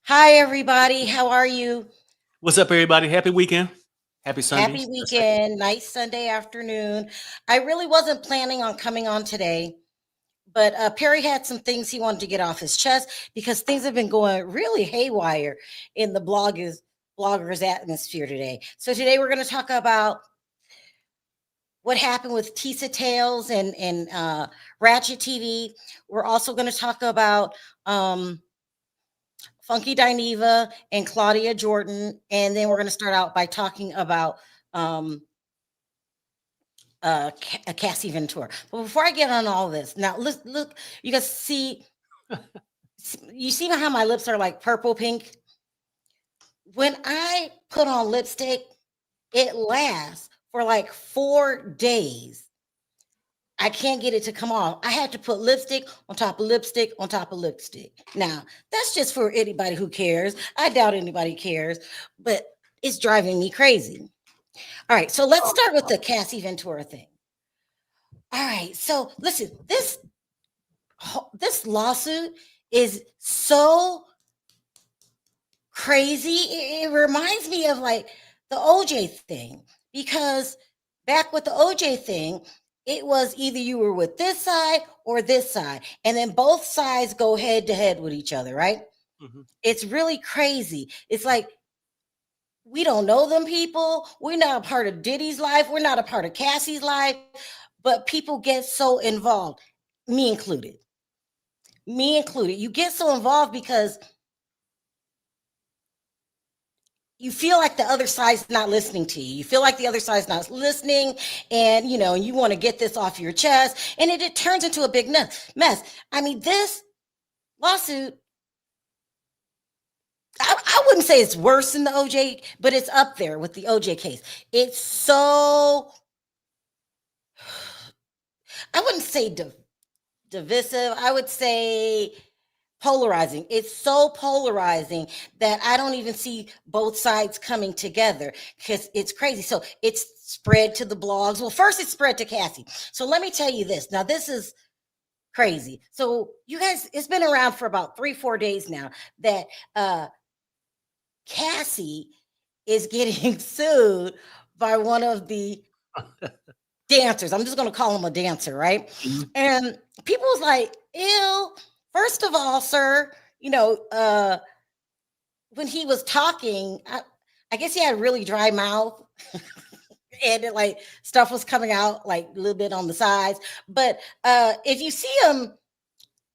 Hi, everybody. How are you? What's up, everybody? Happy weekend. Happy Happy Sundays. Let's say. weekend. Nice Sunday afternoon. I really wasn't planning on coming on today, but Perry had some things he wanted to get off his chest because things have been going really haywire in the bloggers atmosphere today. So today we're going to talk about what happened with Tisa Tells and Rachet TV. We're also going to talk about Funky Dineva and Claudia Jordan, and then we're going to start out by talking about um, Cassie Ventura. But before I get on all this, now look, you guys you see how my lips are like purple pink. When I put on lipstick, it lasts for like 4 days. I can't get it to come off. I had to put lipstick on top of lipstick on top of lipstick. Now, that's just for anybody who cares. I doubt anybody cares, but it's driving me crazy. All right, so let's start with the Cassie Ventura thing. All right, so listen, this lawsuit is so crazy. It reminds me of like the OJ thing because back with the OJ thing, it was either you were with this side or this side, and then both sides go head to head with each other, right? Mhm. It's really crazy. It's like we don't know them people. We're not a part of Diddy's life. We're not a part of Cassie's life, but people get so involved, me included. Me included. You get so involved because you feel like the other side's not listening to you. You feel like the other side's not listening, and you want to get this off your chest, and it turns into a big mess. I mean, this lawsuit, I wouldn't say it's worse than the OJ, but it's up there with the OJ case. It's so, I wouldn't say divisive. I would say polarizing. It's so polarizing that I don't even see both sides coming together because it's crazy. So it's spread to the blogs. Well, first it spread to Cassie. So let me tell you this. Now, this is crazy. So you guys, it's been around for about 3-4 days now that Cassie is getting sued by one of the dancers. I'm just going to call him a dancer, right? Mhm. And people was like, ew. First of all, sir, when he was talking, I guess he had a really dry mouth. And it, like stuff was coming out like a little bit on the sides. But if you see him,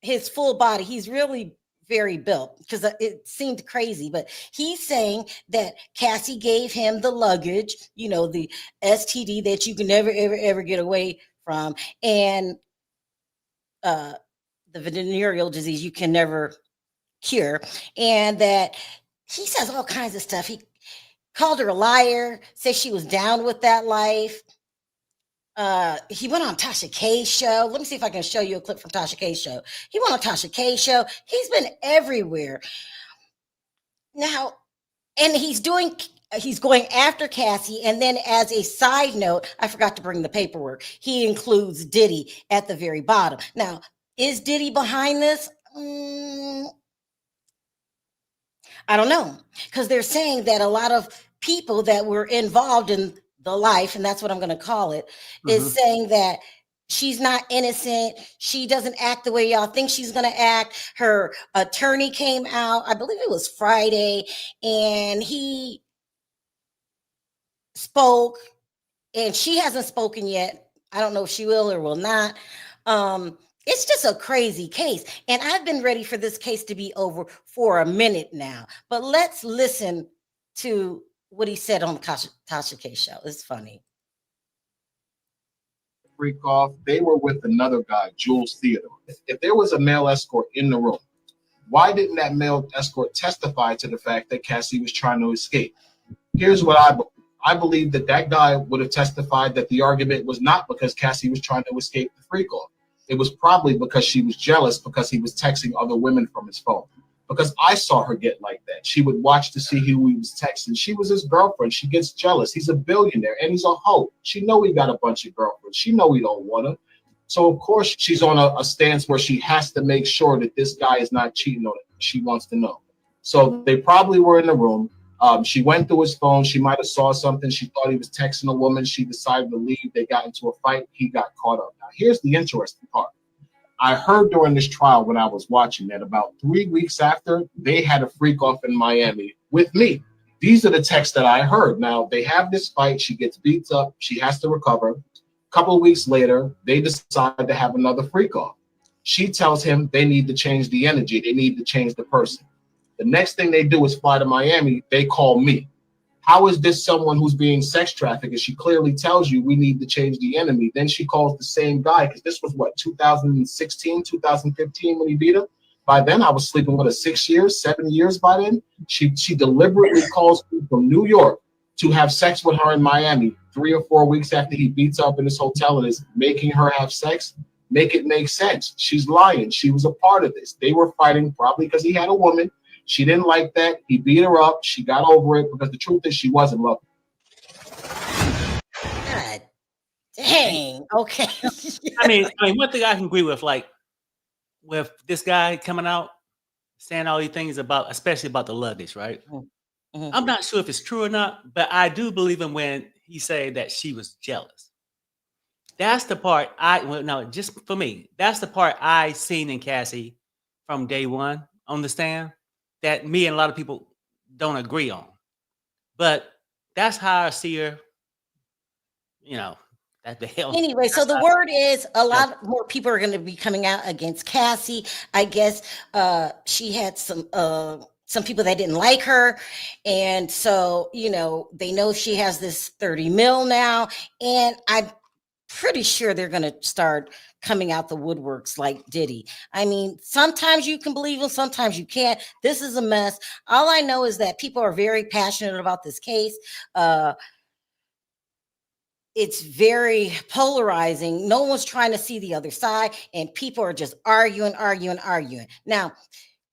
his full body, he's really very built because it seemed crazy. But he's saying that Cassie gave him the luggage, the STD that you can never, ever, ever get away from, and uh, the venereal disease you can never cure, and that he says all kinds of stuff. He called her a liar, said she was down with that life. He went on Tasha K's show. Let me see if I can show you a clip from Tasha K's show. He went on Tasha K's show. He's been everywhere now, and he's going after Cassie. And then, as a side note, I forgot to bring the paperwork. He includes Diddy at the very bottom. Now, is Diddy behind this? I don't know, because they're saying that a lot of people that were involved in the life, and that's what I'm going to call it, is Mhm. saying that she's not innocent. She doesn't act the way y'all think she's going to act. Her attorney came out, I believe it was Friday, and he spoke, and she hasn't spoken yet. I don't know if she will or will not. It's just a crazy case. And I've been ready for this case to be over for a minute now. But let's listen to what he said on the Tasha K show. It's funny. Freak off. They were with another guy, Jules Theodore. If there was a male escort in the room, why didn't that male escort testify to the fact that Cassie was trying to escape? Here's what I believe that that guy would have testified that the argument was not because Cassie was trying to escape the freak off. It was probably because she was jealous because he was texting other women from his phone. Because I saw her get like that. She would watch to see who he was texting. She was his girlfriend. She gets jealous. He's a billionaire and he's a hoe. She know he got a bunch of girlfriends. She know he don't want her. So of course she's on a stance where she has to make sure that this guy is not cheating on her. She wants to know. So they probably were in the room. She went through his phone. She might have saw something. She thought he was texting a woman. She decided to leave. They got into a fight. He got caught up. Now, here's the interesting part. I heard during this trial when I was watching that about 3 weeks after, they had a freak off in Miami with me. These are the texts that I heard. Now, they have this fight. She gets beat up. She has to recover. A couple of weeks later, they decide to have another freak off. She tells him they need to change the energy. They need to change the person. The next thing they do is fly to Miami. They call me. How is this someone who's being sex trafficked? And she clearly tells you we need to change the enemy. Then she calls the same guy, because this was what, 2016, 2015 when he beat her? By then, I was sleeping with her 6 years, 7 years by then. She deliberately calls me from New York to have sex with her in Miami 3 or 4 weeks after he beats her up in this hotel and is making her have sex. Make it make sense. She's lying. She was a part of this. They were fighting probably because he had a woman. She didn't like that. He beat her up. She got over it because the truth is she wasn't loving. God dang. Okay. I mean, one thing I can agree with, like, with this guy coming out saying all these things about, especially about the luggage, right? Mm-hmm. I'm not sure if it's true or not, but I do believe him when he said that she was jealous. That's the part just for me, that's the part I seen in Cassie from day one on the stand that me and a lot of people don't agree on. But that's how I see her, that the hell. Anyway, so the word is a lot more people are going to be coming out against Cassie. I guess she had some people that didn't like her. And so, they know she has this 30 mil now. And I'm pretty sure they're going to start coming out the woodworks like Diddy. I mean, sometimes you can believe them, sometimes you can't. This is a mess. All I know is that people are very passionate about this case. It's very polarizing. No one's trying to see the other side, and people are just arguing. Now,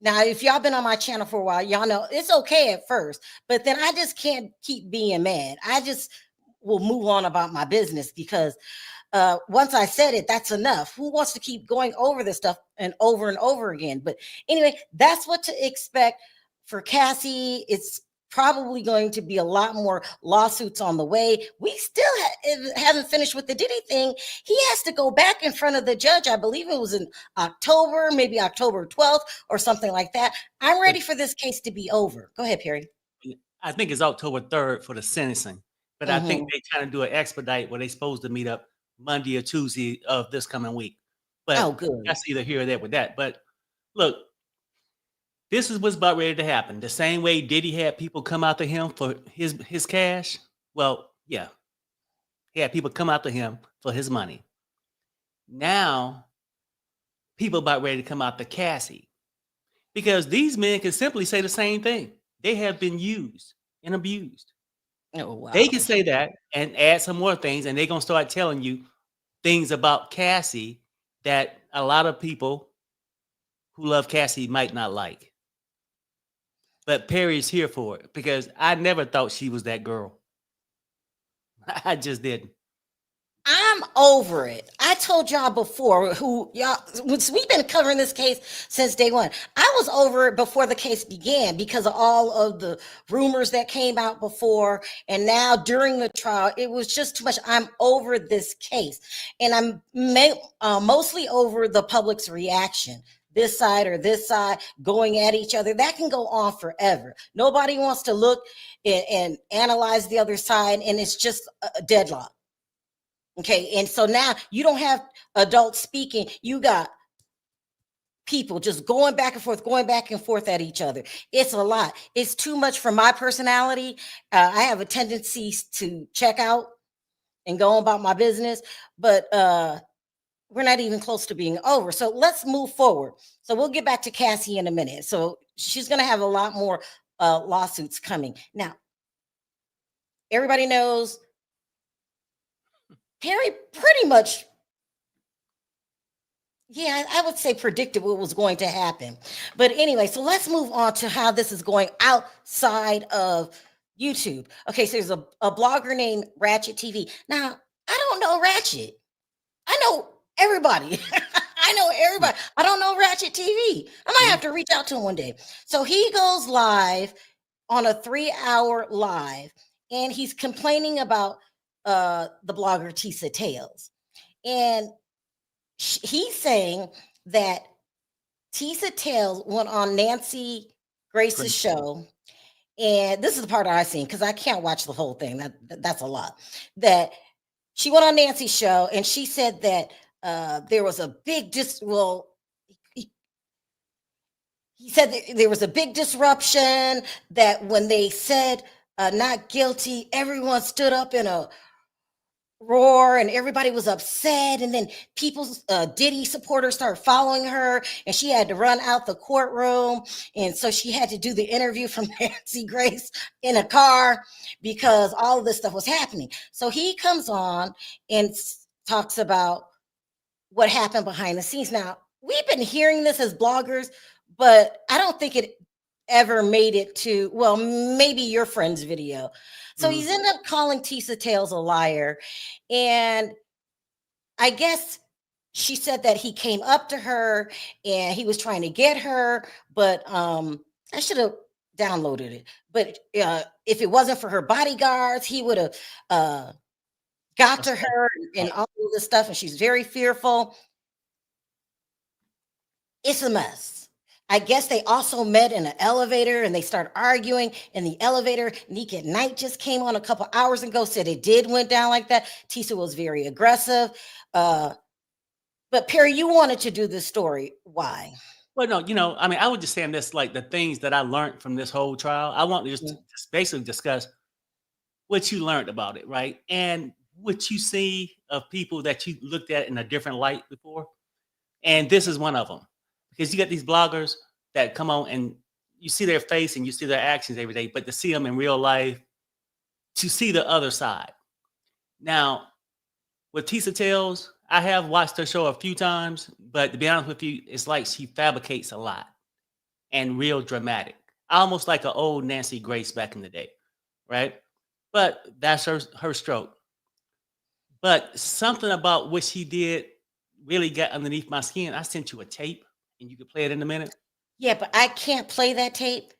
if y'all been on my channel for a while, y'all know it's okay at first, but then I just can't keep being mad. I just will move on about my business because once I said it, that's enough. Who wants to keep going over this stuff and over again? But anyway, that's what to expect for Cassie. It's probably going to be a lot more lawsuits on the way. We still haven't finished with the Diddy thing. He has to go back in front of the judge. I believe it was in October, maybe October 12th or something like that. I'm ready for this case to be over. Go ahead, Perry. I think it's October 3rd for the sentencing, but I think they kind of do an expedite where they're supposed to meet up Monday or Tuesday of this coming week. But good. That's either here or there with that. But look, this is what's about ready to happen. The same way Diddy had people come after him for his cash. Well, yeah. He had people come after him for his money. Now, people about ready to come after Cassie. Because these men can simply say the same thing. They have been used and abused. Oh, wow. They can say that and add some more things, and they're going to start telling you things about Cassie that a lot of people who love Cassie might not like. But Perry's here for it because I never thought she was that girl. I just didn't. I'm over it. I told y'all before, we've been covering this case since day one. I was over it before the case began because of all of the rumors that came out before. And now during the trial, it was just too much. I'm over this case. And I'm mostly over the public's reaction. This side or this side going at each other. That can go on forever. Nobody wants to look and analyze the other side. And it's just a deadlock. Okay, and so now you don't have adults speaking. You got people just going back and forth at each other. It's a lot. It's too much for my personality. I have a tendency to check out and go about my business, but we're not even close to being over. So let's move forward. So we'll get back to Cassie in a minute. So she's going to have a lot more lawsuits coming. Now, everybody knows Perry pretty much, I would say predicted what was going to happen. But anyway, so let's move on to how this is going outside of YouTube. Okay, so there's a blogger named Rachet TV. Now, I don't know Rachet. I know everybody. I I know everybody. I don't know Rachet TV. I might have to reach out to him one day. So he goes live on a 3-hour live, and he's complaining about the blogger Tisa Tells. And he's saying that Tisa Tells went on Nancy Grace's show. And this is the part I've seen because I can't watch the whole thing. That's a lot. That she went on Nancy's show and she said that there was a big he said that there was a big disruption, that when they said not guilty, everyone stood up in a roar and everybody was upset, and then people's Diddy supporters started following her and she had to run out the courtroom, and so she had to do the interview from Nancy Grace in a car because all of this stuff was happening. So he comes on and talks about what happened behind the scenes. Now, we've been hearing this as bloggers, but I don't think it ever made it to, well, maybe your friend's video. So he's ended up calling Tisa Tells a liar. And I guess she said that he came up to her and he was trying to get her, but I should have downloaded it. But if it wasn't for her bodyguards, he would have got to her and all of this stuff. And she's very fearful. It's a mess. I guess they also met in an elevator and they started arguing in the elevator. Neek at Night just came on a couple hours ago, said it went down like that. Tisa was very aggressive. But Perry, you wanted to do this story. Why? Well, no, I mean, I would just say this, like the things that I learned from this whole trial. I want to just basically discuss what you learned about it, right? And what you see of people that you looked at in a different light before. And this is one of them. Because you got these bloggers that come on and you see their face and you see their actions every day, but to see them in real life, to see the other side. Now, with Tisa Tells, I have watched her show a few times, but to be honest with you, it's like she fabricates a lot and real dramatic, almost like an old Nancy Grace back in the day, right? But that's her stroke. But something about what she did really got underneath my skin. I sent you a tape. And you can play it in a minute. Yeah, but I can't play that tape.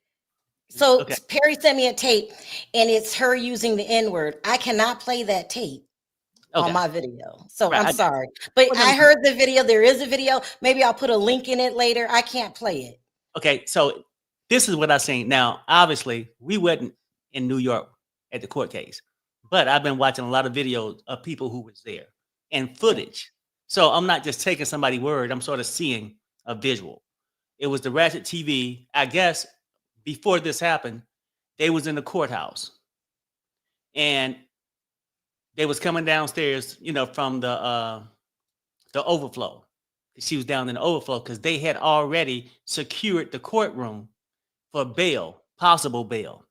So Perry sent me a tape and it's her using the N-word. I cannot play that tape on my video. So I'm sorry. But I heard the video. There is a video. Maybe I'll put a link in it later. I can't play it. Okay, so this is what I've seen. Now, obviously, we wasn't in New York at the court case, but I've been watching a lot of videos of people who was there and footage. So I'm not just taking somebody's word. I'm sort of seeing a visual. It was the Rachet TV. I guess before this happened, they was in the courthouse and they was coming downstairs, from the overflow. She was down in the overflow because they had already secured the courtroom for bail, possible bail.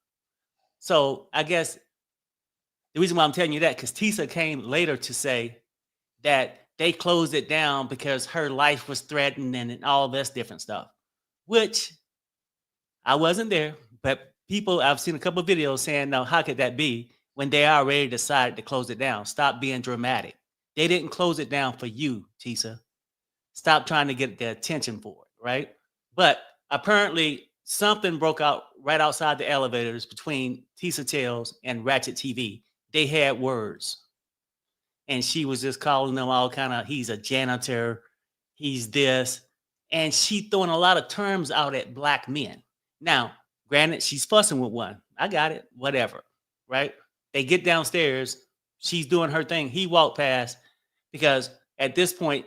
So I guess the reason why I'm telling you that, because Tisa came later to say that they closed it down because her life was threatened and all this different stuff, which I wasn't there, but I've seen a couple of videos saying, no, how could that be when they already decided to close it down? Stop being dramatic. They didn't close it down for you, Tisa. Stop trying to get the attention for it, right? But apparently something broke out right outside the elevators between Tisa Tells and Rachet TV. They had words. And she was just calling them all kind of, he's a janitor, he's this. And she throwing a lot of terms out at black men. Now, granted, she's fussing with one. I got it, whatever, right? They get downstairs. She's doing her thing. He walked past because at this point,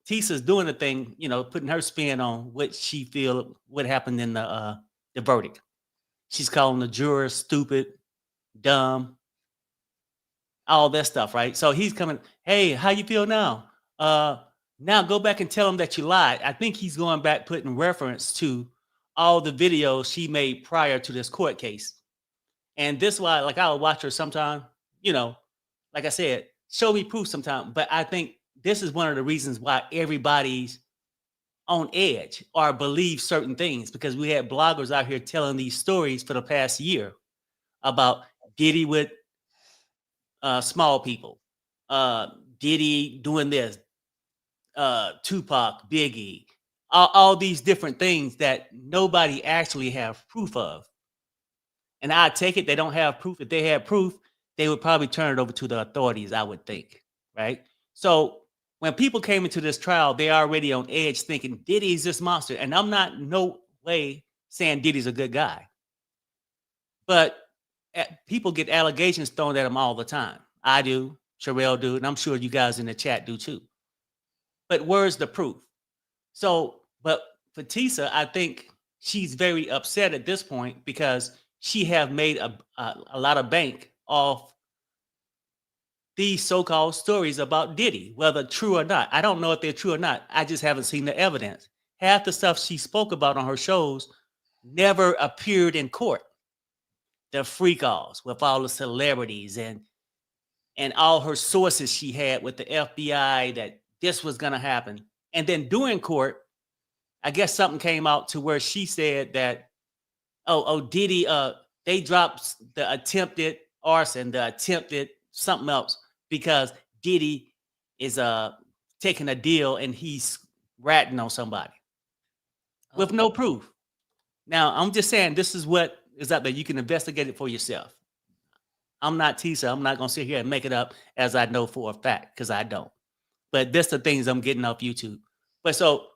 Tisa's doing the thing, putting her spin on what she feel, what happened in the verdict. She's calling the jurors stupid, dumb, all that stuff, right? So he's coming, hey, how you feel now? Now go back and tell him that you lied. I think he's going back putting reference to all the videos she made prior to this court case. And this why, like, I'll watch her sometime, like I said, show me proof sometime. But I think this is one of the reasons why everybody's on edge or believe certain things, because we had bloggers out here telling these stories for the past year about Diddy with small people, Diddy doing this, Tupac, Biggie, all these different things that nobody actually have proof of. And I take it they don't have proof. If they had proof, they would probably turn it over to the authorities, I would think, right? So when people came into this trial, they already on edge thinking Diddy's this monster. And I'm not no way saying Diddy's a good guy. But people get allegations thrown at them all the time. I do, Sherelle do, and I'm sure you guys in the chat do too. But where's the proof? So, but for Tisa, I think she's very upset at this point because she have made a lot of bank off these so-called stories about Diddy, whether true or not. I don't know if they're true or not. I just haven't seen the evidence. Half the stuff she spoke about on her shows never appeared in court. The freak-offs with all the celebrities and all her sources she had with the FBI that this was going to happen. And then during court, I guess something came out to where she said that, Diddy, they dropped the attempted arson, the attempted something else, because Diddy is taking a deal and he's ratting on somebody with no proof. Now, I'm just saying this is what is out there. You can investigate it for yourself. I'm not Tisa. I'm not going to sit here and make it up as I know for a fact, because I don't. But this the things I'm getting off YouTube. But so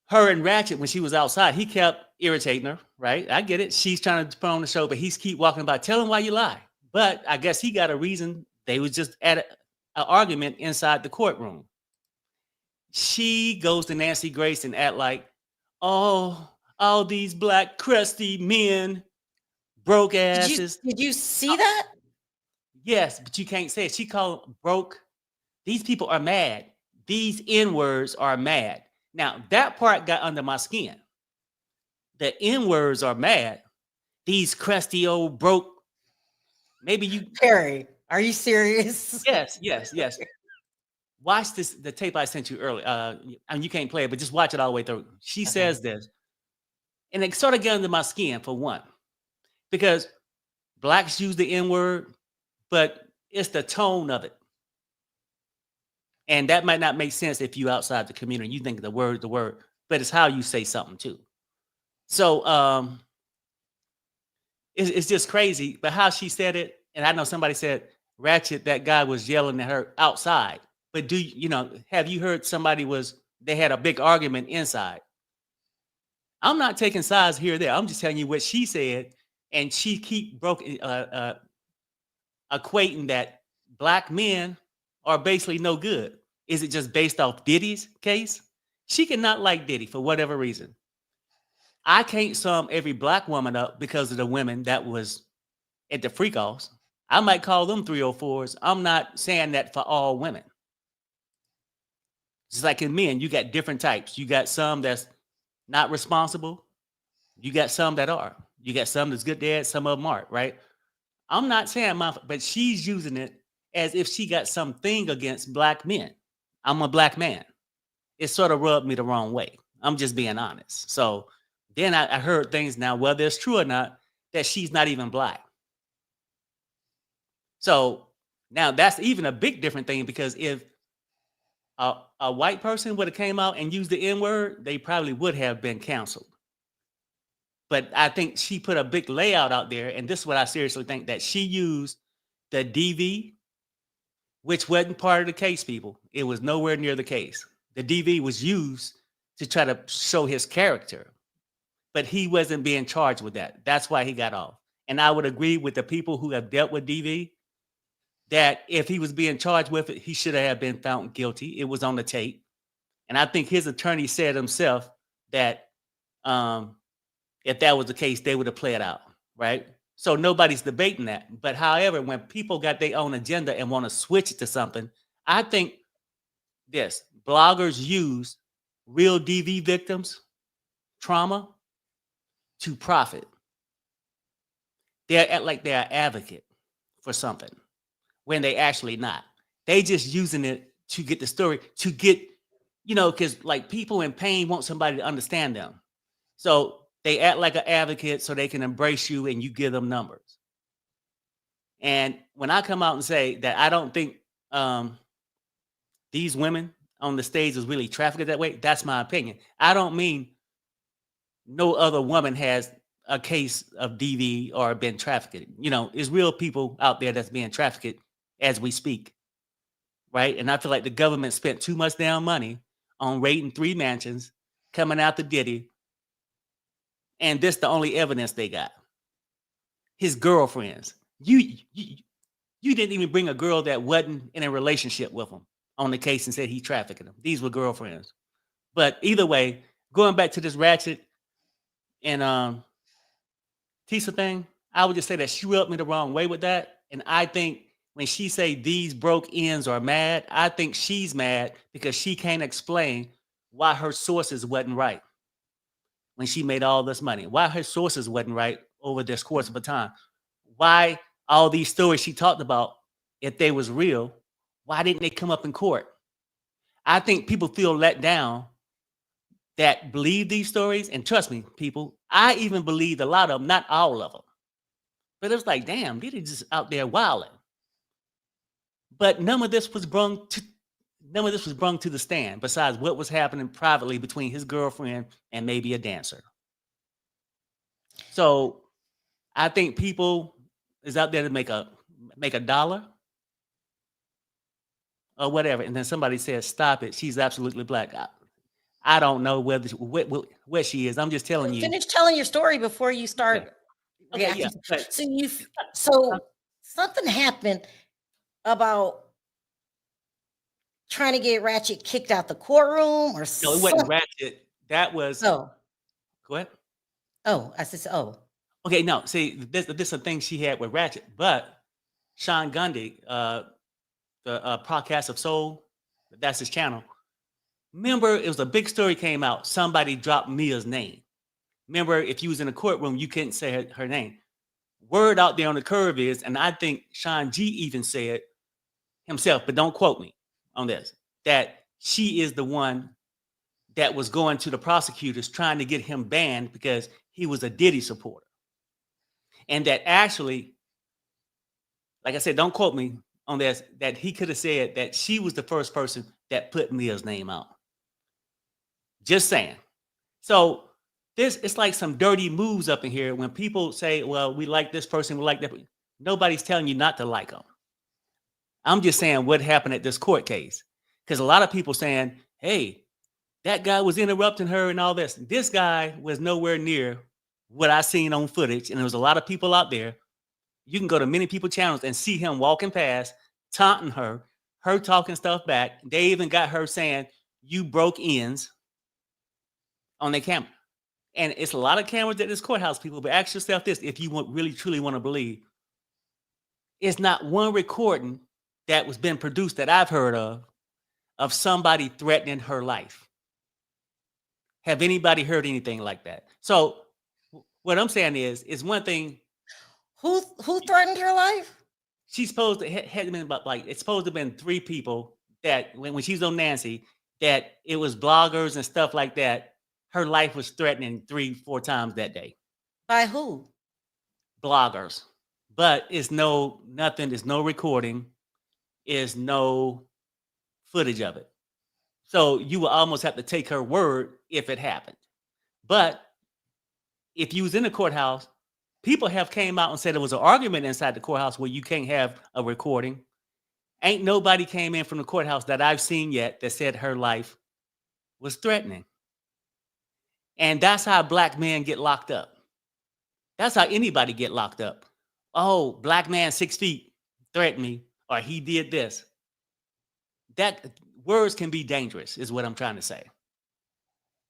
her and Ratchet, when she was outside, he kept irritating her, right? I get it. She's trying to put on the show, but he's keep walking about, tell him why you lie. But I guess he got a reason. They was just at an argument inside the courtroom. She goes to Nancy Grace and act like, oh, all these black crusty men, broke asses. Did you see that? Yes, but you can't say it. She called them broke. These people are mad. These N-words are mad. Now, that part got under my skin. The N-words are mad. These crusty old broke. Maybe you... Perry, are you serious? Yes. Watch the tape I sent you earlier. And you can't play it, but just watch it all the way through. She says this. And it sort of got under my skin, for one. Because blacks use the N-word, but it's the tone of it. And that might not make sense if you outside the community. You think the word, but it's how you say something too. So it's just crazy. But how she said it, and I know somebody said, Ratchet, that guy was yelling at her outside. But have you heard they had a big argument inside? I'm not taking sides here or there. I'm just telling you what she said. And she keep equating that black men are basically no good. Is it just based off Diddy's case? She cannot like Diddy for whatever reason. I can't sum every black woman up because of the women that was at the freak-offs. I might call them 304s. I'm not saying that for all women. Just like in men, you got different types. You got some that's not responsible. You got some that are. You got some that's good dads, some of them aren't, right? I'm not saying but she's using it as if she got something against black men. I'm a black man. It sort of rubbed me the wrong way. I'm just being honest. So then I heard things now, whether it's true or not, that she's not even black. So now that's even a big different thing, because if a white person would have came out and used the N-word, they probably would have been canceled. But I think she put a big layout out there, and this is what I seriously think, that she used the DV, which wasn't part of the case, people. It was nowhere near the case. The DV was used to try to show his character, but he wasn't being charged with that. That's why he got off. And I would agree with the people who have dealt with DV that if he was being charged with it, he should have been found guilty. It was on the tape. And I think his attorney said himself that if that was the case, they would have played out, right? So nobody's debating that. But however, when people got their own agenda and want to switch it to something, I think bloggers use real DV victims' trauma to profit. They're like they're an advocate for something when they actually not. They just using it to get the story, to get, because like people in pain want somebody to understand them. So they act like an advocate so they can embrace you and you give them numbers. And when I come out and say that I don't think these women on the stage was really trafficked that way. That's my opinion. I don't mean no other woman has a case of DV or been trafficked. You know, it's real people out there that's being trafficked as we speak, right? And I feel like the government spent too much damn money on raiding 3 mansions, coming out to Diddy, and this the only evidence they got. His girlfriends. You didn't even bring a girl that wasn't in a relationship with him on the case and said he trafficked them. These were girlfriends. But either way, going back to this Ratchet and Tisa thing, I would just say that she rubbed me the wrong way with that. And I think when she say these broke ends are mad, I think she's mad because she can't explain why her sources wasn't right when she made all this money. Why her sources wasn't right over this course of a time. Why all these stories she talked about, if they was real, why didn't they come up in court? I think people feel let down that believe these stories. And trust me, people, I even believed a lot of them, not all of them. But it was like, damn, they just out there wilding. But none of this was brung to the stand, besides what was happening privately between his girlfriend and maybe a dancer. So I think people is out there to make a dollar or whatever. And then somebody says, stop it. She's absolutely black. I don't know what she is. I'm just telling you. Finish telling your story before you start. Okay, yeah. So something happened about trying to get Ratchet kicked out the courtroom or something. No, it wasn't Ratchet. That was. Oh. Go ahead. Oh, I said, oh. Okay, no. See, this is a thing she had with Ratchet, but Sean Gundy, the podcast of Soul, that's his channel. Remember, it was a big story came out. Somebody dropped Mia's name. Remember, if you was in a courtroom, you couldn't say her name. Word out there on the curve is, and I think Sean G even said himself, but don't quote me on this, that she is the one that was going to the prosecutors trying to get him banned because he was a Diddy supporter. And that actually, like I said, don't quote me on this, that he could have said that she was the first person that put Mia's name out. Just saying. So it's like some dirty moves up in here when people say, well, we like this person, we like that. Nobody's telling you not to like them. I'm just saying what happened at this court case. Because a lot of people saying, hey, that guy was interrupting her and all this. This guy was nowhere near what I seen on footage. And there was a lot of people out there. You can go to many people's channels and see him walking past, taunting her talking stuff back. They even got her saying, you broke ends on their camera. And it's a lot of cameras at this courthouse, people, but ask yourself this, if you really, truly want to believe. It's not one recording that was been produced that I've heard of somebody threatening her life. Have anybody heard anything like that? So what I'm saying is one thing. Who threatened her life? She's supposed to had been about it's supposed to have been 3 people that when she's on Nancy, that it was bloggers and stuff like that. Her life was threatening 3-4 times that day. By who? Bloggers. But it's nothing, there's no recording, is no footage of it. So you will almost have to take her word if it happened. But if you was in the courthouse, people have came out and said there was an argument inside the courthouse where you can't have a recording. Ain't nobody came in from the courthouse that I've seen yet that said her life was threatening. And that's how black men get locked up. That's how anybody get locked up. Oh, black man 6 feet threatened me, or he did this. That words can be dangerous, is what I'm trying to say.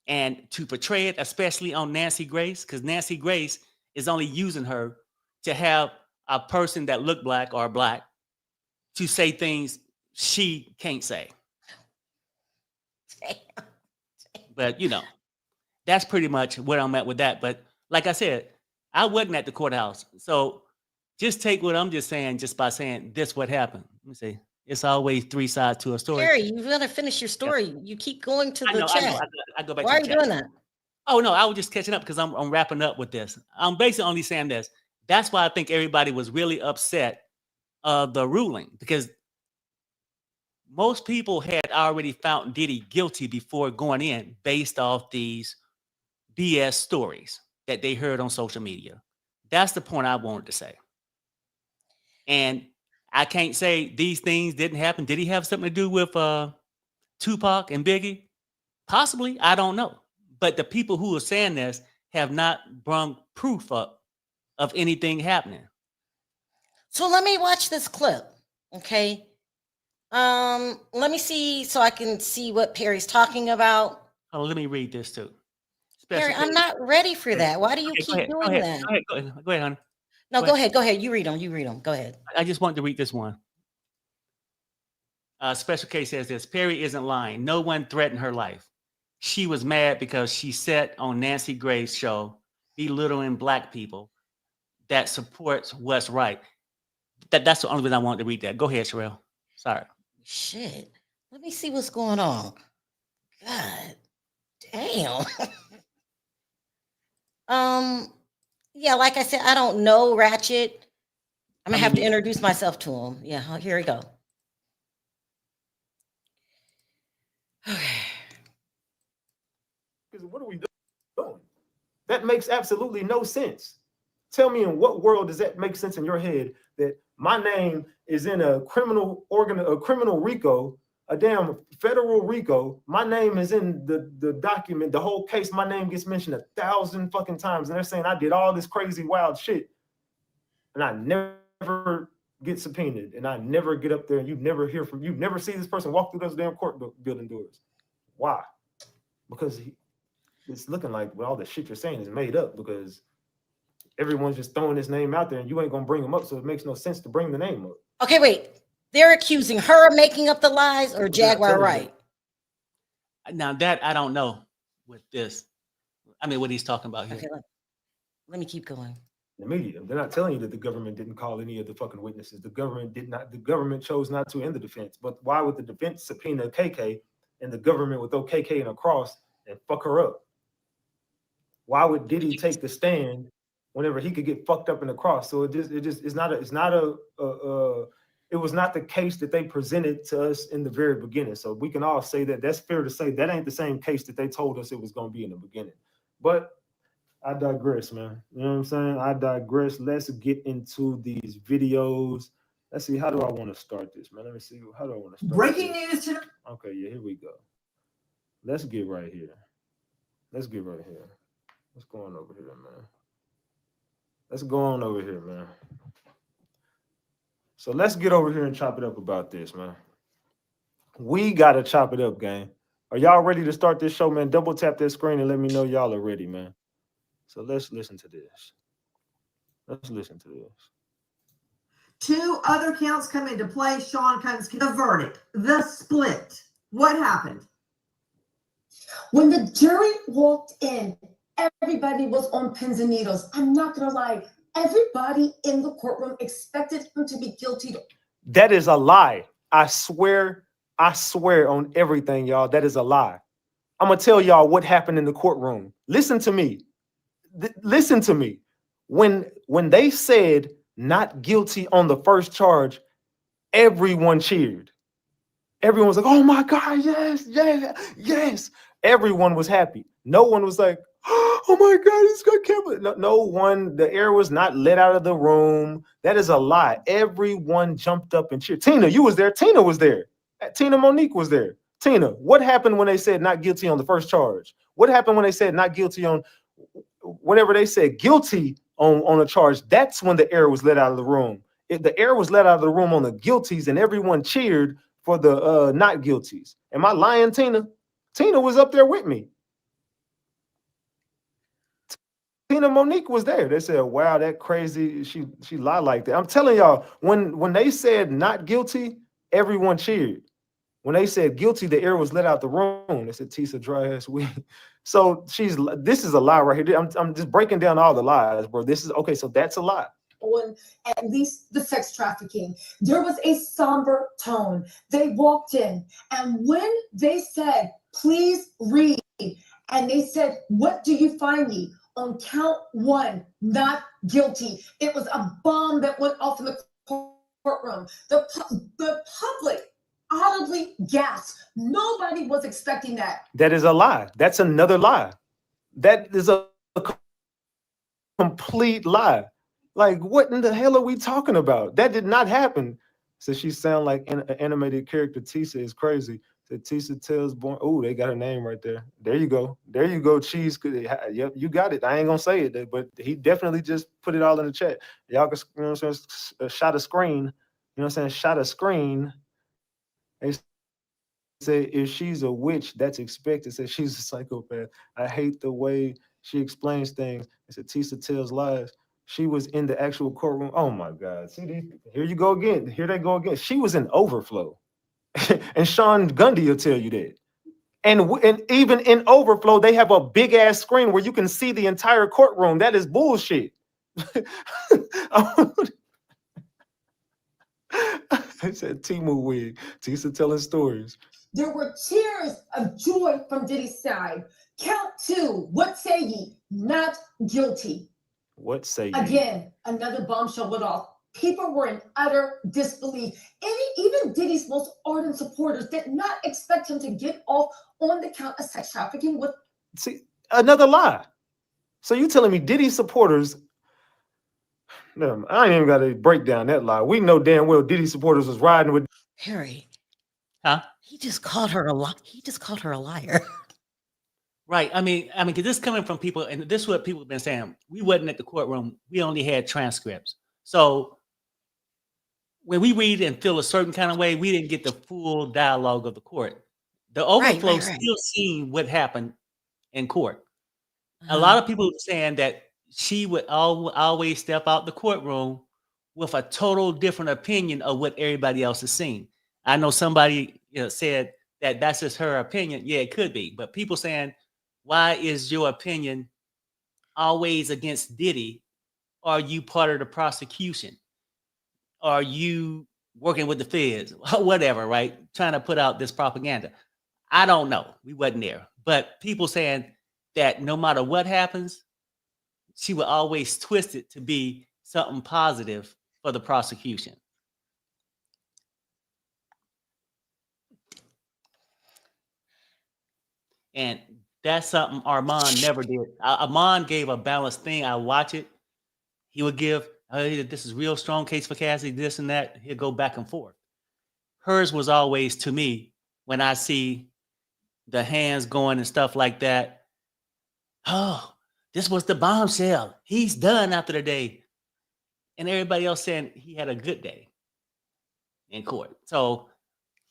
And to portray it, especially on Nancy Grace, because Nancy Grace is only using her to have a person that look black or black to say things she can't say. But, that's pretty much where I'm at with that. But like I said, I wasn't at the courthouse. So just take what I'm just saying just by saying this what happened. Let me see. It's always 3 sides to a story. Harry, you got to finish your story. Yeah. You keep going to the chat. I go back Why to the are you doing that? Oh, no, I was just catching up because I'm wrapping up with this. I'm basically only saying this. That's why I think everybody was really upset of the ruling, because most people had already found Diddy guilty before going in based off these BS stories that they heard on social media. That's the point I wanted to say. And I can't say these things didn't happen. Did he have something to do with Tupac and Biggie? Possibly, I don't know. But the people who are saying this have not brought proof up of anything happening. So let me watch this clip, okay? Let me see so I can see what Perry's talking about. Oh, let me read this too. Perry, I'm not ready for that. Why do you keep doing that? Go ahead, honey. No, go ahead. Go ahead. You read them. Go ahead. I just want to read this one. Special Case says this. Perry isn't lying. No one threatened her life. She was mad because she said on Nancy Grace's show, belittling black people that supports what's right. That's the only reason I wanted to read that. Go ahead, Sherelle. Sorry. Shit. Let me see what's going on. God damn. Yeah, like I said, I don't know Ratchet. I'm gonna have to introduce myself to him. Yeah, here we go. Okay. What are we doing? That makes absolutely no sense. Tell me, in what world does that make sense in your head that my name is in a criminal RICO, a damn federal RICO? My name is in the document, the whole case. My name gets mentioned 1,000 fucking times, and they're saying I did all this crazy wild shit, and I never get subpoenaed, and I never get up there, and you never see this person walk through those damn court building doors. Why? Because it's looking like all the shit you're saying is made up, because everyone's just throwing his name out there and you ain't gonna bring him up, so it makes no sense to bring the name up. Okay, wait. They're accusing her of making up the lies or Jaguar Wright? Now that I don't know with this. I mean, what he's talking about here. Okay, let me keep going. The media, they're not telling you that the government didn't call any of the fucking witnesses. The government chose not to in the defense. But why would the defense subpoena KK and the government would throw KK in a cross and fuck her up? Why would Diddy take the stand whenever he could get fucked up in the cross? So it was not the case that they presented to us in the very beginning. So we can all say that that's fair to say that ain't the same case that they told us it was going to be in the beginning. But I digress, man. You know what I'm saying? I digress. Let's get into these videos. Let's see. How do I want to start this, man? Let me see. How do I want to start Breaking this? news. Okay, yeah, here we go. Let's get right here. What's going over here, man? Let's go on over here, man. So let's get over here and chop it up about this, man. We got to chop it up, gang. Are y'all ready to start this show, man? Double tap that screen and let me know y'all are ready, man. So let's listen to this. Two other counts come into play. Sean comes to the verdict, the split. What happened? When the jury walked in, everybody was on pins and needles. I'm not going to lie. Everybody in the courtroom expected him to be guilty. That is a lie. I swear on everything, y'all. That is a lie. I'm going to tell y'all what happened in the courtroom. Listen to me. Listen to me. When they said not guilty on the first charge, everyone cheered. Everyone was like, oh my God, yes. Everyone was happy. No one was like, oh my God, it's got camera. No one, the air was not let out of the room. That is a lie. Everyone jumped up and cheered. Tina, you was there. Tina was there. Tina Monique was there. Tina, what happened when they said not guilty on the first charge? What happened when they said not guilty on, whenever they said guilty on a charge? That's when the air was let out of the room. The air was let out of the room on the guilties, and everyone cheered for the not guilties. Am I lying, Tina? Tina was up there with me. Tina Monique was there. They said, wow, that crazy, she lied like that. I'm telling y'all, when they said not guilty, everyone cheered. When they said guilty, the air was let out the room. They said, Tisa, dry ass weed. So this is a lie right here. I'm just breaking down all the lies, bro. This is, okay, so that's a lie. On at least the sex trafficking, there was a somber tone. They walked in, and when they said, please read, and they said, what do you find me? On count one, not guilty. It was a bomb that went off in the courtroom. The public audibly gasped. Nobody was expecting that. That is a lie. That's another lie. That is a complete lie. Like, what in the hell are we talking about? That did not happen. So she sound like an animated character. Tisa is crazy. The Tisa Tells born. Oh, they got her name right there. There you go. There you go. Cheese. Yep, you got it. I ain't gonna say it, but he definitely just put it all in the chat. Y'all can, you know what I'm saying, shot a screen. You know what I'm saying? Shot a screen. They say if she's a witch, that's expected. Say she's a psychopath. I hate the way she explains things. It's a Tisa Tells lies. She was in the actual courtroom. Oh my God. See, here you go again. Here they go again. She was in overflow. And Sean Gundy will tell you that. And even in overflow, they have a big ass screen where you can see the entire courtroom. That is bullshit. I said Timu wig. Tisa telling stories. There were tears of joy from Diddy's side. Count 2. What say ye? Not guilty. What say you? Again, another bombshell went off. People were in utter disbelief. Even Diddy's most ardent supporters did not expect him to get off on the count of sex trafficking with. See, another lie. So you telling me Diddy supporters? No, I ain't even got to break down that lie. We know damn well Diddy supporters was riding with. Harry. Huh? He just called her a He just called her a liar. Right. I mean, because this coming from people, and this is what people have been saying. We wasn't at the courtroom. We only had transcripts. So when we read and feel a certain kind of way, we didn't get the full dialogue of the court. The overflow right. still seen what happened in court. A lot of people saying that she would always step out the courtroom with a total different opinion of what everybody else has seen. I know somebody said that that's just her opinion. Yeah, it could be. But people saying, why is your opinion always against Diddy? Are you part of the prosecution? Are you working with the feds? Whatever, right? Trying to put out this propaganda. I don't know. We wasn't there. But people saying that no matter what happens, she would always twist it to be something positive for the prosecution. And that's something Armand never did. Armand gave a balanced thing. I watch it. He would give, this is real strong case for Cassie, this and that. He'll go back and forth. Hers was always, to me, when I see the hands going and stuff like that, oh, this was the bombshell. He's done after the day. And everybody else saying he had a good day in court. So,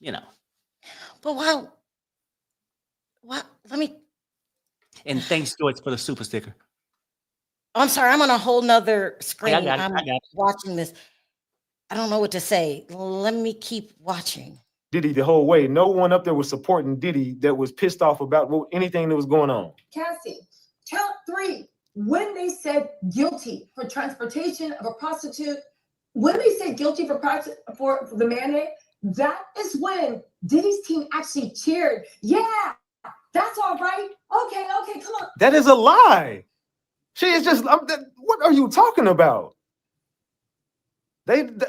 But why? Let me. And thanks, George, for the super sticker. I'm sorry. I'm on a whole nother screen. I got it. I'm watching this. I don't know what to say. Let me keep watching. Diddy the whole way. No one up there was supporting Diddy that was pissed off about anything that was going on. Cassie, count 3. When they said guilty for transportation of a prostitute, when they said guilty for the mayonnaise, that is when Diddy's team actually cheered. Yeah, that's all right. Okay, come on. That is a lie. She is just, what are you talking about?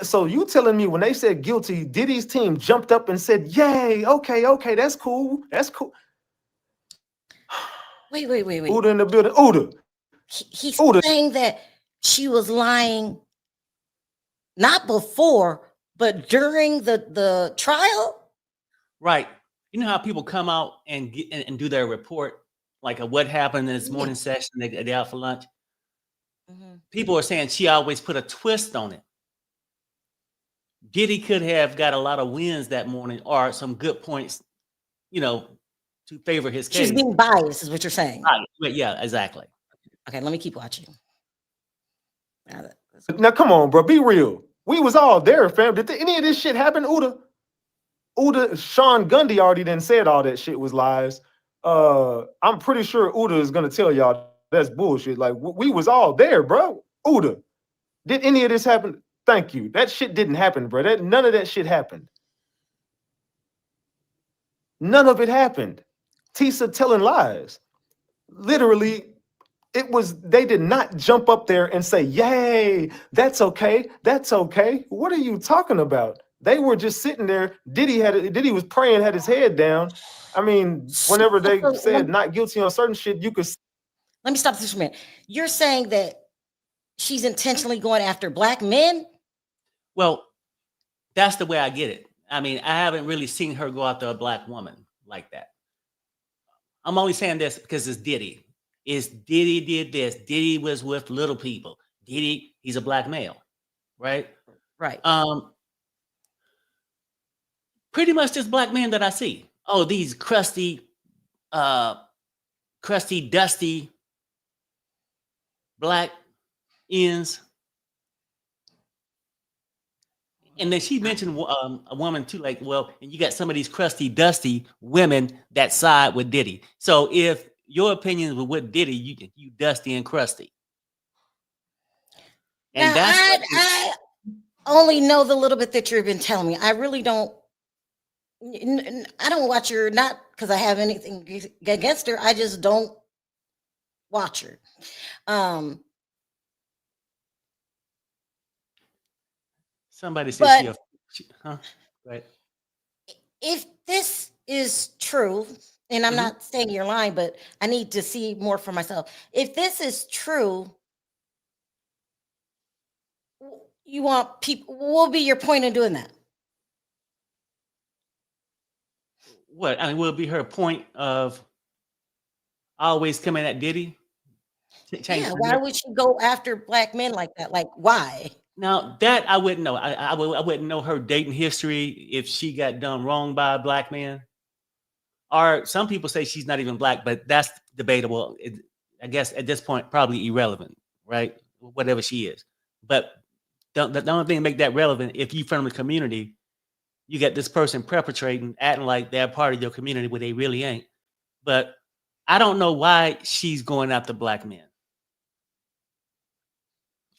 So you telling me when they said guilty, Diddy's team jumped up and said, yay, okay, that's cool. That's cool. Wait. Uda in the building. Uda. He's saying that she was lying not before, but during the trial? Right. You know how people come out and do their report, like what happened in this morning session, they're out for lunch? Mm-hmm. People are saying she always put a twist on it. Diddy could have got a lot of wins that morning or some good points, to favor his case. She's being biased, is what you're saying. Right. Yeah, exactly. Okay, let me keep watching. Now, come on, bro. Be real. We was all there, fam. Did any of this shit happen, Uda? Sean Gundy already done said all that shit was lies. I'm pretty sure Uda is going to tell y'all that's bullshit. Like, we was all there, bro. Uda, did any of this happen? Thank you. That shit didn't happen, bro. None of that shit happened. None of it happened. Tisa telling lies. Literally, they did not jump up there and say, yay, that's okay. What are you talking about? They were just sitting there. Diddy was praying, had his head down. I mean, whenever they said not guilty on certain shit, you could. Let me stop this for a minute. You're saying that she's intentionally going after black men? Well, that's the way I get it. I mean, I haven't really seen her go after a black woman like that. I'm only saying this because it's Diddy. Diddy did this. Diddy was with little people. Diddy, he's a black male, right? Right. Pretty much just black men that I see. Oh, these crusty, dusty black ends. And then she mentioned a woman too, like, well, and you got some of these crusty, dusty women that side with Diddy. So if your opinions were with Diddy, you dusty and crusty. And now, that's I only know the little bit that you've been telling me. I really don't. I don't watch her, not because I have anything against her. I just don't watch her. Somebody said right. If this is true, and I'm not saying you're lying, but I need to see more for myself. If this is true, you want people, what will be your point in doing that? What? I mean, will it be her point of always coming at Diddy? Yeah, why would she go after black men like that? Like, why? Now that I wouldn't know. I wouldn't know her dating history if she got done wrong by a black man. Or some people say she's not even black, but that's debatable. I guess at this point, probably irrelevant, right? Whatever she is. But the only thing to make that relevant, if you from the community, you get this person perpetrating, acting like they're part of your community where they really ain't. But I don't know why she's going after black men.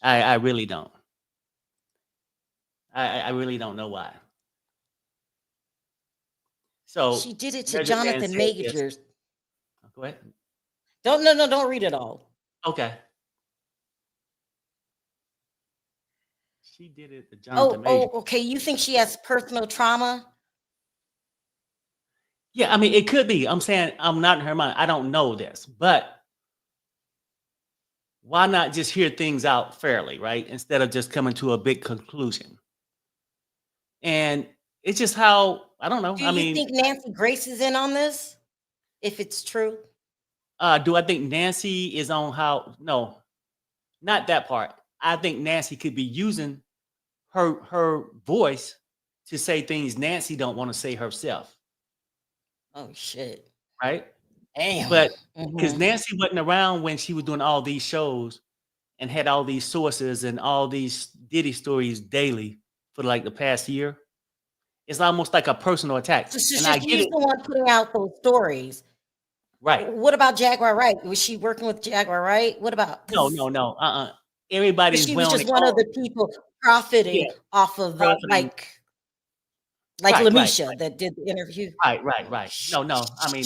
I really don't. I really don't know why. So she did it to Jonathan Majors. Go ahead. Don't read it all. Okay. She did it to Jonathan Majors. Oh, okay. You think she has personal trauma? Yeah, I mean, it could be. I'm saying I'm not in her mind. I don't know this, but why not just hear things out fairly, right? Instead of just coming to a big conclusion. And it's just how, I don't know. Do you think Nancy Grace is in on this? If it's true? Do I think Nancy is on how? No, not that part. I think Nancy could be using her voice to say things Nancy don't want to say herself. Oh, shit. Right? Damn. But because Nancy wasn't around when she was doing all these shows and had all these sources and all these Diddy stories daily for like the past year, it's almost like a personal attack. So and I get she's it. the one putting out those stories. Right. What about Jaguar Wright? Was she working with Jaguar Wright? What about? No. Everybody's she was just one of the people profiting off of the like Lamisha that did the interview. Right. No. I mean,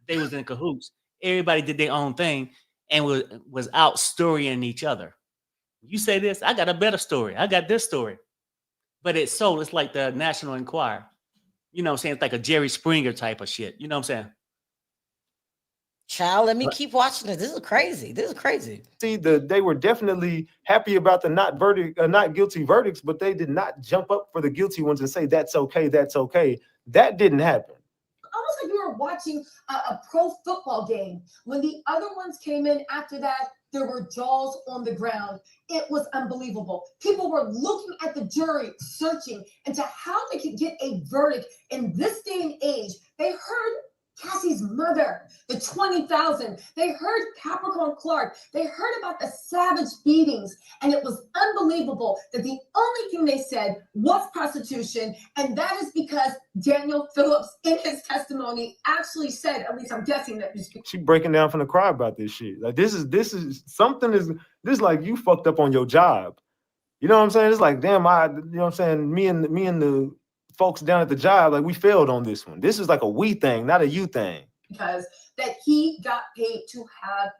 they was in cahoots. Everybody did their own thing and was out storying each other. You say this, I got a better story. I got this story. But it's like the National Enquirer. You know what I'm saying? It's like a Jerry Springer type of shit. You know what I'm saying? Child, let me keep watching it. This is crazy. See, they were definitely happy about the not guilty verdicts, but they did not jump up for the guilty ones and say, that's okay. That didn't happen. Almost like you were watching a pro football game. When the other ones came in after that, there were jaws on the ground. It was unbelievable. People were looking at the jury, searching into how they could get a verdict in this day and age. They heard Cassie's mother, the 20,000. They heard Capricorn Clark. They heard about the savage beatings. And it was unbelievable that the only thing they said was prostitution. And that is because Daniel Phillips, in his testimony, actually said, at least I'm guessing that she breaking down from the cry about this shit. Like this is something is like you fucked up on your job. You know what I'm saying? It's like, damn, you know what I'm saying? Me and the folks down at the job, like we failed on this one. This is like a we thing, not a you thing. Because that he got paid to have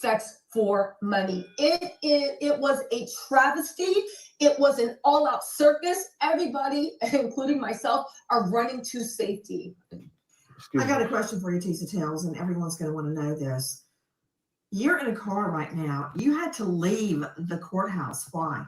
sex for money. It was a travesty. It was an all-out circus. Everybody, including myself, are running to safety. I got a question for you, Tisa Tells, and everyone's going to want to know this. You're in a car right now. You had to leave the courthouse. Why?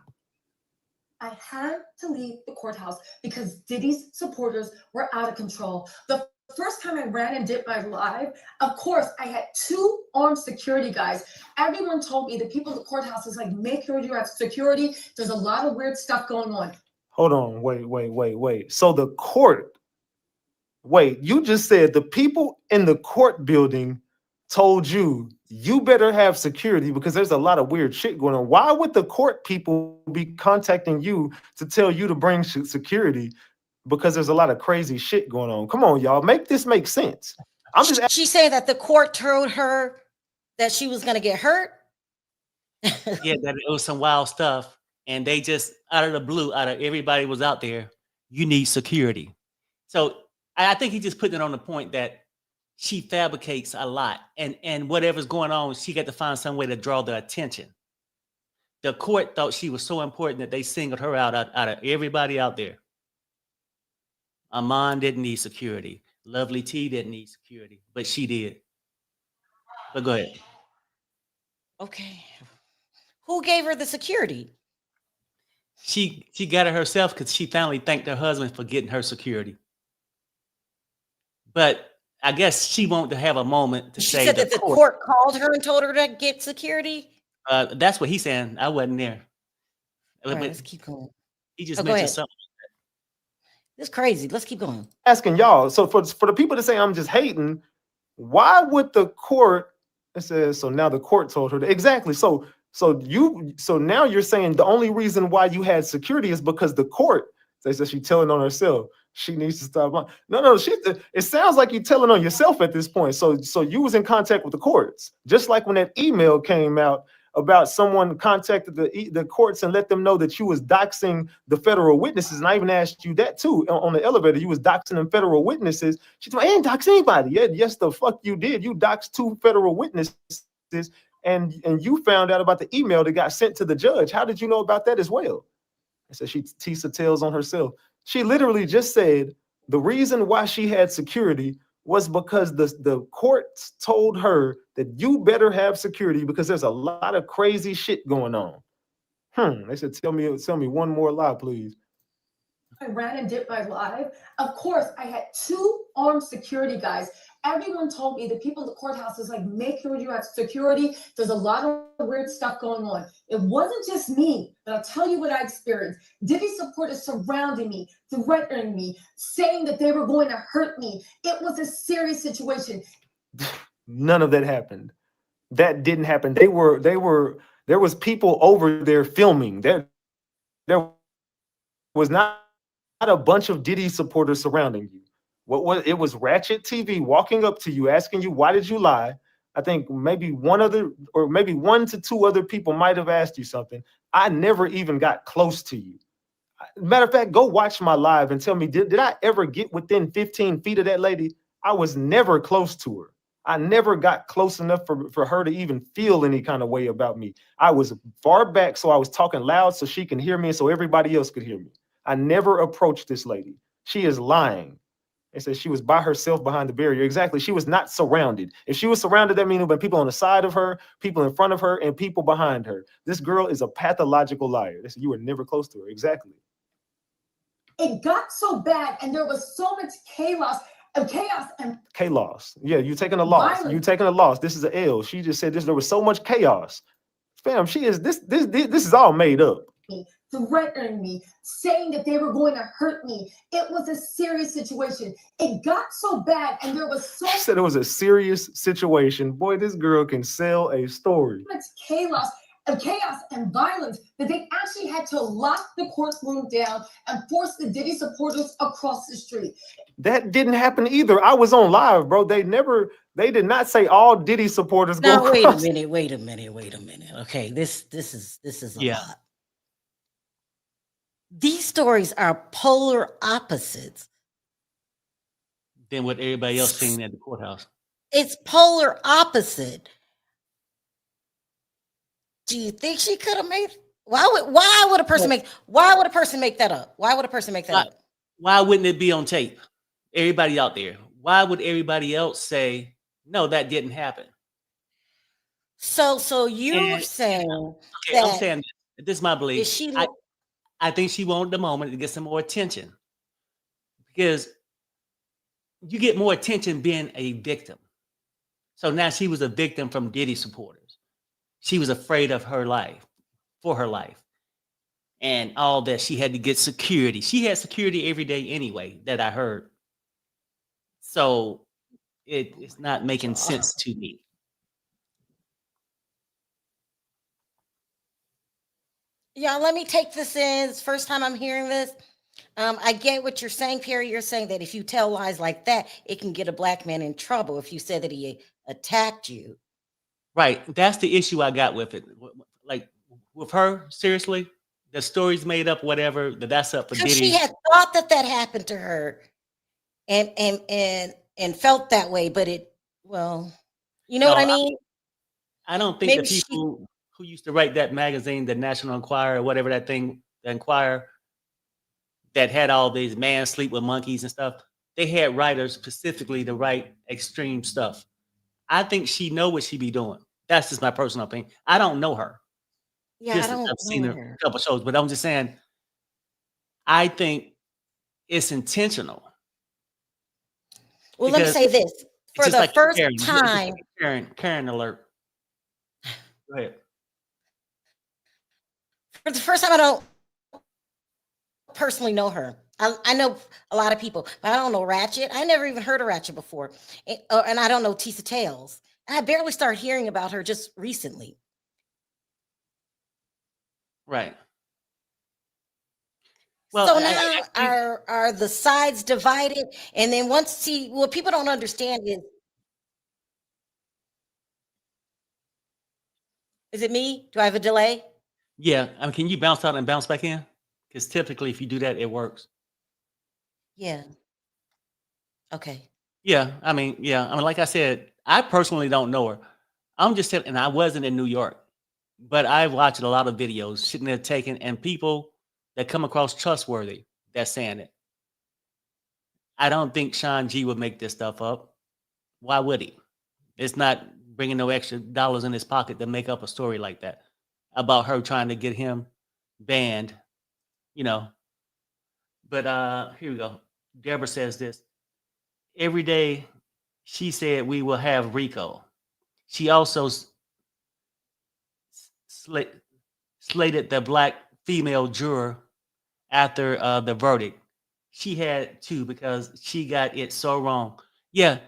I had to leave the courthouse because Diddy's supporters were out of control. The first time I ran and did my live, of course, I had 2 armed security guys. Everyone told me, the people at the courthouse was like, make sure you have security. There's a lot of weird stuff going on. Hold on, wait. So the court, you just said the people in the court building told you better have security because there's a lot of weird shit going on. Why would the court people be contacting you to tell you to bring security? Because there's a lot of crazy shit going on. Come on, y'all, make this make sense. I'm just She said that the court told her that she was going to get hurt. Yeah, that it was some wild stuff, and they just out of the blue, out of everybody was out there, you need security. So I think he just put it on the point that she fabricates a lot, and whatever's going on, she got to find some way to draw the attention. The court thought she was so important that they singled her out of everybody out there. Amon didn't need security. Lovely T didn't need security, but she did. But go ahead. Okay. Who gave her the security? She got it herself because she finally thanked her husband for getting her security. But I guess she wanted to have a moment to She say said that the court called her and told her to get security. That's what he's saying. I wasn't there. All right, But let's keep going. he just go mentioned ahead. something. It's crazy. Let's keep going. asking y'all. So for the people to say I'm just hating, why would the court? It says so. Now the court told her that, exactly. So now you're saying the only reason why you had security is because the court. They said she's telling on herself. She needs to stop. No. It sounds like you're telling on yourself at this point. So you was in contact with the courts, just like when that email came out about someone contacted the courts and let them know that you was doxing the federal witnesses. And I even asked you that too on the elevator. You was doxing them federal witnesses. She's like, I ain't dox anybody. Yeah, yes, the fuck you did. You doxed 2 federal witnesses, and you found out about the email that got sent to the judge. How did you know about that as well? I said, Tisa tells on herself. She literally just said the reason why she had security was because the courts told her that you better have security because there's a lot of crazy shit going on. They said, tell me one more lie, please. I ran and did my live. Of course, I had 2 armed security guys. Everyone told me, the people at the courthouse was like, make sure you have security. There's a lot of weird stuff going on. It wasn't just me, but I'll tell you what I experienced. Diddy supporters surrounding me, threatening me, saying that they were going to hurt me. It was a serious situation. None of that happened. That didn't happen. There was people over there filming. There was not a bunch of Diddy supporters surrounding you. It was Rachet TV walking up to you, asking you, why did you lie? I think maybe 1 to 2 other people might have asked you something. I never even got close to you. Matter of fact, go watch my live and tell me, did I ever get within 15 feet of that lady? I was never close to her. I never got close enough for her to even feel any kind of way about me. I was far back, so I was talking loud so she can hear me and so everybody else could hear me. I never approached this lady. She is lying. They said she was by herself behind the barrier. Exactly. She was not surrounded. If she was surrounded, that means there were people on the side of her, people in front of her, and people behind her. This girl is a pathological liar. They said you were never close to her. Exactly. It got so bad, and there was so much chaos and chaos. Yeah, you're taking a loss. Violence. You're taking a loss. This is an L. She just said this. There was so much chaos. Fam, she is this is all made up. Threatening me, saying that they were going to hurt me. It was a serious situation. It got so bad, and there was so She said it was a serious situation. Boy, this girl can sell a story. much chaos and violence that they actually had to lock the courtroom down and force the Diddy supporters across the street. That didn't happen either. I was on live, bro. They did not say all Diddy supporters go Now, across. wait a minute. Okay, this is a lot. These stories are polar opposites. Than what everybody else seen at the courthouse. It's polar opposite. Do you think she could have made? Why would a person make that up? Why would a person make that up? Why wouldn't it be on tape? Everybody out there, why would everybody else say no? That didn't happen. So you're saying okay? I'm saying this is my belief. is she? I think she wanted the moment to get some more attention because you get more attention being a victim. So now she was a victim from Diddy supporters. She was afraid of her life, for her life, and all that. She had to get security. She had security every day anyway, that I heard. So it's not making sense to me. Yeah, let me take this in. It's the first time I'm hearing this. I get what you're saying, Perry. You're saying that if you tell lies like that, it can get a black man in trouble if you said that he attacked you. Right. That's the issue I got with it. Like with her, seriously, the story's made up, whatever. That's up for Diddy. She had thought that happened to her, and felt that way, but you know what I mean? I don't think the people who used to write that magazine, the National Enquirer, or whatever that thing, the Enquirer, that had all these man sleep with monkeys and stuff, they had writers specifically to write extreme stuff. I think she know what she be doing. That's just my personal opinion. I don't know her. Yeah, I've seen her a couple shows, but I'm just saying, I think it's intentional. Well, let me say this. For the first time. Karen alert. Go ahead. For the first time, I don't personally know her. I know a lot of people, but I don't know Rachet. I never even heard of Rachet before. And I don't know Tisa Tells. And I barely started hearing about her just recently. Right. Well, so now are the sides divided? And then what people don't understand is it me? Do I have a delay? Yeah. I mean, can you bounce out and bounce back in? Because typically if you do that, it works. Yeah. Okay. Yeah. I mean, like I said, I personally don't know her. I'm just saying, and I wasn't in New York, but I've watched a lot of videos sitting there taking, and people that come across trustworthy that's saying it. I don't think Sean G would make this stuff up. Why would he? It's not bringing no extra dollars in his pocket to make up a story like that about her trying to get him banned, But here we go. Deborah says this. Every day she said we will have Rico. She also slated the black female juror after the verdict. She had to because she got it so wrong. Yeah,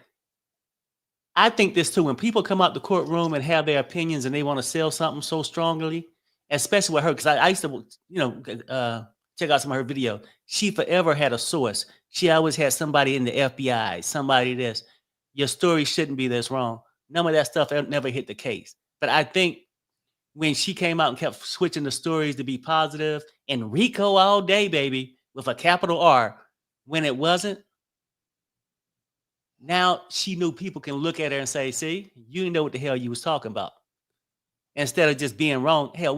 I think this too. When people come out the courtroom and have their opinions and they want to sell something so strongly, especially with her, because I used to, check out some of her video. She forever had a source. She always had somebody in the FBI, somebody this. Your story shouldn't be this wrong. None of that stuff never hit the case. But I think when she came out and kept switching the stories to be positive and Rico all day, baby, with a capital R, when it wasn't, now she knew people can look at her and say, see, you didn't know what the hell you was talking about. Instead of just being wrong, hell,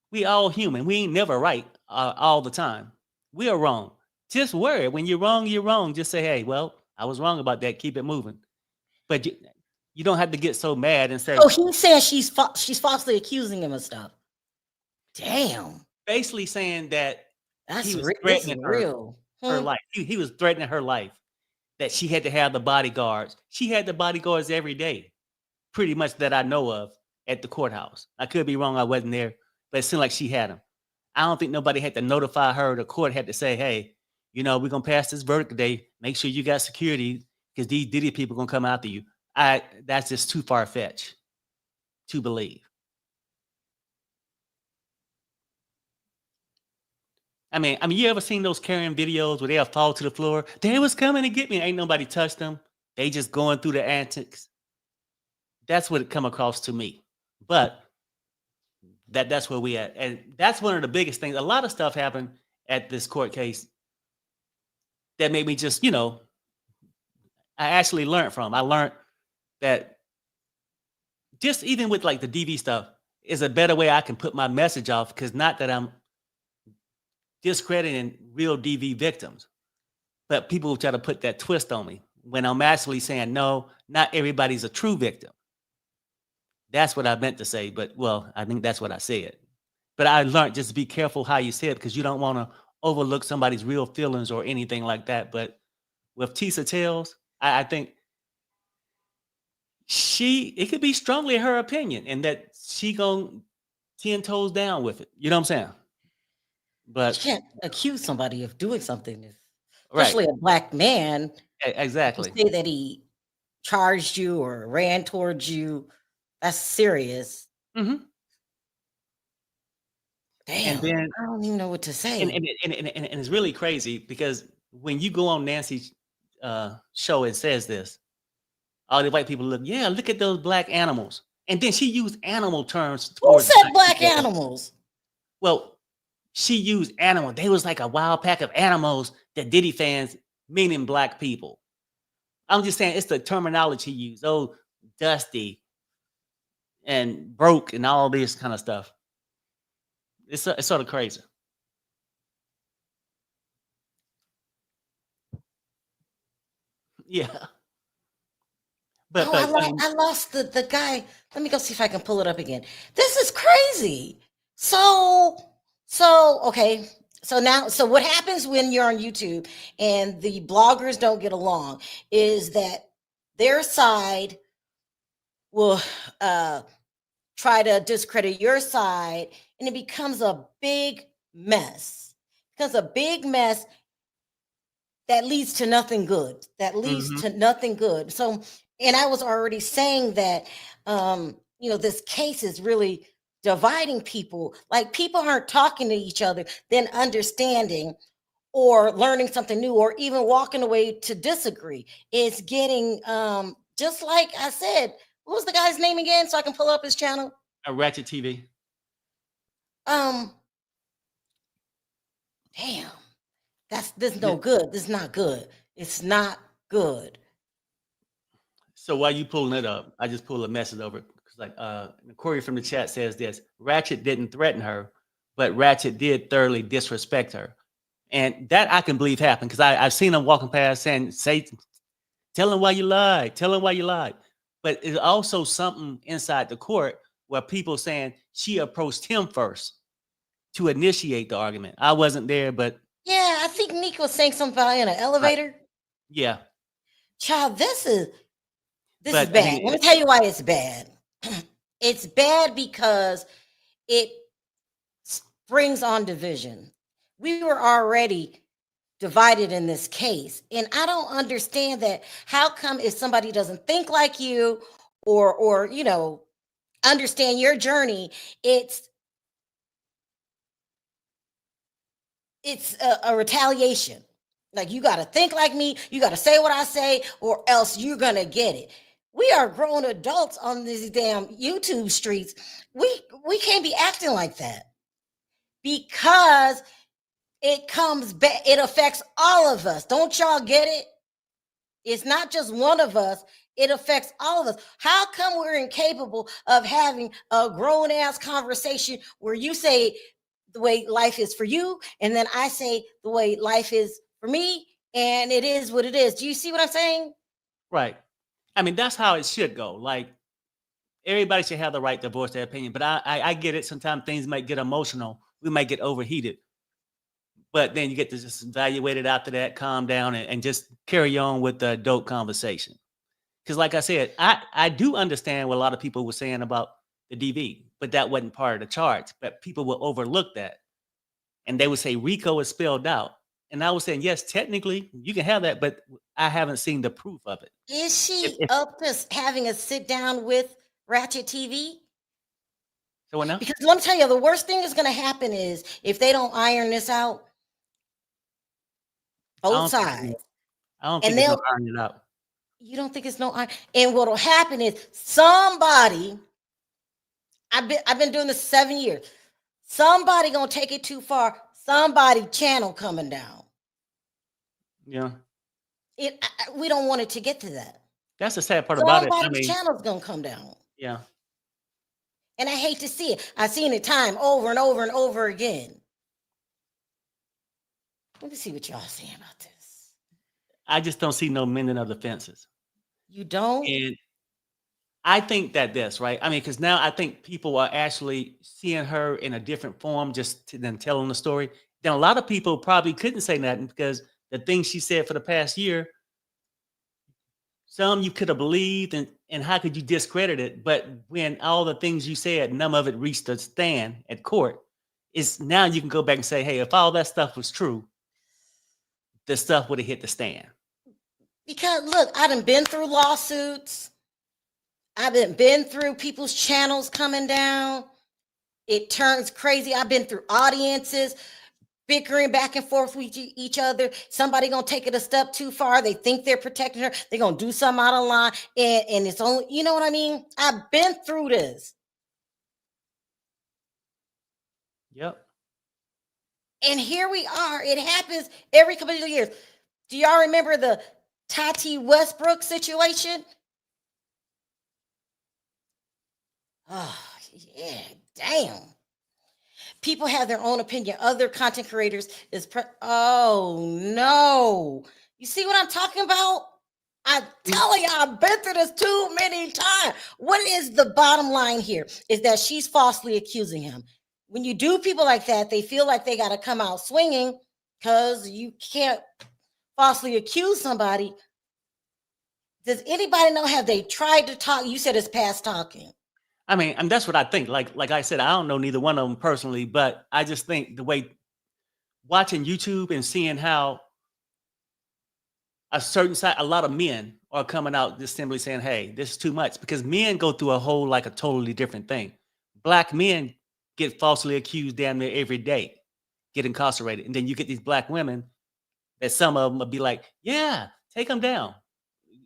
we all human. We ain't never right all the time. We are wrong. Just worry. When you're wrong, you're wrong. Just say, hey, well, I was wrong about that. Keep it moving. But you don't have to get so mad and say. Oh, he's saying she's falsely accusing him of stuff. Damn. Basically saying that he was threatening her life. He was threatening her life. That she had to have the bodyguards. She had the bodyguards every day, pretty much that I know of at the courthouse. I could be wrong. I wasn't there, but it seemed like she had them. I don't think nobody had to notify her. The court had to say, hey, we're going to pass this verdict today. Make sure you got security because these Diddy people are going to come after you. That's just too far-fetched to believe. I mean, you ever seen those Karen videos where they'll fall to the floor? They was coming to get me. Ain't nobody touched them. They just going through the antics. That's what it come across to me. But that's where we at. And that's one of the biggest things. A lot of stuff happened at this court case that made me just, I actually learned from. I learned that just even with like the DV stuff is a better way I can put my message off, because not that I'm discrediting real DV victims, but people try to put that twist on me when I'm actually saying, no, not everybody's a true victim. That's what I meant to say, but well, I think that's what I said. But I learned just to be careful how you say it, because you don't want to overlook somebody's real feelings or anything like that. But with Tisa Tells, I think it could be strongly her opinion, and that she gonna 10 toes down with it. You know what I'm saying? You But can't accuse somebody of doing something, right, especially a black man. You exactly. say that he charged you or ran towards you. That's serious. Hmm. Damn, And then I don't even know what to say. and it's really crazy, because when you go on Nancy's show and says this, all the white people look at those black animals, and then she used animal terms Who towards said black people. animals? Well, she used animal. They was like a wild pack of animals, that Diddy fans, meaning black people. I'm just saying it's the terminology used. Oh, dusty and broke and all this kind of stuff. It's sort of crazy. Yeah. But Oh, but I lost the guy. Let me go see if I can pull it up again. This is crazy. So okay. So what happens when you're on YouTube and the bloggers don't get along is that their side will try to discredit your side, and it becomes a big mess. It becomes a big mess that leads to nothing good. So, and I was already saying that, this case is really dividing people. Like, people aren't talking to each other, then understanding or learning something new, or even walking away to disagree. It's getting, just like I said, what was the guy's name again? So I can pull up his channel. Rachet TV. Damn. This is no good. This is not good. It's not good. So while you pulling it up, I just pull a message over, because like Corey from the chat says this: Ratchet didn't threaten her, but Ratchet did thoroughly disrespect her, and that I can believe happened, because I've seen him walking past saying, tell him why you lied, tell him why you lied. But it's also something inside the court where people saying she approached him first to initiate the argument. I wasn't there, but Yeah, I think Nick was saying something about in an elevator. yeah. Child, this is But I bad. mean, Let me tell you why it's bad. It's bad because it brings on division. We were already divided in this case, and I don't understand that. How come if somebody doesn't think like you, or understand your journey, it's a retaliation. Like, you got to think like me, you got to say what I say, or else you're gonna get it. We are grown adults on these damn YouTube streets. We can't be acting like that, because it comes back. It affects all of us. Don't y'all get it? It's not just one of us. It affects all of us. How come we're incapable of having a grown ass conversation where you say the way life is for you, and then I say the way life is for me, and it is what it is? Do you see what I'm saying? right. I mean, that's how it should go. Like, everybody should have the right to voice their opinion. But I get it. Sometimes things might get emotional. We might get overheated. But then you get to just evaluate it after that, calm down, and just carry on with the adult conversation. Because like I said, I do understand what a lot of people were saying about the DV, but that wasn't part of the charge. But people will overlook that. And they would say RICO is spelled out. And I was saying, yes, technically you can have that, but I haven't seen the proof of it. Is she If up to having a sit down with Rachet TV? so what now? Because let me tell you, the worst thing that's going to happen is if they don't iron this out, both sides. I don't And think it's gonna iron it out. You don't think it's no iron? And what'll happen is somebody, I've been doing this 7 years. Somebody gonna take it too far. Somebody channel coming down. Yeah. We don't want it to get to that. That's the sad part about it. I Somebody's mean, channel's gonna come down. yeah. And I hate to see it. I've seen it time over and over and over again. Let me see what y'all saying about this. I just don't see no mending of the fences. You don't? And I think that this, right? I mean, because now I think people are actually seeing her in a different form just than telling the story. Then a lot of people probably couldn't say nothing because the things she said for the past year, some you could have believed, and how could you discredit it? But when all the things you said, none of it reached a stand at court, is now you can go back and say, hey, if all that stuff was true, the stuff would have hit the stand. Because look, I done been through lawsuits. I've been through people's channels coming down. It turns crazy. I've been through audiences bickering back and forth with each other. Somebody gonna take it a step too far. They think they're protecting her. They're gonna do something out of line. And it's only, you know what I mean? I've been through this. Yep. And here we are. It happens every couple of years. Do y'all remember the Tati Westbrook situation? Oh, yeah, damn. People have their own opinion. Other content creators oh no. You see what I'm talking about? I'm telling you, I've been through this too many times. What is the bottom line here? Is that she's falsely accusing him. When you do people like that, they feel like they got to come out swinging because you can't falsely accuse somebody. Does anybody know, have they tried to talk? You said it's past talking. I mean, and that's what I think. Like I said, I don't know neither one of them personally, but I just think the way watching YouTube and seeing how a certain side, a lot of men are coming out just simply saying, hey, this is too much, because men go through a whole, like a totally different thing. Black men get falsely accused damn near every day, get incarcerated. And then you get these black women that some of them will be like, yeah, take them down.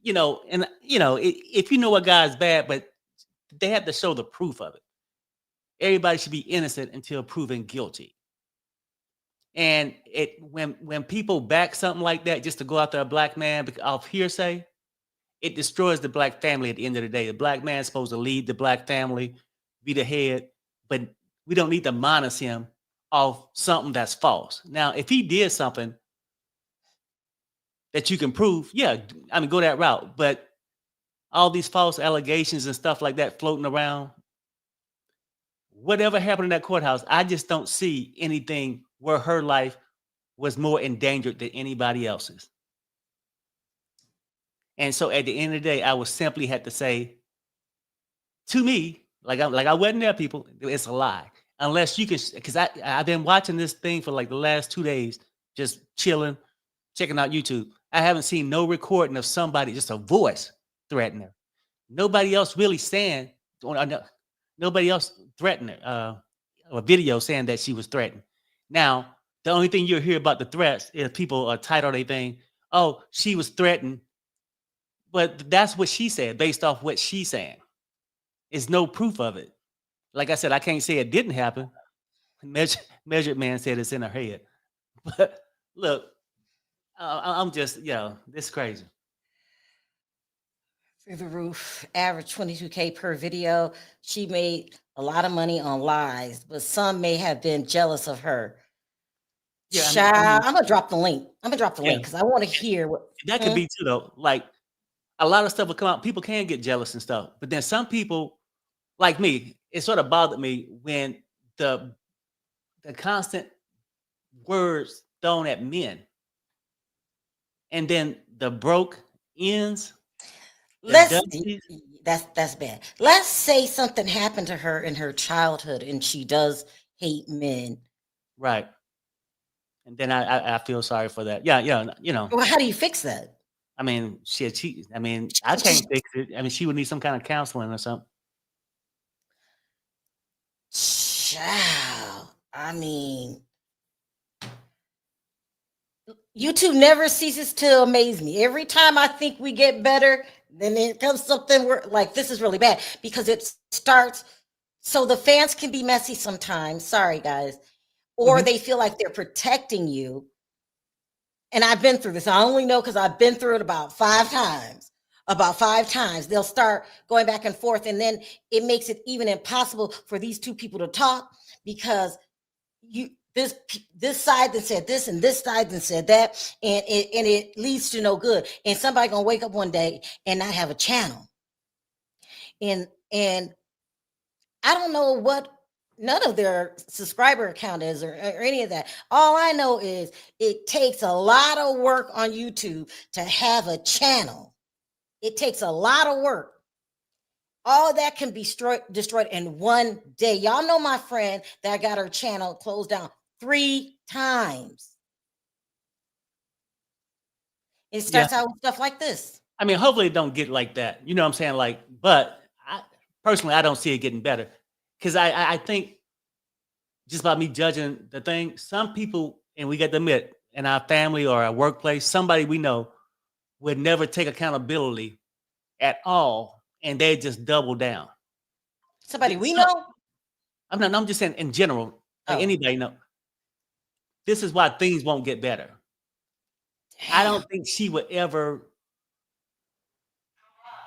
You know, and you know, if you know a guy's bad, but they have to show the proof of it. Everybody should be innocent until proven guilty. And when people back something like that just to go after a black man off hearsay, it destroys the black family at the end of the day. The black man's supposed to lead the black family, be the head, but we don't need to minus him off something that's false. Now, if he did something that you can prove, yeah, I mean, go that route. But all these false allegations and stuff like that floating around, whatever happened in that courthouse, I just don't see anything where her life was more endangered than anybody else's. And so at the end of the day, I would simply have to say, to me, like I wasn't there, people, it's a lie. Unless you can, because I've been watching this thing for like the last 2 days, just chilling, checking out YouTube. I haven't seen no recording of somebody, just a voice threatening her. Nobody else really saying, nobody else threatening her, a video saying that she was threatened. Now, the only thing you'll hear about the threats is people title their thing, oh, she was threatened. But that's what she said based off what she's saying. There's no proof of it. Like I said, I can't say it didn't happen. Measured Man said it's in her head. But look, I'm just, this is crazy. Through the roof, average 22K per video. She made a lot of money on lies, but some may have been jealous of her. Yeah, I'm gonna drop the link. Link because I want to hear what that could be too, though. Like a lot of stuff will come out. People can get jealous and stuff, but then some people, like me, it sort of bothered me when the constant words thrown at men, and then the broke ends. That's bad. Let's say something happened to her in her childhood and she does hate men. Right. And then I feel sorry for that. Yeah, you know. Well, how do you fix that? I mean, I mean, I can't fix it. I mean, she would need some kind of counseling or something. Child, I mean, YouTube never ceases to amaze me. Every time I think we get better, then it comes something where, like, this is really bad because it starts so the fans can be messy sometimes. Sorry, guys. Or they feel like they're protecting you. And I've been through this. I only know because I've been through it about 5 times about 5 times. They'll start going back and forth, and then it makes it even impossible for these two people to talk, because this side that said this and this side that said that, and it leads to no good. And somebody gonna wake up one day and not have a channel. And I don't know what none of their subscriber account is, or any of that. All I know is it takes a lot of work on YouTube to have a channel. It takes a lot of work. All that can be destroyed in one day. Y'all know my friend that got her channel closed down 3 times. It starts out with stuff like this. I mean, hopefully it don't get like that. You know what I'm saying? Like, but personally, I don't see it getting better, because I think, just by me judging the thing, some people, and we got to admit, in our family or our workplace, somebody we know would never take accountability at all, and they just double down. Somebody we know? I'm just saying in general, like anybody know. This is why things won't get better. Damn. I don't think she would ever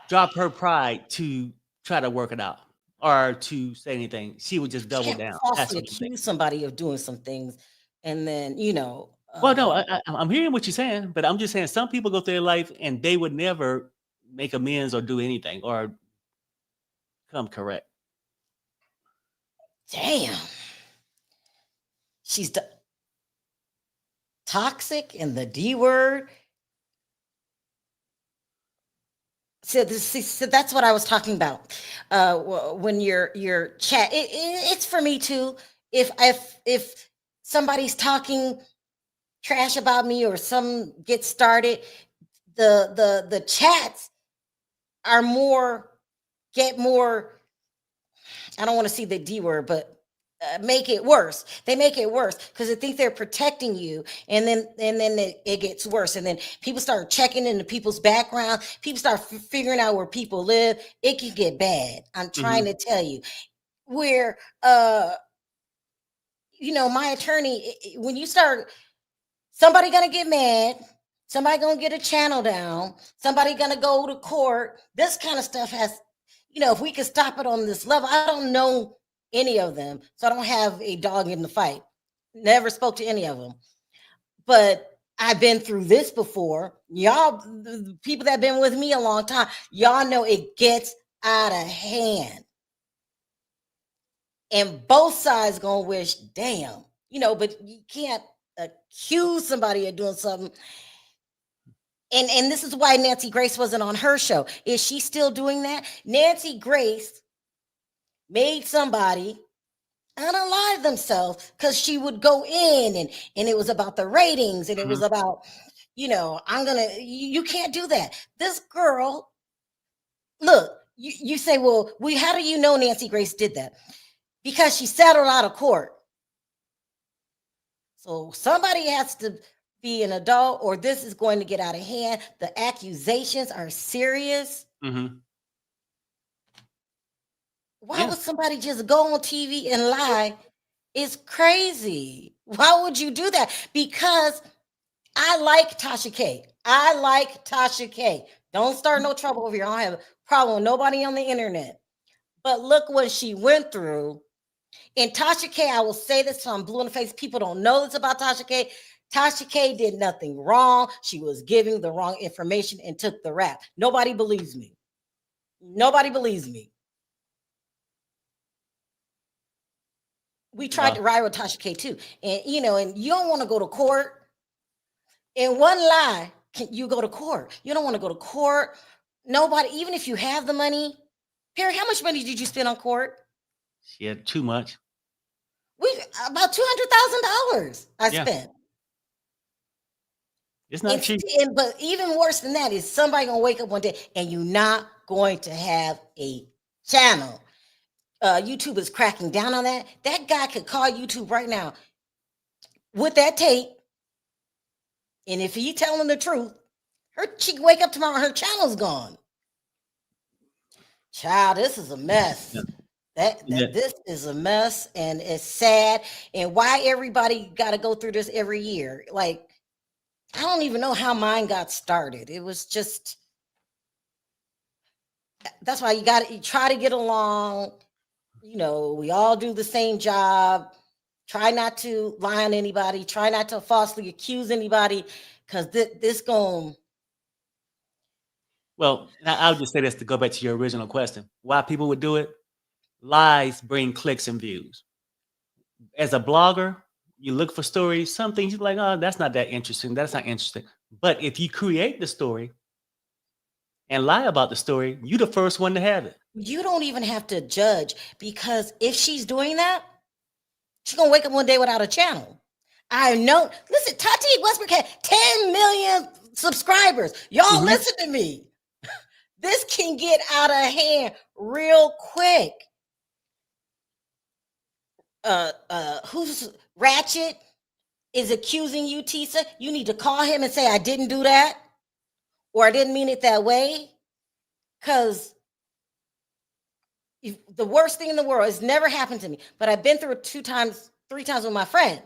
drop her pride to try to work it out or to say anything. She would just double down. Falsely accuse somebody of doing some things, and then well, no, I'm hearing what you're saying, but I'm just saying some people go through their life and they would never make amends or do anything or come correct. Damn. She's toxic and the D word. So that's what I was talking about. When your chat, it's for me too. If somebody's talking trash about me or some gets started, the chats are get more. I don't want to see the D word, but make it worse. They make it worse because they think they're protecting you, and then it gets worse. And then people start checking into people's background. People start figuring out where people live. It can get bad. I'm trying to tell you. Where my attorney, when you start, somebody gonna get mad. Somebody gonna get a channel down. Somebody gonna go to court. This kind of stuff has, if we could stop it on this level. I don't know any of them, so I don't have a dog in the fight. Never spoke to any of them, but I've been through this before. Y'all, the people that have been with me a long time, y'all know it gets out of hand, and both sides gonna wish, damn, but you can't accuse somebody of doing something. And this is why Nancy Grace wasn't on her show. Is she still doing that? Nancy Grace made somebody unalive themselves because she would go in and it was about the ratings, and it was about, you can't do that. This girl, look, you say, well, how do you know Nancy Grace did that? Because she settled out of court. So somebody has to be an adult, or this is going to get out of hand. The accusations are serious. Why would somebody just go on TV and lie? It's crazy. Why would you do that? Because I like Tasha K. Don't start no trouble over here. I don't have a problem with nobody on the internet. But look what she went through. And Tasha K, I will say this till I'm blue in the face. People don't know this about Tasha K. Tasha K did nothing wrong. She was giving the wrong information and took the rap. Nobody believes me. We tried to ride with Tasha K too. And and you don't want to go to court. In one lie, can you go to court? You don't want to go to court. Nobody, even if you have the money. Perry, how much money did you spend on court? She had too much. About $200,000 I spent. It's not cheap. But even worse than that is somebody gonna wake up one day and you're not going to have a channel. YouTube is cracking down on that. That guy could call YouTube right now with that tape, and if he telling the truth, she can wake up tomorrow, her channel's gone. Child, this is a mess. This is a mess, and it's sad. And why everybody got to go through this every year? Like, I don't even know how mine got started. It was just, That's why you try to get along. You know, we all do the same job. Try not to lie on anybody. Try not to falsely accuse anybody, because this going. Well, I'll just say this to go back to your original question. Why people would do it? Lies bring clicks and views. As a blogger, you look for stories, some things you're like, oh, that's not that interesting. That's not interesting. But if you create the story and lie about the story, you're the first one to have it. You don't even have to judge, because if she's doing that, she's gonna wake up one day without a channel. I know. Listen, Tati Westbrook had 10 million subscribers. Y'all listen to me. This can get out of hand real quick. Who's Rachet is accusing you, Tisa? You need to call him and say, I didn't do that, or I didn't mean it that way. Because the worst thing in the world has never happened to me, but I've been through it 3 times with my friend.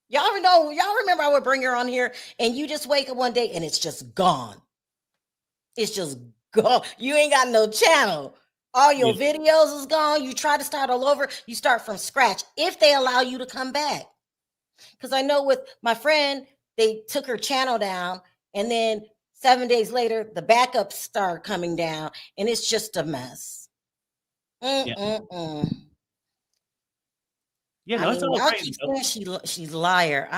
Y'all remember I would bring her on here, and you just wake up one day and it's just gone. It's just gone. You ain't got no channel. All your videos is gone. You try to start all over. You start from scratch if they allow you to come back. Because I know with my friend, they took her channel down, and then 7 days later, the backups start coming down, and it's just a mess. Yeah, no, I it's mean, all y'all crazy. keep saying she's a liar.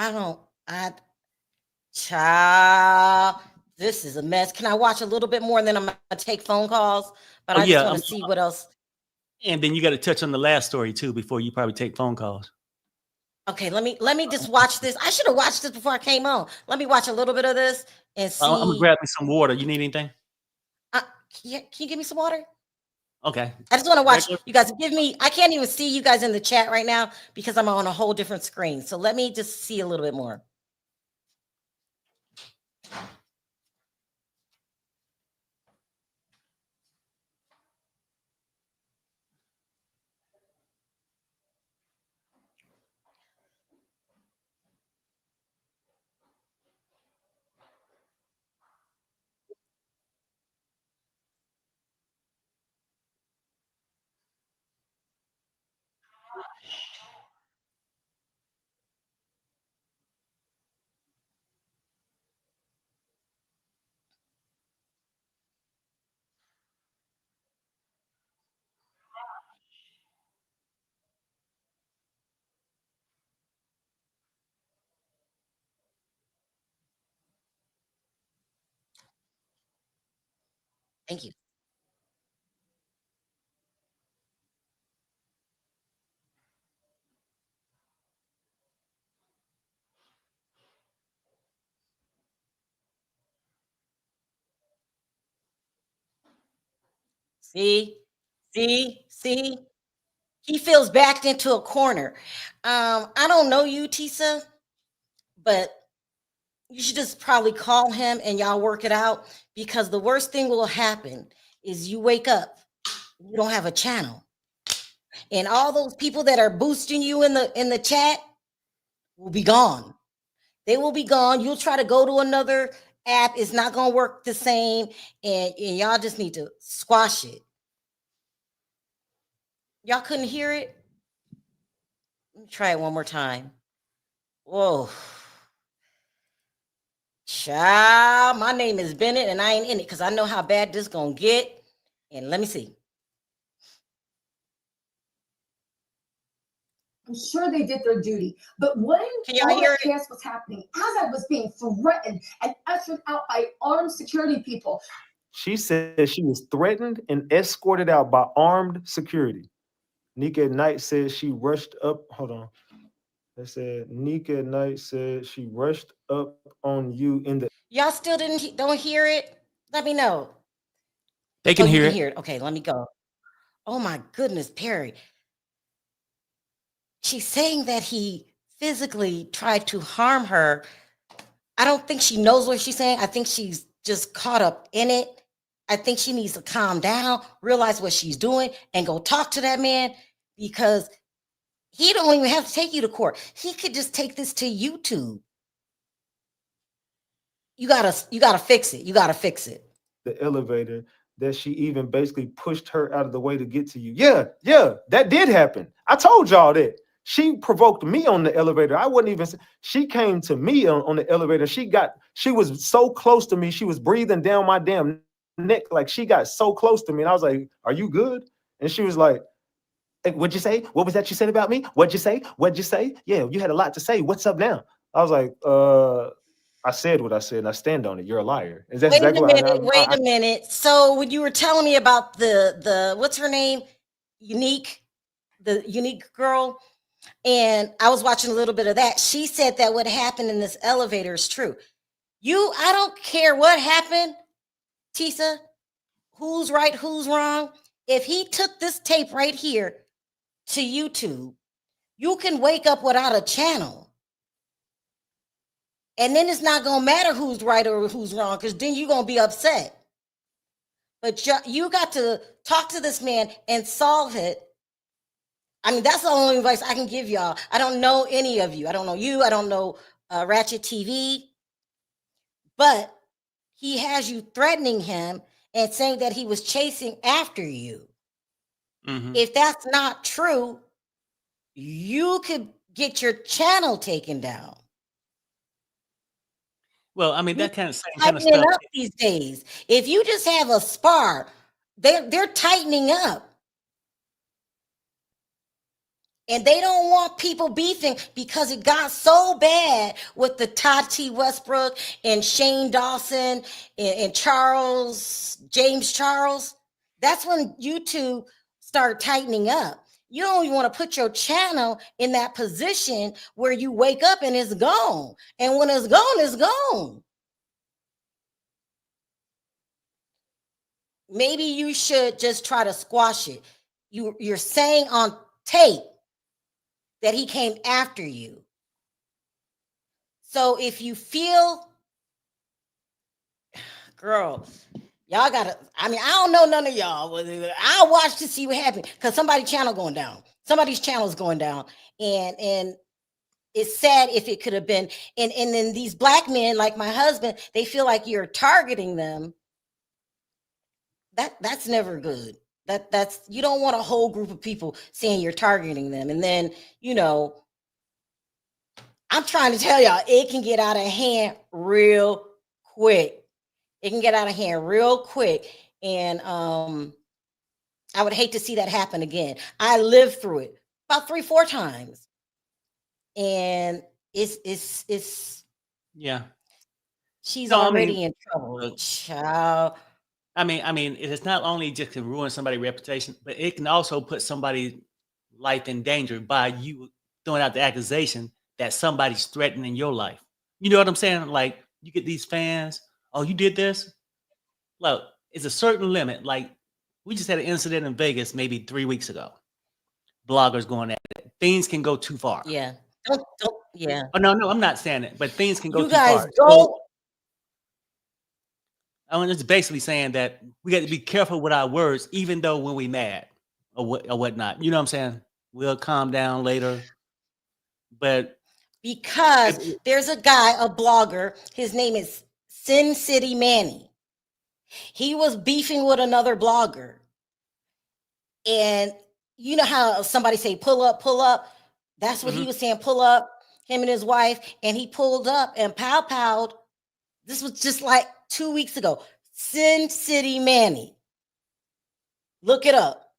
Child, this is a mess. Can I watch a little bit more, and then I'm gonna take phone calls? But I just want to see what else. And then you got to touch on the last story too before you probably take phone calls. Okay, let me just watch this. I should have watched this before I came on. Let me watch a little bit of this and see. I'm gonna grab me some water. You need anything? Can you give me some water? Okay. I just want to watch you guys. I can't even see you guys in the chat right now because I'm on a whole different screen. So let me just see a little bit more. Thank you. See. He feels backed into a corner. I don't know you, Tisa, but you should just probably call him and y'all work it out, because the worst thing will happen is you wake up, you don't have a channel, and all those people that are boosting you in the chat will be gone. They will be gone. You'll try to go to another app. It's not going to work the same, and y'all just need to squash it. Y'all couldn't hear it? Let me try it one more time. Whoa. Child, my name is Bennett, and I ain't in it because I know how bad this gonna get. And let me see. I'm sure they did their duty, but when all that chaos was happening, as I was being threatened and ushered out by armed security people. She said she was threatened and escorted out by armed security. Nika at Night said she rushed up. Hold on. They said Nika at Night said she rushed up on you in the. Y'all still don't hear it? Let me know. They can hear it. Okay, let me go. Oh my goodness, Perry. She's saying that he physically tried to harm her. I don't think she knows what she's saying. I think she's just caught up in it. I think she needs to calm down, realize what she's doing, and go talk to that man, because he don't even have to take you to court. He could just take this to YouTube. You gotta fix it. You gotta fix it. The elevator. that she even basically pushed her out of the way to get to you. Yeah, that did happen. I told y'all that. She provoked me on the elevator. I wouldn't even. She came to me on the elevator. She was so close to me. She was breathing down my damn neck. Like she got so close to me. And I was like, "Are you good?" And she was like, "Hey, what'd you say? What was that you said about me? What'd you say? What'd you say? Yeah, you had a lot to say. What's up now?" I was like, I said what I said, and I stand on it. You're a liar. Is that Wait a exactly what minute. Wait a minute. So when you were telling me about the what's her name, the unique girl, and I was watching a little bit of that. She said that what happened in this elevator is true. I don't care what happened, Tisa. Who's right? Who's wrong? If he took this tape right here to YouTube, you can wake up without a channel. And then it's not going to matter who's right or who's wrong, because then you're going to be upset. But you got to talk to this man and solve it. I mean, that's the only advice I can give y'all. I don't know any of you. I don't know you. I don't know Rachet TV. But he has you threatening him and saying that he was chasing after you. Mhm. If that's not true, you could get your channel taken down. Well, I mean, that kind of same kind of Tightening stuff. up these days. If you just have a spar, they're tightening up. And they don't want people beefing because it got so bad with the Tati Westbrook and Shane Dawson and James Charles. That's when YouTube start tightening up. You don't even want to put your channel in that position where you wake up and it's gone. And when it's gone, it's gone. Maybe you should just try to squash it. You're saying on tape that he came after you. So if you feel, girl, y'all gotta, I mean, I don't know none of y'all. I'll watch to see what happens because somebody's channel going down. Somebody's channel is going down. And it's sad if it could have been. And then these black men, like my husband, they feel like you're targeting them. That's never good. That's you don't want a whole group of people saying you're targeting them. And then, I'm trying to tell y'all, it can get out of hand real quick. It can get out of hand real quick. And I would hate to see that happen again. I lived through it about 3-4 times. And it's Yeah. she's No, I already mean, in trouble. look, Child. I mean, it's not only just to ruin somebody's reputation, but it can also put somebody's life in danger by you throwing out the accusation that somebody's threatening your life. You know what I'm saying? Like you get these fans, oh, you did this? Look, it's a certain limit. Like we just had an incident in Vegas maybe 3 weeks ago. Bloggers going at it. Things can go too far. Yeah. Yeah. Oh no, I'm not saying it, but things can go You too guys far. go. So, I'm just basically saying that we got to be careful with our words, even though when we mad or whatnot. You know what I'm saying? We'll calm down later. But Because there's a guy, a blogger, his name is Sin City Manny. He was beefing with another blogger. And you know how somebody say, pull up? That's what he was saying, pull up, him and his wife. And he pulled up and pow-powed. This was just like 2 weeks ago. Sin City Manny. Look it up.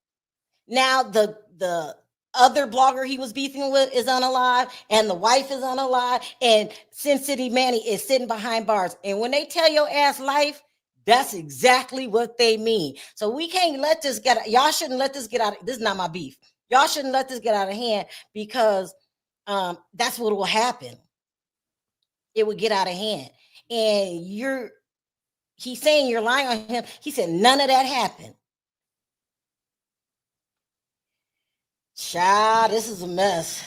Now the other blogger he was beefing with is unalive, and the wife is unalive, and Sin City Manny is sitting behind bars. And when they tell your ass life, that's exactly what they mean. So we can't let this y'all shouldn't let this get out. This is not my beef. Y'all shouldn't let this get out of hand because that's what will happen. It would get out of hand. And he's saying you're lying on him. He said none of that happened. Child, this is a mess.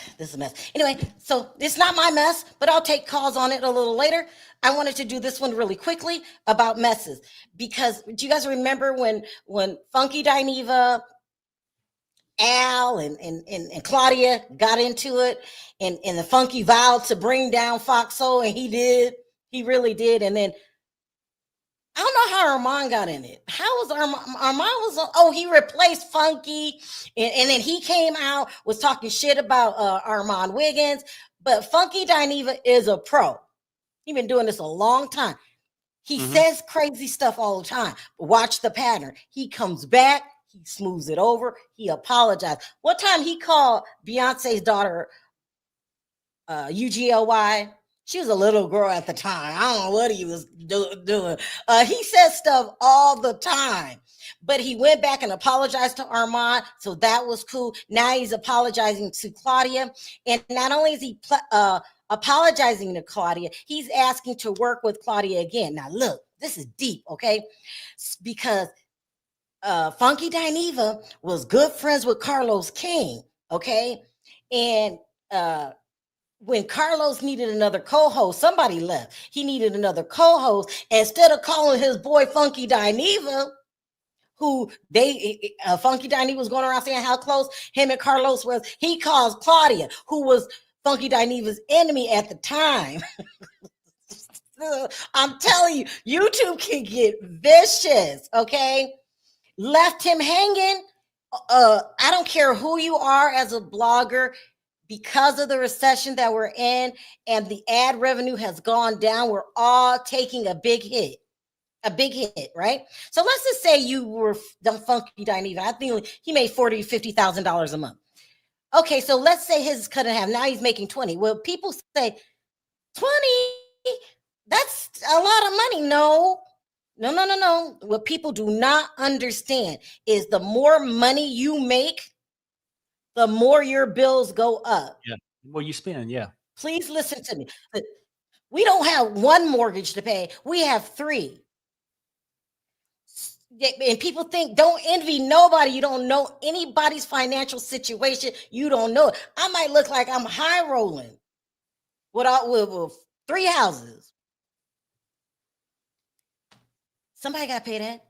Anyway, so it's not my mess, but I'll take calls on it a little later. I wanted to do this one really quickly about messes because do you guys remember when Funky Dineva, Al, and Claudia got into it, and the Funky vowed to bring down Foxhole, and he really did, and then I don't know how Armand got in it. How was Armand was on, oh, he replaced Funky, and then he came out, was talking shit about Armand Wiggins. But Funky Dineva is a pro. He's been doing this a long time. He says crazy stuff all the time. But watch the pattern. He comes back, he smooths it over, he apologized. One time he called Beyonce's daughter UGLY. She was a little girl at the time. I don't know what he was doing. He says stuff all the time, but he went back and apologized to Armand, so that was cool. Now he's apologizing to Claudia, and not only is he apologizing to Claudia, he's asking to work with Claudia again. Now, look, this is deep, okay? Because Funky Dineva was good friends with Carlos King, okay? And when Carlos needed another co-host, somebody left. He needed another co-host. Instead of calling his boy Funky Dineva, who Funky Dineva was going around saying how close him and Carlos was, he calls Claudia, who was Funky Dineva's enemy at the time. I'm telling you, YouTube can get vicious, okay? Left him hanging. I don't care who you are as a blogger. Because of the recession that we're in and the ad revenue has gone down, we're all taking a big hit, right? So let's just say you were done Funky Dineva. I think he made $40,000, $50,000 a month. Okay, so let's say his cut in half. Now he's making 20. Well, people say 20, that's a lot of money. No. What people do not understand is the more money you make, the more your bills go up. Yeah, the more you spend, yeah. Please listen to me. We don't have one mortgage to pay. We have 3. And people think, don't envy nobody. You don't know anybody's financial situation. You don't know it. I might look like I'm high rolling with 3 houses. Somebody got to pay that.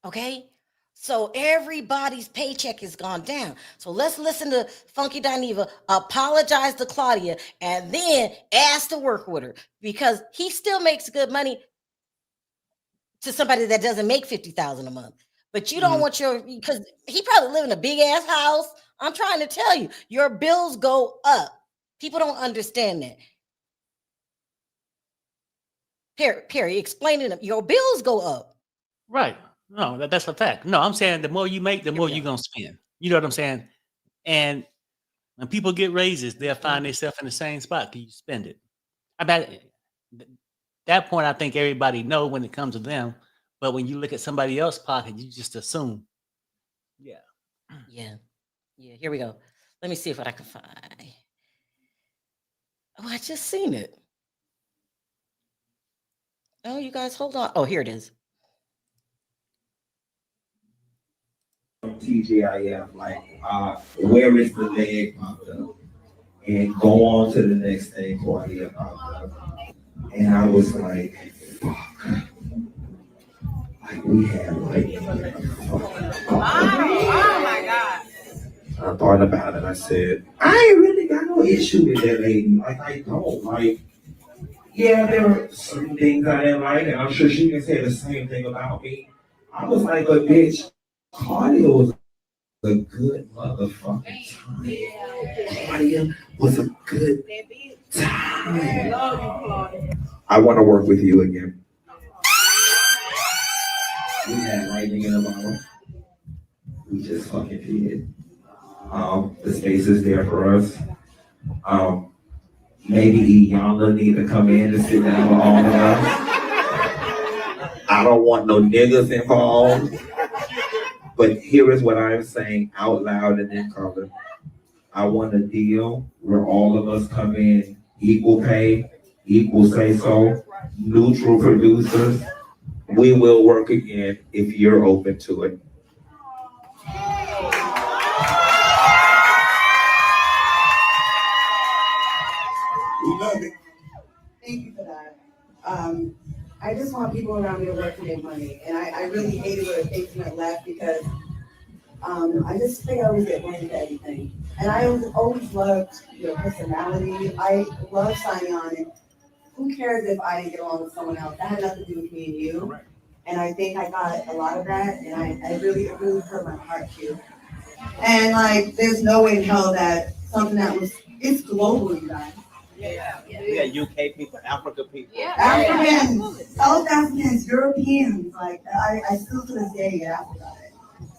Okay? So everybody's paycheck has gone down. So let's listen to Funky Dineva apologize to Claudia and then ask to work with her, because he still makes good money to somebody that doesn't make $50,000 a month. But you don't want because he probably live in a big ass house. I'm trying to tell you, your bills go up. People don't understand that. Perry, explain it. Your bills go up. Right. No, that's a fact. No, I'm saying the more you make, the more you're going to spend. You know what I'm saying? And when people get raises, they'll find themselves in the same spot because you spend it. At that point, I think everybody know when it comes to them. But when you look at somebody else's pocket, you just assume. Yeah. Here we go. Let me see what I can find. Oh, I just seen it. Oh, you guys, hold on. Oh, here it is. TGIF, like, where is the leg popped up? And go on to the next thing, Claudia popped up. And I was like, fuck. Like, we had, like, oh my God. I thought about it. I said, I ain't really got no issue with that lady. Like, I don't. Like, yeah, there were certain things I didn't like, and I'm sure she can say the same thing about me. I was like, but bitch, Claudia was a good motherfucking time. Claudia was a good time. I want to work with you again. We had lightning in a bottle. We just fucking did. The space is there for us. Maybe Iyanla need to come in and sit down with all of us. I don't want no niggas involved. But here is what I'm saying out loud and in color. I want a deal where all of us come in equal pay, equal say so, neutral producers. We will work again if you're open to it. We love it. Thank you for that. I just want people around me to work for their money. And I really hated when things went left because I just think I always get blamed for everything. And I always loved your personality. I love Sion. And who cares if I didn't get along with someone else? That had nothing to do with me and you. Correct. And I think I got a lot of that, and it really hurt my heart too. And like, there's no way in hell that something it's global, you guys. Yeah, UK people, Africa people. Yeah. Africans, South Africans, Europeans, like I still to this day get asked about it.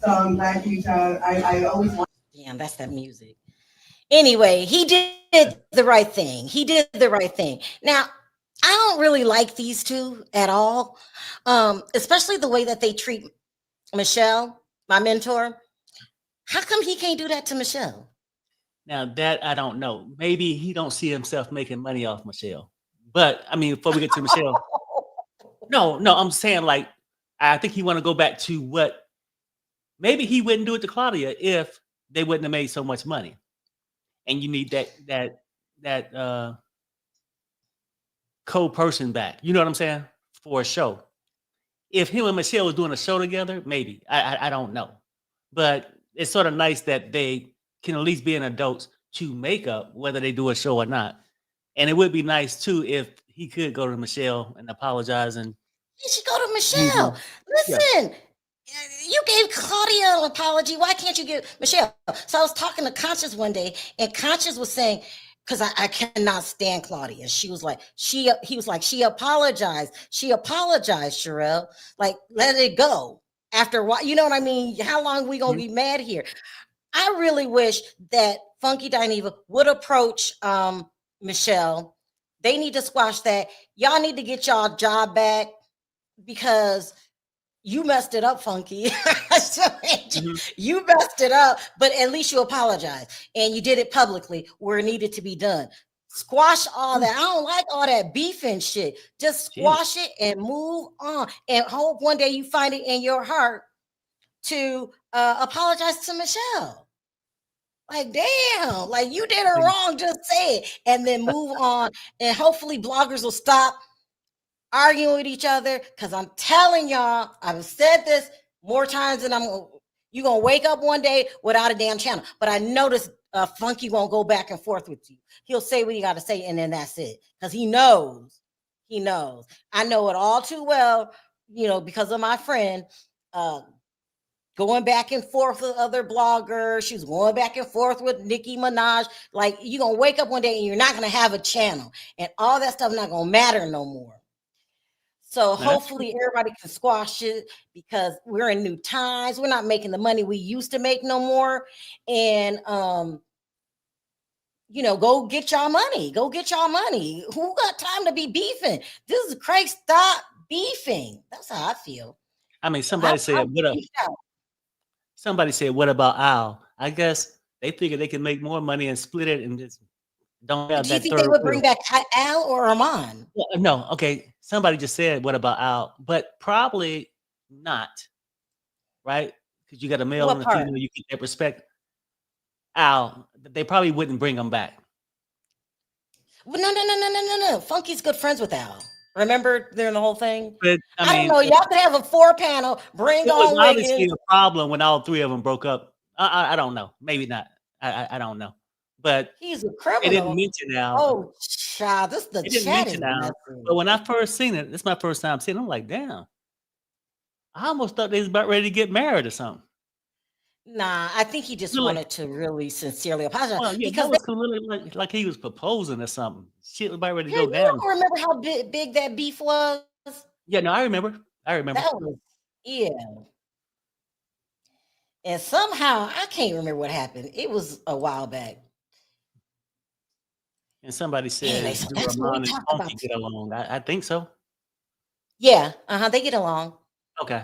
So I'm glad you child. I always want. Damn, that's that music. Anyway, he did the right thing. He did the right thing. Now, I don't really like these two at all, especially the way that they treat Michelle, my mentor. How come he can't do that to Michelle? Now that I don't know. Maybe he don't see himself making money off Michelle. But I mean, before we get to Michelle, no, I'm saying like I think he want to go back to what maybe he wouldn't do it to Claudia if they wouldn't have made so much money. And you need that co-person back. You know what I'm saying? For a show. If him and Michelle was doing a show together, maybe. I don't know. But it's sort of nice that they can at least be an adults to make up whether they do a show or not. And it would be nice too if he could go to Michelle and apologize. And He should go to Michelle. Listen, you gave Claudia an apology. Why can't you give Michelle? So I was talking to Conscious one day, and Conscious was saying, because I cannot stand Claudia. He was like, she apologized. She apologized, Sherelle. Like, let it go. After a while, you know what I mean? How long are we gonna be mad here? I really wish that Funky Dineva would approach Michelle. They need to squash that. Y'all need to get y'all job back because you messed it up, Funky. You messed it up, but at least you apologize and you did it publicly where it needed to be done. Squash all that. I don't like all that beef and shit. Just squash it and move on and hope one day you find it in your heart to apologize to Michelle. Like, damn, like you did her wrong, just say it and then move on. And hopefully bloggers will stop arguing with each other. Cause I'm telling y'all, I've said this more times than you're gonna wake up one day without a damn channel. But I noticed Funky won't go back and forth with you. He'll say what you gotta say, and then that's it. Because he knows. He knows. I know it all too well, you know, because of my friend going back and forth with other bloggers. She's going back and forth with Nicki Minaj. Like, you're gonna wake up one day and you're not gonna have a channel, and all that stuff not gonna matter no more. So hopefully everybody can squash it because we're in new times. We're not making the money we used to make no more. And you know, go get y'all money. Go get y'all money. Who got time to be beefing? This is Christ. Stop beefing. That's how I feel. I mean, somebody said, what up? Somebody said, what about Al? I guess they figure they can make more money and split it and just don't have that. Do you think they would bring back Al or Armand? No, okay. Somebody just said, what about Al? But probably not, right? Because you got a male and a female, you get that respect. Al, they probably wouldn't bring him back. Well, no. Funky's good friends with Al. Remember during the whole thing? But, I don't know. Y'all could have a 4-panel. Bring on obviously a problem when all three of them broke up. I don't know. Maybe not. I don't know. But he's a criminal. They didn't mention Al. Oh, child, this is the chat. But when I first seen it, this is my first time seeing it. I'm like, damn. I almost thought they was about ready to get married or something. Nah, I think he just wanted to really sincerely apologize. Well, yeah, because that was like he was proposing or something. Shit was about ready to go down. You don't remember how big that beef was? Yeah, no, I remember. That was, yeah. And somehow I can't remember what happened. It was a while back. And somebody said, do Ramon and Funky get along? I think so. Yeah, they get along. Okay.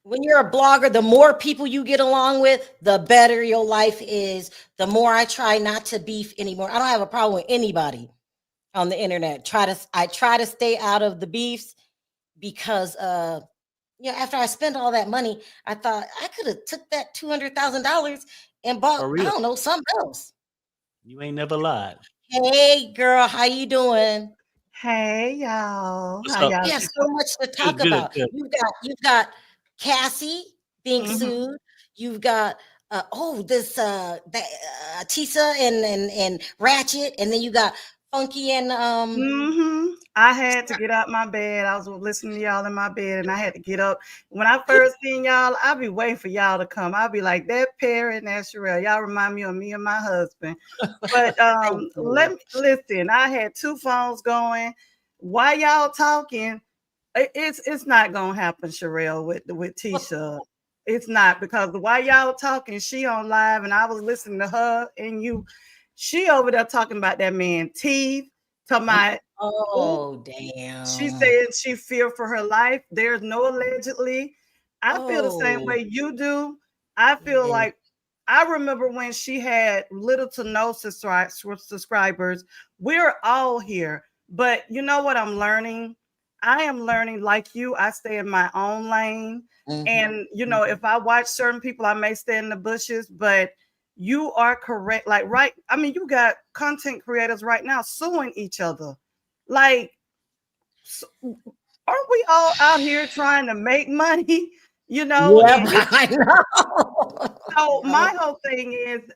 When you're a blogger, the more people you get along with, the better your life is. The more I try not to beef anymore. I don't have a problem with anybody on the internet. I try to stay out of the beefs because after I spent all that money, I thought I could have took that $200,000 and bought, I don't know, something else. You ain't never lied. Hey girl, how you doing? Hey y'all. Yeah, so much to talk about. Good. You've got Cassie being sued. You've got Tisa and Rachet, and then you got Funky and I had to get out my bed. I was listening to y'all in my bed, and I had to get up. When I first seen y'all, I'd be waiting for y'all to come. I'd be like, that Perry and that Sherelle. Y'all remind me of me and my husband. But let me listen. I had 2 phones going. While y'all talking, it's not gonna happen, Sherelle, with Tisha. It's not, because while y'all talking, she on live, and I was listening to her and you. She over there talking about that man teeth. Talking about, oh damn. She said she feared for her life. There's no allegedly. I feel the same way you do. I feel like, I remember when she had little to no subscribers. We're all here. But you know what I'm learning? I am learning, like you, I stay in my own lane. And, you know, if I watch certain people, I may stay in the bushes, but you are correct. Like, right. I mean, you got content creators right now suing each other. Like, aren't we all out here trying to make money? You know, I know. So my whole thing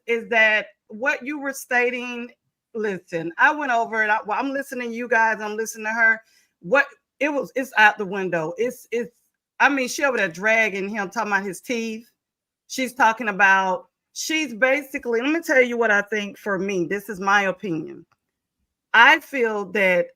is that what you were stating. Listen, I went over it. I'm listening to you guys. I'm listening to her. It's out the window. It's. I mean, she over there dragging him, talking about his teeth. She's talking about. She's basically. Let me tell you what I think. For me, this is my opinion. I feel that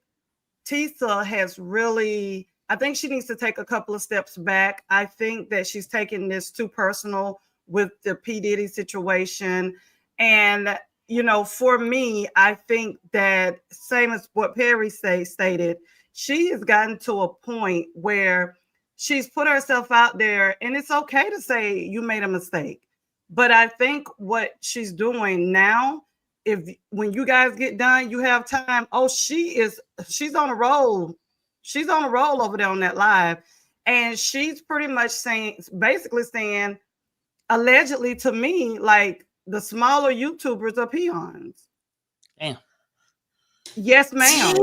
Tisa has really. I think she needs to take a couple of steps back. I think that she's taking this too personal with the P. Diddy situation. And, you know, for me, I think that same as what Perry stated, she has gotten to a point where she's put herself out there, and it's okay to say you made a mistake. But I think what she's doing now, when you guys get done, you have time. Oh, she's on a roll. She's on a roll over there on that live. And she's pretty much basically saying, allegedly to me, like, the smaller YouTubers are peons. Damn. Yes, ma'am.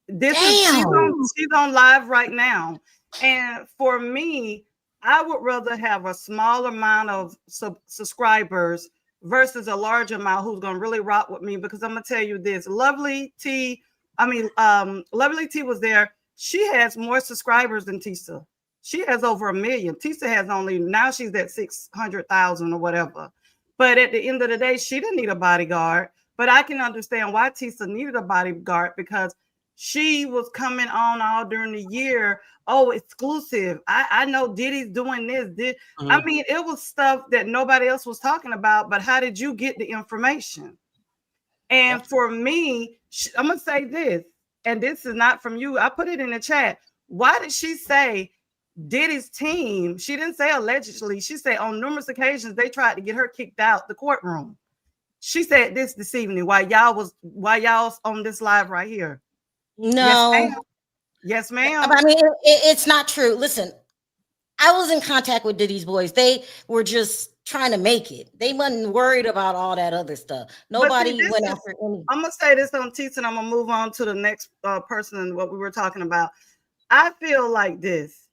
She's on live right now. And for me, I would rather have a smaller amount of subscribers versus a large amount who's going to really rock with me. Because I'm going to tell you this, Lovely T was there. She has more subscribers than Tisa. She has over 1 million. Tisa has now she's at 600,000 or whatever. But at the end of the day, she didn't need a bodyguard. But I can understand why Tisa needed a bodyguard, because she was coming on all during the year. Oh, exclusive. I know Diddy's doing this. I mean, it was stuff that nobody else was talking about. But how did you get the information? And for me, I'm going to say this, and this is not from you. I put it in the chat. Why did she say Diddy's team? She didn't say allegedly. She said on numerous occasions they tried to get her kicked out the courtroom. She said this evening while y'all on this live right here. No. Yes, ma'am. I mean, it's not true. Listen, I was in contact with Diddy's boys. They were just trying to make it. They wasn't worried about all that other stuff. Nobody went after any. I'm gonna say this on Tisa, and I'm gonna move on to the next person and what we were talking about. I feel like this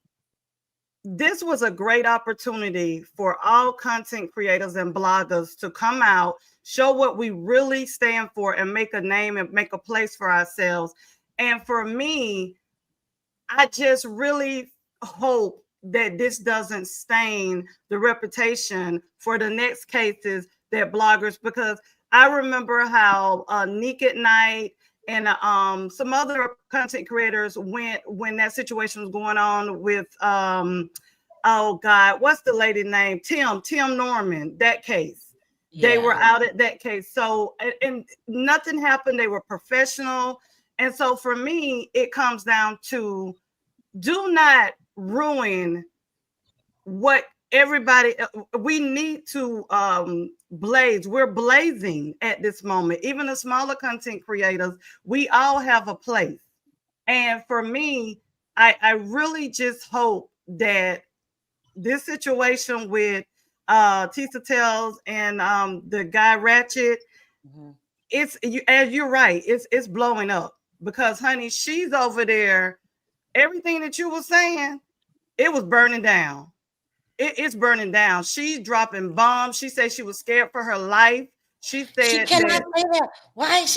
was a great opportunity for all content creators and bloggers to come out, show what we really stand for, and make a name and make a place for ourselves. And for me, I just really hope that this doesn't stain the reputation for the next cases that bloggers, because I remember how Nick at Night and some other content creators went when that situation was going on with oh God, what's the lady name? Tim Norman, that case. Yeah. They were out at that case. So, and nothing happened. They were professional. And so for me, it comes down to, do not ruin what everybody, we need to blaze. We're blazing at this moment. Even the smaller content creators, we all have a place. And for me, I really just hope that this situation with Tisa Tells and the guy Rachet, you're right, it's blowing up, because honey, she's over there. Everything that you were saying, it was burning down. It's burning down. She's dropping bombs. She said she was scared for her life. She She said cannot that say that. Why is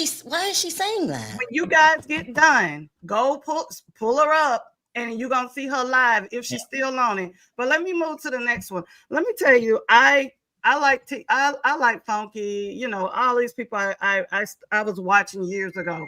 she saying that? when you guys get done, go pull her up, and you're gonna see her live if she's still on it. But let me move to the next one. Let me tell you, I like Funky. You know, all these people I was watching years ago.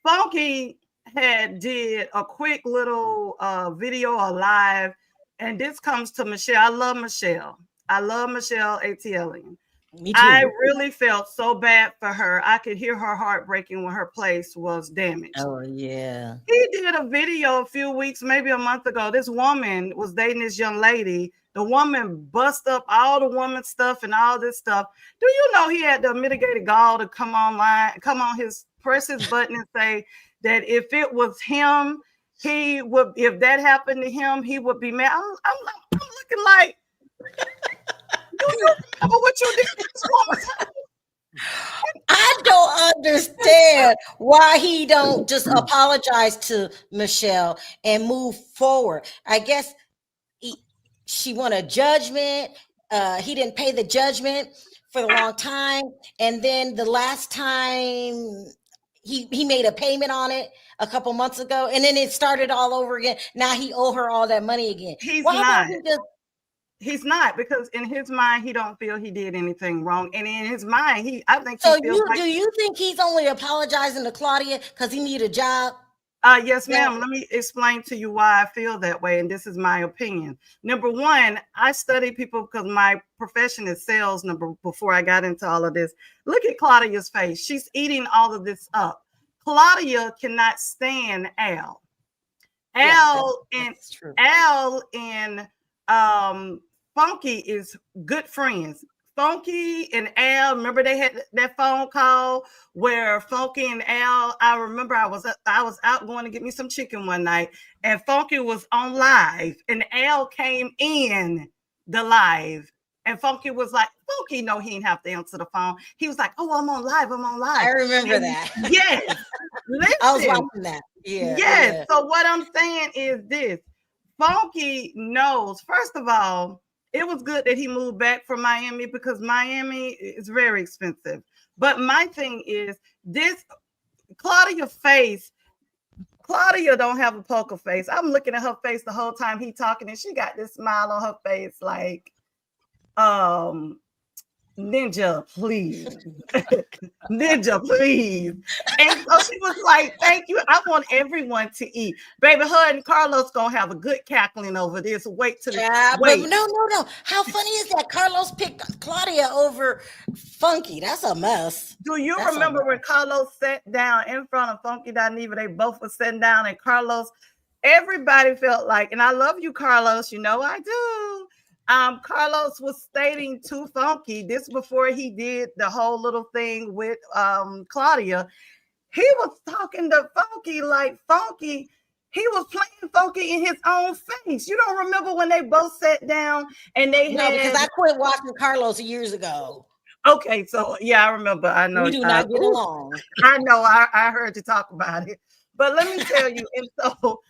Funky did a quick little video or live, and this comes to Michelle. I love Michelle. I love Michelle ATLian. Me too. I really felt so bad for her. I could hear her heart breaking when her place was damaged. Oh yeah. He did a video a few weeks, maybe a month ago. This woman was dating this young lady. The woman bust up all the woman stuff and all this stuff. Do you know he had the mitigated gall to come on his press his button and say that if it was him, he would, if that happened to him, he would be mad. I'm looking like, do you remember what you did to this woman? I don't understand why he don't just apologize to Michelle and move forward. I guess she won a judgment. He didn't pay the judgment for a long time, and then the last time he made a payment on it a couple months ago, and then it started all over again. Now he owe her all that money again. He's not, because in his mind he don't feel he did anything wrong, and in his mind I think so. He feels Do you think he's only apologizing to Claudia because he need a job? Yes, ma'am. Let me explain to you why I feel that way, and this is my opinion. Number one, I study people because my profession is sales. Before I got into all of this, look at Claudia's face. She's eating all of this up. Claudia cannot stand Al. Al and Funky is good friends. Funky and Al, remember they had that phone call where Funky and Al, I remember I was out going to get me some chicken one night, and Funky was on live, and Al came in the live, and Funky was like, Funky, no, he didn't have to answer the phone. He was like, oh, I'm on live. I remember that. Yes. Listen, I was watching that. Yeah. Yes. Yeah. So what I'm saying is this. Funky knows, first of all, it was good that he moved back from Miami because Miami is very expensive. But my thing is this, Claudia don't have a poker face. I'm looking at her face the whole time he talking, and she got this smile on her face like, Ninja, please. Ninja, please. And so she was like, thank you. I want everyone to eat. Baby, her and Carlos gonna have a good cackling over this. Wait till wait. But no. How funny is that? Carlos picked Claudia over Funky. That's a mess. Do you remember when Carlos sat down in front of Funky Dineva? They both were sitting down, and Carlos, everybody felt like, and I love you, Carlos. You know I do. Carlos was stating to Funky, this before he did the whole little thing with Claudia. He was talking to Funky like Funky, he was playing Funky in his own face. You don't remember when they both sat down and they No, because I quit watching Carlos years ago. Okay, so yeah, I remember. I know we do not get along. I know. I heard you talk about it, but let me tell you. And so,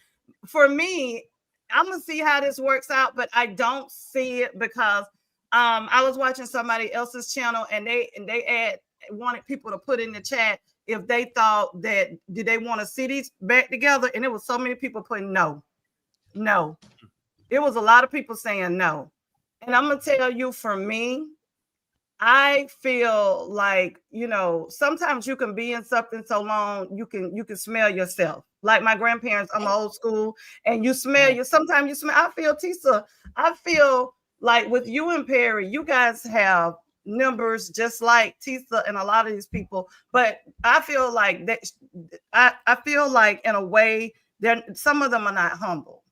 for me, I'm gonna see how this works out, but I don't see it because I was watching somebody else's channel, and they wanted people to put in the chat if they thought that did they want to see these back together, and it was so many people putting no. It was a lot of people saying no, and I'm gonna tell you, for me, I feel like, you know, sometimes you can be in something so long you can smell yourself. Like my grandparents, I'm old school, and you smell you. Sometimes you smell. I feel, Tisa, I feel like with you and Perry, you guys have numbers just like Tisa and a lot of these people. But I feel like that. I feel like in a way that some of them are not humble.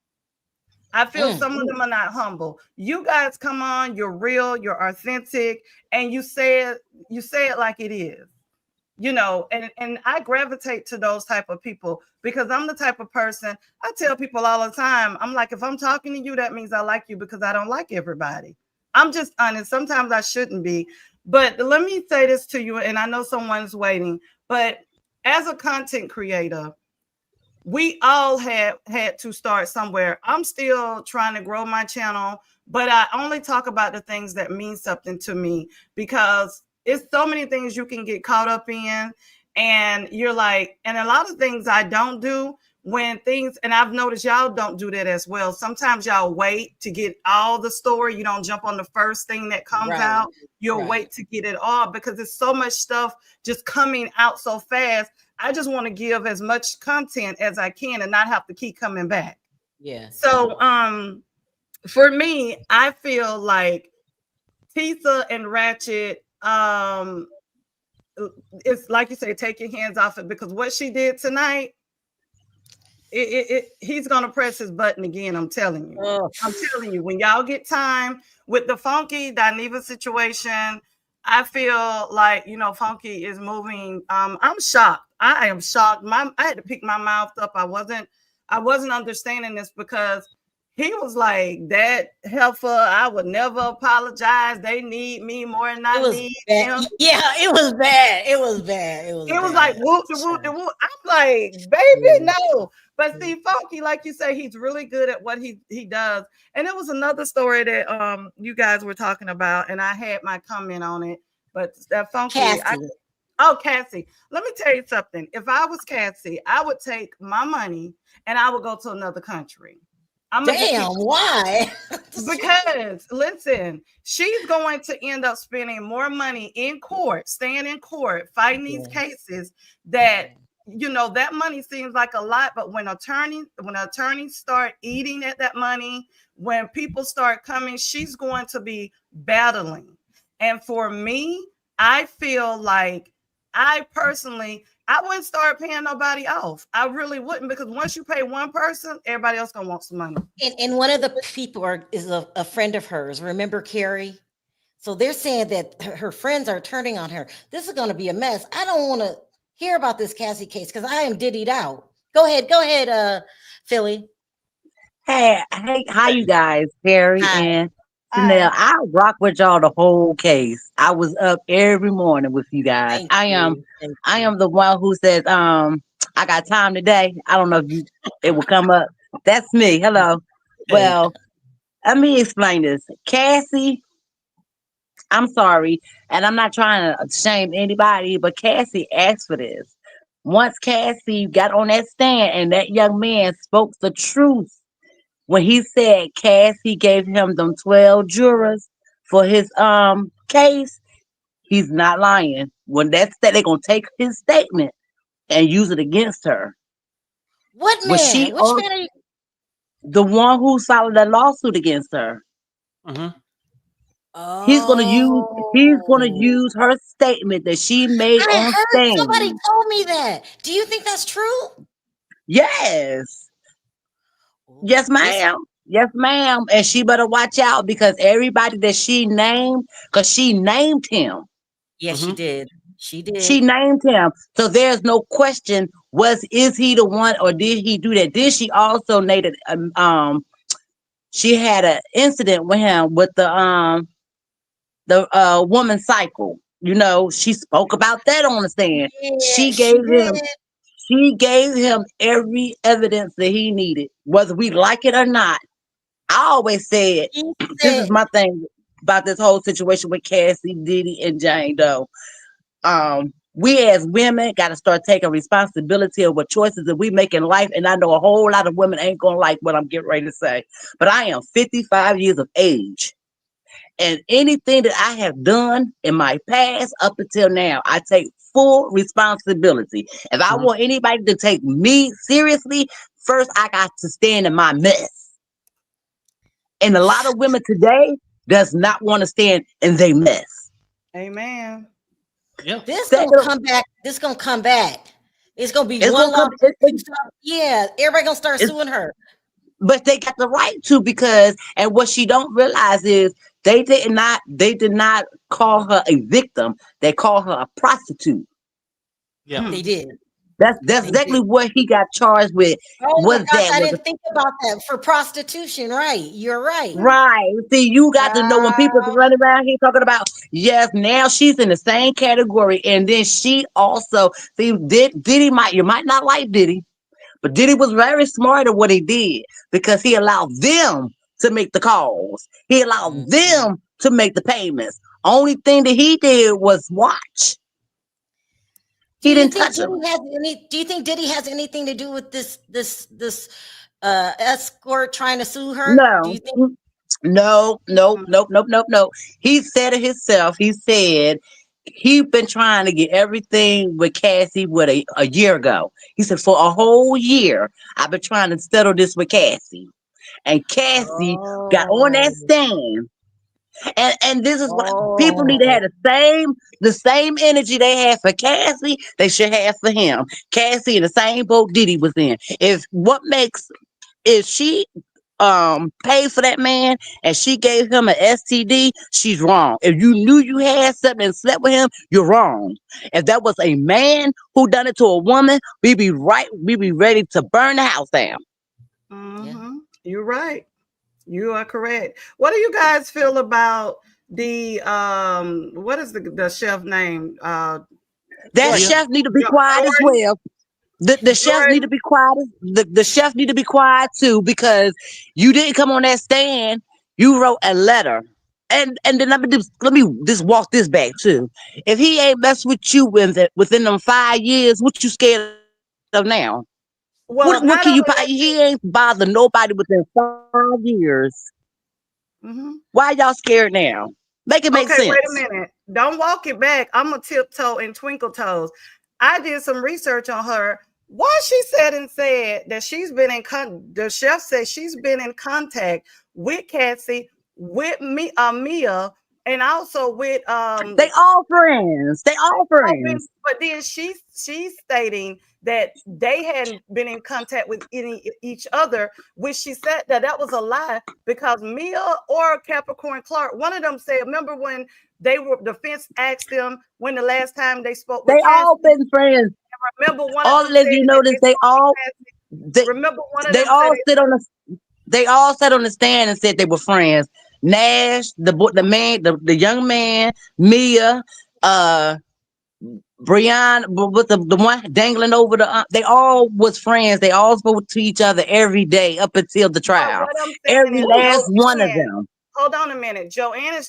I feel some of them are not humble. You guys come on, you're real, you're authentic, and you say it like it is. You know, and I gravitate to those type of people because I'm the type of person, I tell people all the time, I'm like, if I'm talking to you, that means I like you because I don't like everybody. I'm just honest. Sometimes I shouldn't be. But let me say this to you, and I know someone's waiting, but as a content creator, we all had to start somewhere. I'm still trying to grow my channel, but I only talk about the things that mean something to me because it's so many things you can get caught up in, and you're like, and a lot of things I don't do when things, and I've noticed y'all don't do that as well. Sometimes y'all wait to get all the story. You don't jump on the first thing that comes out. You'll wait to get it all because there's so much stuff just coming out so fast. I just want to give as much content as I can and not have to keep coming back. Yeah. So for me, I feel like Tisa and Rachet, it's like you say, take your hands off it, because what she did tonight, he's gonna press his button again. I'm telling you. I'm telling you, when y'all get time with the Funky Dineva situation, I feel like, you know, Funky is moving. I'm shocked. I am shocked. I had to pick my mouth up. I wasn't understanding this, because he was like, that heifer, I would never apologize. They need me more than I need him. Yeah, it was bad. It was bad. It was like whoop de whoop de whoop. I'm like, baby, no. But see, Funky, like you say, he's really good at what he does. And it was another story that you guys were talking about, and I had my comment on it. But that Funky, Cassie, let me tell you something. If I was Cassie, I would take my money and I would go to another country. Damn, why? Because listen, she's going to end up spending more money in court, staying in court, fighting these cases that, you know, that money seems like a lot, but when attorneys start eating at that money, when people start coming, she's going to be battling. And for me, I feel like I wouldn't start paying nobody off. I really wouldn't, because once you pay one person, everybody else gonna want some money. And one of the people is a friend of hers. Remember Carrie? So they're saying that her friends are turning on her. This is going to be a mess. I don't want to hear about this Cassie case because I am diddied out. Go ahead, Philly. Hey, how you guys, Carrie and Chanel? I rock with y'all the whole case. I was up every morning with you guys. I am the one who says, I got time today. I don't know if it will come up. That's me. Hello. Well, let me explain this. Cassie, I'm sorry, and I'm not trying to shame anybody, but Cassie asked for this. Once Cassie got on that stand and that young man spoke the truth, when he said Cassie gave him them 12 jurors for his case, he's not lying. When they're gonna take his statement and use it against her. What man? Which man are you? The one who filed that lawsuit against her. Oh. He's gonna use her statement that she made on stand. Somebody told me that. Do you think that's true? Yes. Yes, ma'am. Yes, ma'am. And she better watch out, because everybody that she named, because she named him. Yes, she did. She did. She named him. So there's no question, is he the one, or did he do that? Then she also named she had an incident with him with the woman cycle. You know, she spoke about that on the stand. Yeah, She gave him every evidence that he needed, whether we like it or not. I always said, this is my thing about this whole situation with Cassie, Diddy, and Jane Doe. We as women got to start taking responsibility of what choices that we make in life. And I know a whole lot of women ain't going to like what I'm getting ready to say, but I am 55 years of age. And anything that I have done in my past up until now, I take full responsibility. If I want anybody to take me seriously, first I got to stand in my mess. And a lot of women today does not want to stand in their mess. Amen. Yeah. This gonna come back. It's gonna be one law. Yeah, everybody gonna start suing her. But they got the right to, because, and what she don't realize is they did not call her a victim. They call her a prostitute. Yeah, they did. That's exactly what he got charged with. Oh my gosh, I didn't think about that. For prostitution, right? You're right. Right. See, you got to know when people run around here talking about, yes, now she's in the same category. And then she also, see, Diddy you might not like Diddy, but Diddy was very smart at what he did, because he allowed them to make the calls. He allowed them to make the payments. Only thing that he did was watch. He didn't touch him. Do you think Diddy has anything to do with this escort trying to sue her? Do No. you think? No. He said it himself. He said he been trying to get everything with Cassie with a year ago. He said for a whole year, I've been trying to settle this with Cassie. And Cassie got on that stand. And this is what people need to have the same energy they had for Cassie, they should have for him. Cassie in the same boat Diddy was in. If she paid for that man and she gave him an STD, she's wrong. If you knew you had something and slept with him, you're wrong. If that was a man who done it to a woman, we'd be ready to burn the house down. Mm-hmm. You're right. You are correct. What do you guys feel about the what is the chef name? That chef need to be quiet as well. The chef need to be quiet. The chef need to be quiet too, because you didn't come on that stand. You wrote a letter. And then let me just walk this back too. If he ain't messed with you within them 5 years, what you scared of now? Well, what can you? He ain't bother nobody within 5 years. Mm-hmm. Why y'all scared now? Make it make sense. Wait a minute. Don't walk it back. I'm gonna tiptoe and twinkle toes. I did some research on her. Why she said that she's been the chef said she's been in contact with Cassie, with Mia, and also with they all friends. But then she's stating that they hadn't been in contact with each other, which she said that was a lie, because Mia or Capricorn Clark, one of them said, remember when the fence asked them when the last time they spoke with They Cassie? all been friends. Remember one all of them you notice they all sat on the stand and said they were friends. Nash, the young man, Mia, Brian, with the one dangling over they all was friends. They all spoke to each other every day up until the trial. Every last one of them. Hold on a minute. Joanne is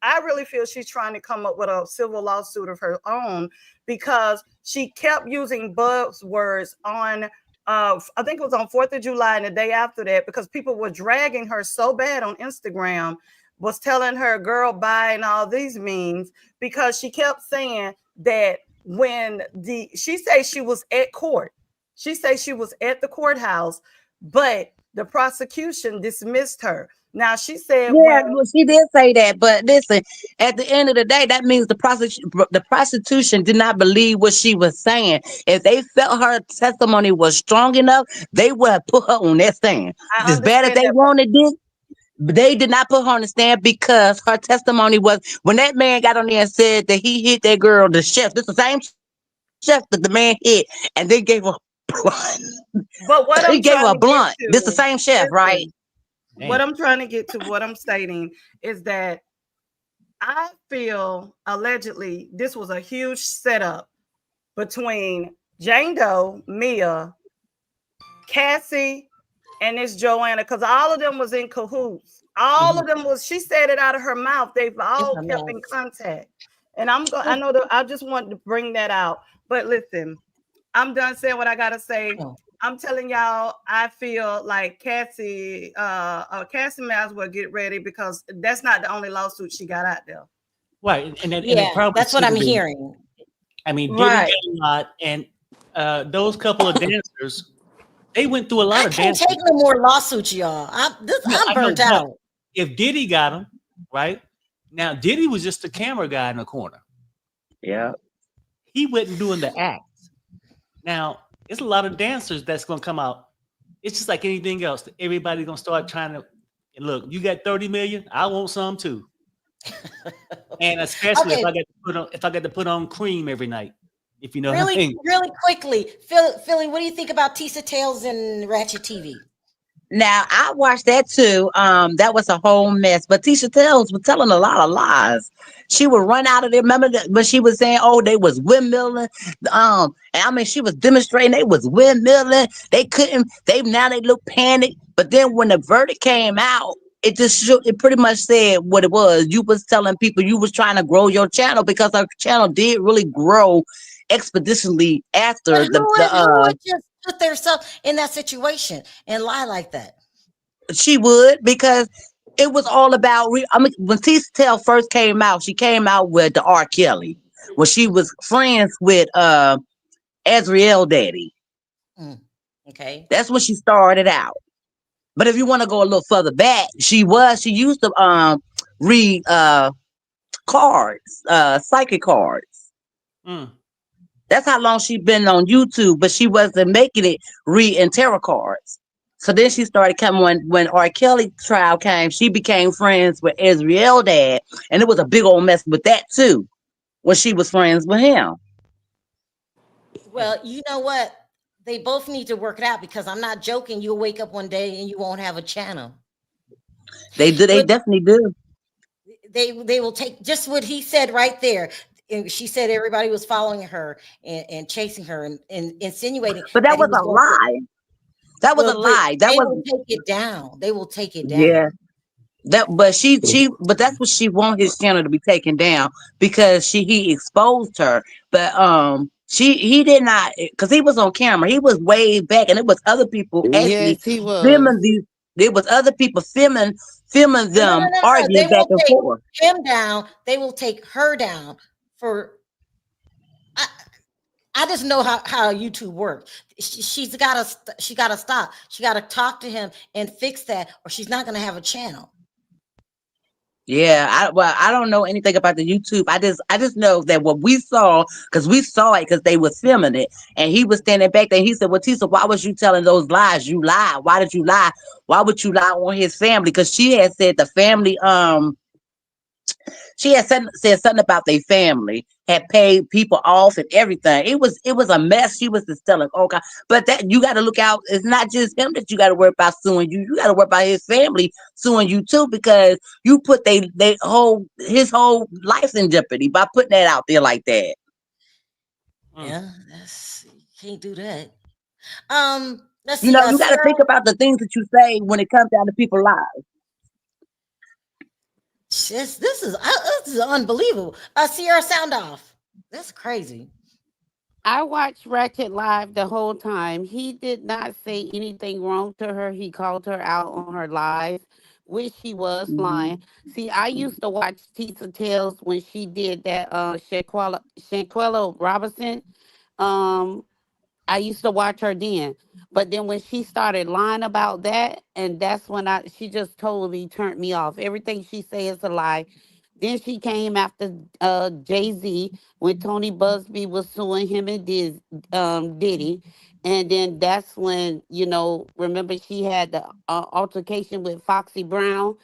I really feel she's trying to come up with a civil lawsuit of her own, because she kept using buzzwords on I think it was on 4th of July and the day after that, because people were dragging her so bad on Instagram, was telling her girl bye and all these memes, because she kept saying that when she said she was at court. She said she was at the courthouse, but the prosecution dismissed her. Now she said, she did say that, but listen, at the end of the day, that means the prosecution did not believe what she was saying. If they felt her testimony was strong enough, they would have put her on that stand. As bad as they wanted it, they did not put her on the stand, because her testimony was, when that man got on there and said that he hit that girl, the chef, this the same chef that the man hit, and they gave her blunt. But what he gave her a blunt. This the same chef, right? What I'm trying to get to, what I'm stating is that I feel allegedly this was a huge setup between Jane Doe, Mia, Cassie, and this Joanna, because all of them was in cahoots. All of them was, she said it out of her mouth. They've all kept in contact. And I just wanted to bring that out. But listen, I'm done saying what I gotta say. I'm telling y'all, I feel like Cassie may as well get ready, because that's not the only lawsuit she got out there. Right. And that's what I'm hearing. I mean, Diddy got a lot, and those couple of dancers, they went through a lot of dancers. I can't take no more lawsuits, y'all. I'm burnt out. If Diddy got them, right? Now, Diddy was just the camera guy in the corner. Yeah. He wasn't doing the act. Now, it's a lot of dancers that's going to come out. It's just like anything else. Everybody's going to start trying to, look, you got 30 million, I want some too. And especially if I got to put on cream every night, if you know what I mean. Really quickly, Philly, what do you think about Tisa Tells and Rachet TV? Now, I watched that too. That was a whole mess. But Tisa Tells was telling a lot of lies. She would run out of there. Remember when she was saying, "Oh, they was windmilling." And I mean, she was demonstrating they was windmilling. They couldn't. They look panicked. But then when the verdict came out, it pretty much said what it was. You was telling people you was trying to grow your channel because our channel did really grow expeditionally after But who would just put themselves in that situation and lie like that? she would, because it was all about I mean, when Tisa Tells first came out, she came out with the R. Kelly when she was friends with Azriel Daddy. Okay. That's when she started out. But if you want to go a little further back, she used to read cards, psychic cards. That's how long she's been on YouTube, but she wasn't making it reading tarot cards. So then she started coming when R. Kelly trial came, she became friends with Azriel Dad, and it was a big old mess with that too, when she was friends with him. Well, you know what? They both need to work it out, because I'm not joking. You'll wake up one day and you won't have a channel. They do. They definitely do. They will take just what he said right there. And she said everybody was following her and chasing her and insinuating. But that was a lie. That was a lie. That was. Will take it down. They will take it down. Yeah. But that's what she want his channel to be taken down, because he exposed her. But he did not, because he was on camera. He was way back, and it was other people actually filming these. There was other people filming them arguing back and forth. Him down. They will take her down for. I just know how YouTube works. She gotta stop. She gotta talk to him and fix that, or she's not gonna have a channel. Yeah, I don't know anything about the YouTube. I just know that what we saw, because we saw it because they was filming it, and he was standing back there. And he said, "Well, Tisa, why was you telling those lies? You lied. Why did you lie? Why would you lie on his family?" Because she had said the family she had said something about their family had paid people off and everything. It was a mess. She was just telling, oh God, but that you got to look out. It's not just him that you got to worry about suing you. You got to worry about his family suing you too, because you put his whole life in jeopardy by putting that out there like that. Yeah, you can't do that. Let's see. You know, you got to think about the things that you say when it comes down to people's lives. This is unbelievable. Sierra, sound off. That's crazy. I watched Rachet live the whole time. He did not say anything wrong to her. He called her out on her lies, which she was lying. See, I used to watch Tisa Tells when she did that Shanquella Robinson. I used to watch her then. But then when she started lying about that, and that's when she just totally turned me off. Everything she says is a lie. Then she came after Jay-Z when Tony Busby was suing him and Diddy. And then that's when, remember she had the altercation with Foxy Brown.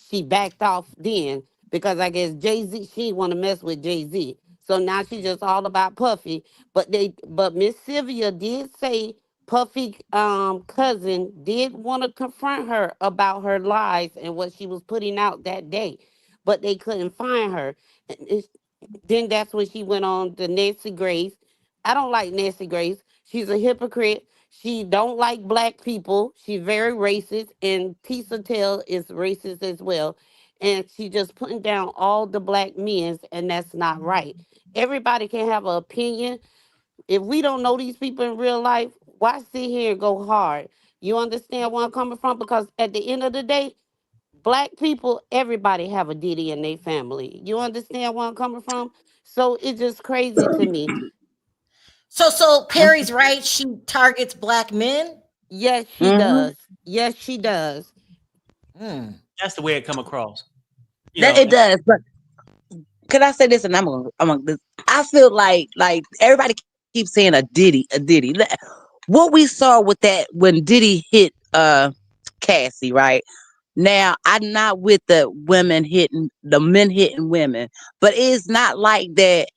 She backed off then because I guess Jay-Z, she didn't want to mess with Jay-Z. So now she's just all about Puffy. But Miss Sylvia did say Puffy cousin did want to confront her about her lies and what she was putting out that day, but they couldn't find her. Then that's when she went on to Nancy Grace. I don't like Nancy Grace. She's a hypocrite. She don't like black people. She's very racist, and Tisa Tells is racist as well. And she just putting down all the black men, and that's not right. Everybody can have an opinion. If we don't know these people in real life, why sit here and go hard? You understand where I'm coming from? Because at the end of the day, black people, everybody have a Diddy in their family. You understand where I'm coming from? So it's just crazy to me. So Perry's right. She targets black men. Yes, she does. Yes, she does. That's the way it come across. It does. But can I say this? And I feel like everybody keeps saying a Diddy. What we saw with that when Diddy hit Cassie, right? Now, I'm not with the men hitting women, but it's not like that.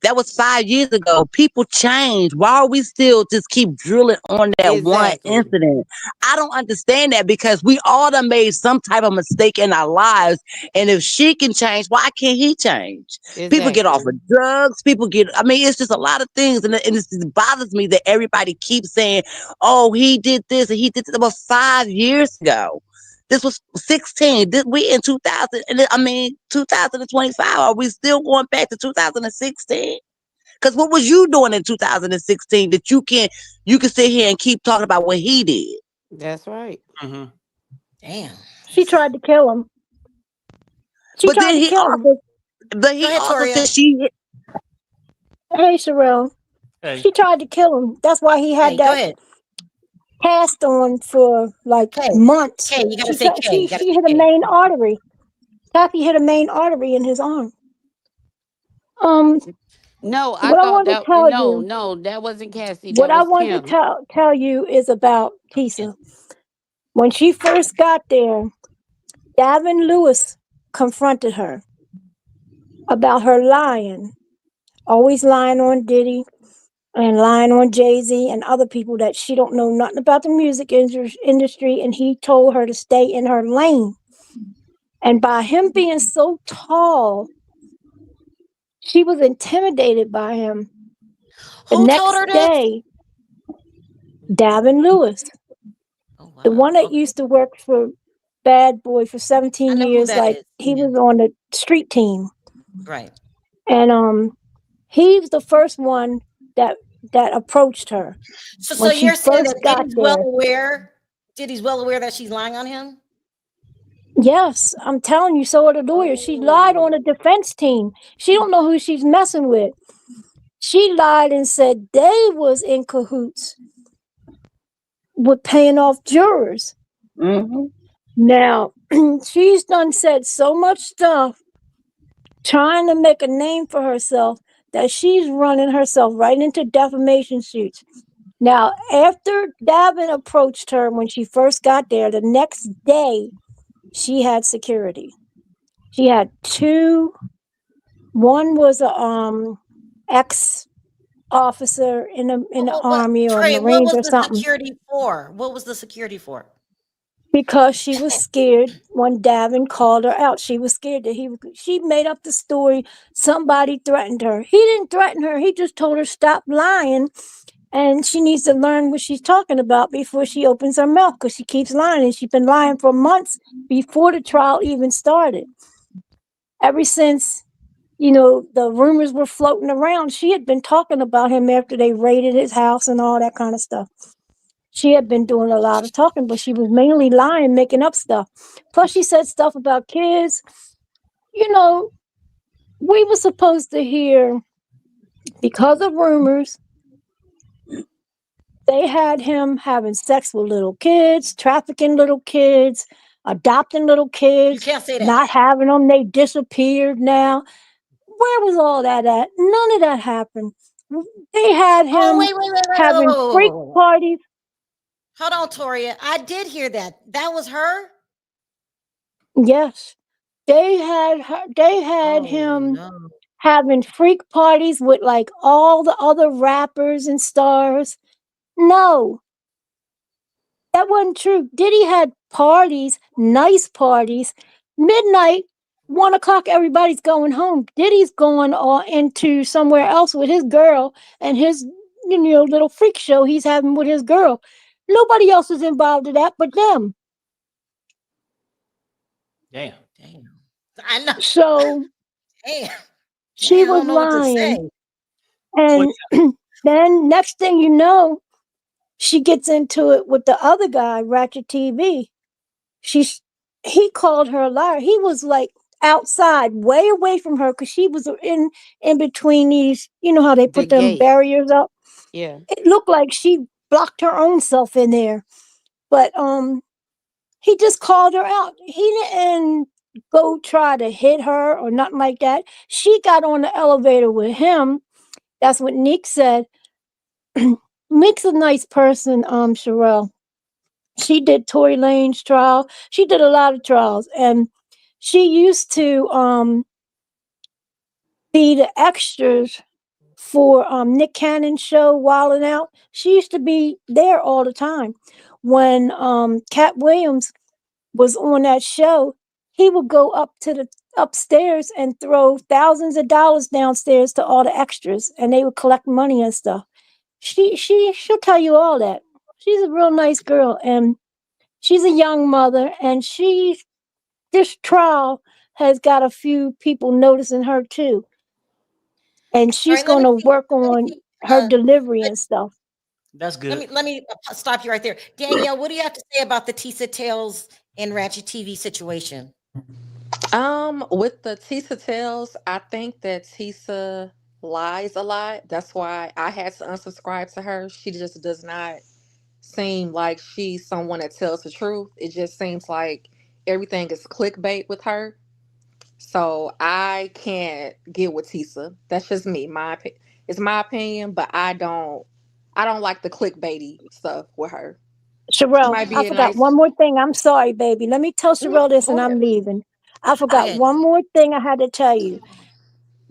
That was 5 years ago. People change. Why are we still just keep drilling on that one incident? I don't understand that, because we all done made some type of mistake in our lives. And if she can change, why can't he change? People get off of drugs. It's just a lot of things. And it just bothers me that everybody keeps saying, oh, he did this and he did this. About 5 years ago. This was 16. We in 2000. I mean 2025. Are we still going back to 2016? Because what was you doing in 2016 that you can sit here and keep talking about what he did? That's right. Mm-hmm. Damn. She tried to kill him. She tried to kill him. But he also said she. Hey, Sherelle. Hey. She tried to kill him. That's why he had that cast on for like months. You gotta say K. She hit a main artery. Kathy hit a main artery in his arm. No, I what I thought wanted that to tell no, you, no, that wasn't Cassie. what That I was wanted Kim. to tell you is about Tisa. When she first got there, Davin Lewis confronted her about her lying, always lying on Diddy and lying on Jay-Z and other people that she don't know nothing about the music industry, and he told her to stay in her lane. And by him being so tall, she was intimidated by him. Who told her this? Day, Davin Lewis, the one that used to work for Bad Boy for 17 years, like he was on the street team. Right. And he's the first one that approached her. So you're saying that Diddy's well aware? Diddy's well aware that she's lying on him? Yes, I'm telling you, so are the lawyers. She lied on a defense team. She don't know who she's messing with. She lied and said they was in cahoots with paying off jurors. Mm-hmm. Now, she's done said so much stuff trying to make a name for herself that she's running herself right into defamation suits. Now, after Davin approached her when she first got there, the next day, she had security. She had two. One was a ex-officer in the Army or Trey, Marines what or was the something. security for? What was the security for? Because she was scared when Davin called her out. She was scared that she made up the story. Somebody threatened her. He didn't threaten her. He just told her stop lying. And she needs to learn what she's talking about before she opens her mouth, because she keeps lying. And she's been lying for months before the trial even started. Ever since, the rumors were floating around, she had been talking about him after they raided his house and all that kind of stuff. She had been doing a lot of talking, but she was mainly lying, making up stuff. Plus, she said stuff about kids. We were supposed to hear, because of rumors, they had him having sex with little kids, trafficking little kids, adopting little kids. You can't say that. Not having them. They disappeared now. Where was all that at? None of that happened. They had him having freak parties. Hold on, Toria. I did hear that. That was her? Yes. They had him having freak parties with like all the other rappers and stars. No, that wasn't true. Diddy had parties, nice parties. Midnight, 1 o'clock, everybody's going home. Diddy's going into somewhere else with his girl and his little freak show he's having with his girl. Nobody else is involved in that but them. Damn. I know. So she was lying. And then next thing you know, she gets into it with the other guy, Rachet TV. He called her a liar. He was like outside, way away from her, because she was in between these, how they put them barriers up. Yeah. It looked like she blocked her own self in there. But he just called her out. He didn't go try to hit her or nothing like that. She got on the elevator with him. That's what Nick said. Nick's a nice person, Sherelle. She did Tory Lane's trial. She did a lot of trials. And she used to be the extras for Nick Cannon's show, Wildin' Out. She used to be there all the time. When Cat Williams was on that show, he would go up to the upstairs and throw thousands of dollars downstairs to all the extras, and they would collect money and stuff. She'll tell you all that. She's a real nice girl, and She's a young mother, and this trial has got a few people noticing her too. And All she's right, let going me to see. work Let me on see. her delivery and stuff. That's good. Let me stop you right there, Danielle. What do you have to say about the Tisa Tells and Ratchet TV situation? With the Tisa Tells, I think that Tisa lies a lot. That's why I had to unsubscribe to her. She just does not seem like she's someone that tells the truth. It just seems like everything is clickbait with her. So I can't get with Tisa. That's just me. It's my opinion, but I don't like the clickbaity stuff with her. She Sherelle, might I be a forgot nice. one more thing. I'm sorry, baby. Let me tell Sherelle this and Go ahead. I'm leaving. I Go forgot ahead. one more thing I had to tell you.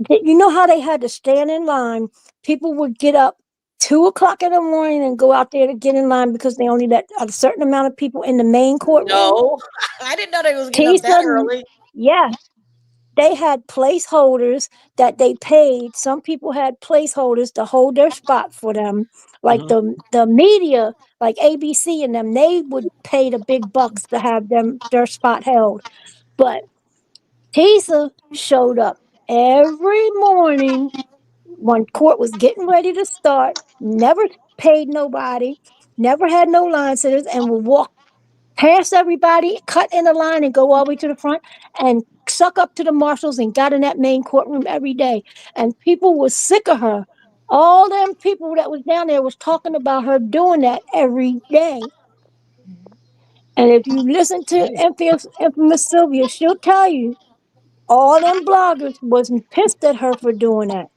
You know how they had to stand in line? People would get up 2 o'clock in the morning and go out there to get in line because they only let a certain amount of people in the main courtroom. No, I didn't know they was getting up that Tisa, early. yeah, they had placeholders that they paid. Some people had placeholders to hold their spot for them. Like Mhm. the media, like ABC and them, they would pay the big bucks to have their spot held. But Tisa showed up every morning when court was getting ready to start, never paid nobody, never had no line sitters, and would walk past everybody, cut in the line, and go all the way to the front and suck up to the marshals and got in that main courtroom every day. And people were sick of her. All them people that was down there was talking about her doing that every day. And if you listen to infamous Sylvia, she'll tell you all them bloggers was pissed at her for doing that.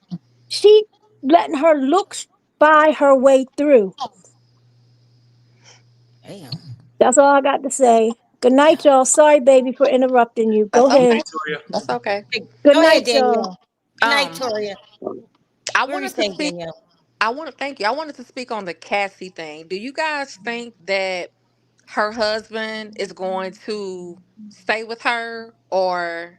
She letting her looks buy her way through. Damn. That's all I got to say. Good night, y'all. Sorry, baby, for interrupting you. Go That's Good ahead. okay. night, Toria. That's okay. Hey, Good go ahead, night, y'all. Danielle. Good night, Um, Toria. I What were you wanted to saying, speak. Danielle? I want to thank you. I wanted to speak on the Cassie thing. Do you guys think that her husband is going to stay with her, or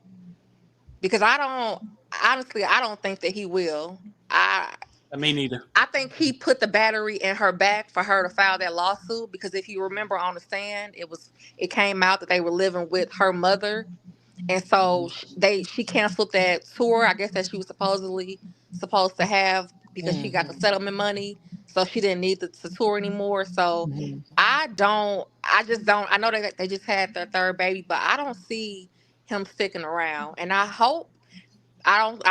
because I don't think that he will. I Me neither. I think he put the battery in her back for her to file that lawsuit because if you remember on the stand, it came out that they were living with her mother, and so she canceled that tour. I guess that she was supposed to have because she got the Mm-hmm. settlement money, so she didn't need the tour anymore. So Mm-hmm. I just don't. I know they just had their third baby, but I don't see him sticking around. And I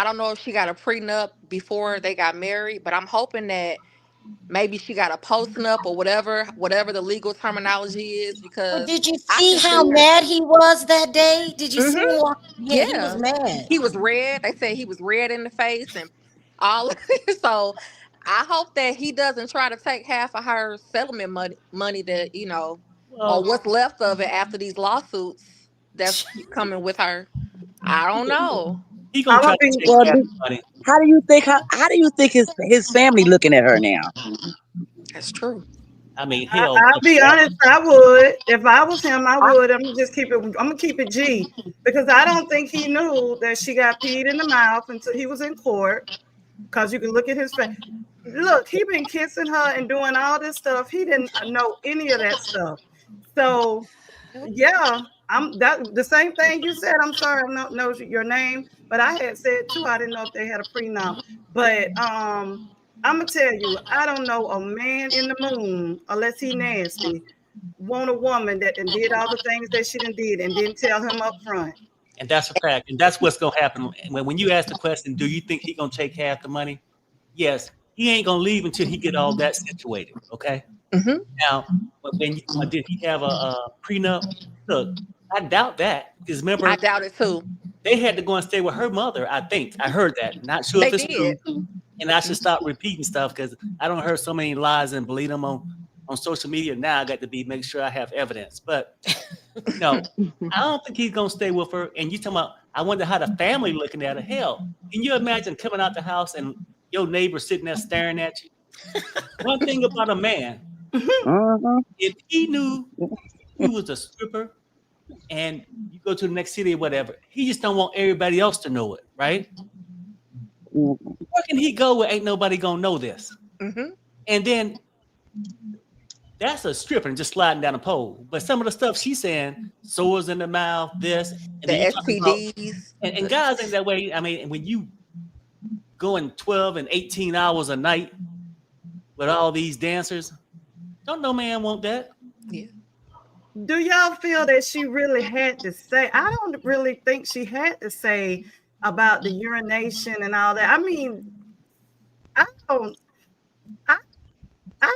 don't know if she got a prenup before they got married, but I'm hoping that maybe she got a post-nup or whatever the legal terminology is, Well, because did you I see can how see her. mad he was that day? Did you see him Hmm. walk? Yeah, he was Yeah, mad. he was red. They said he was red in the face and all. So I hope that he doesn't try to take half of her settlement money that or Well, what's left of it after these lawsuits that's coming with her. I don't know. he gonna I'm try gonna to be. take Well, half the money. how do you think his family looking at her now? That's true. I mean, hell, I'll be honest. I would, if I was him, I I, would. I'm gonna just keep it. I'm gonna keep it G because I don't think he knew that she got peed in the mouth until he was in court. Because you can look at his face. Look, he been kissing her and doing all this stuff. He didn't know any of that stuff. So yeah, I'm that the same thing you said. I'm sorry, I don't know your name, but I had said too. I didn't know if they had a prenup. But I'm gonna tell you, I don't know a man in the moon unless he nasty want a woman that did all the things that she did and didn't tell him up front. and that's a fact, and that's what's gonna happen. When you ask the question, do you think he gonna take half the money? Yes, he ain't gonna leave until he get all that situated. Okay. Hmm. Now, did he have a prenup? Look, I doubt that because I remember doubt it too. they had to go and stay with her mother. I think I heard that. Not sure They if it's did. true, and I should stop repeating stuff because I don't heard so many lies and believe them on social media. Now I got to make sure I have evidence. But no, I don't think he's gonna stay with her. And you talking about? I wonder how the family looking at her. Hell, can you imagine coming out the house and your neighbor sitting there staring at you? One thing about a man, uh-huh. if he knew you was a stripper and you go to the next city or whatever, he just don't want everybody else to know it, right? Where can he go where ain't nobody gonna know this? Hmm. And then that's a stripper just sliding down a pole. But some of the stuff she's saying, sores in the mouth, this, and The then you talking about, STDs. and guys ain't that way. I mean, when you going 12 and 18 hours a night with all these dancers, don't no man want that. Yeah. Do y'all feel that she really had to say? I don't really think she had to say about the urination and all that. I mean, I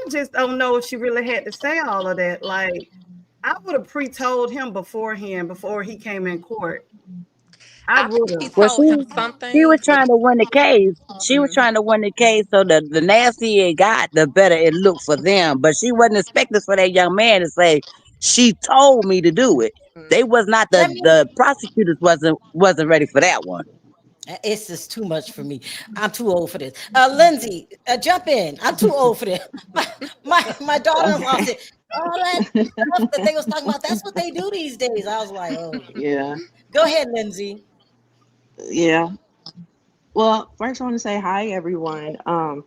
just don't know if she really had to say all of that. Like, I would have pre-told him beforehand before he came in court. I would have. Well, Told him she something, was but trying to win the case. She was trying to win the case, so the nastier it got, the better it looked for them. But she wasn't expecting for that young man to say, "She told me to do it." They was not Let me the prosecutors wasn't ready for that one. It's just too much for me. I'm too old for this. Lindsay, jump in. I'm too old for this. My daughter-in-law said all that stuff that they was talking about. That's what they do these days. I was like, oh Yeah. Go ahead, Lindsay. Yeah. Well, first I want to say hi, everyone. hi.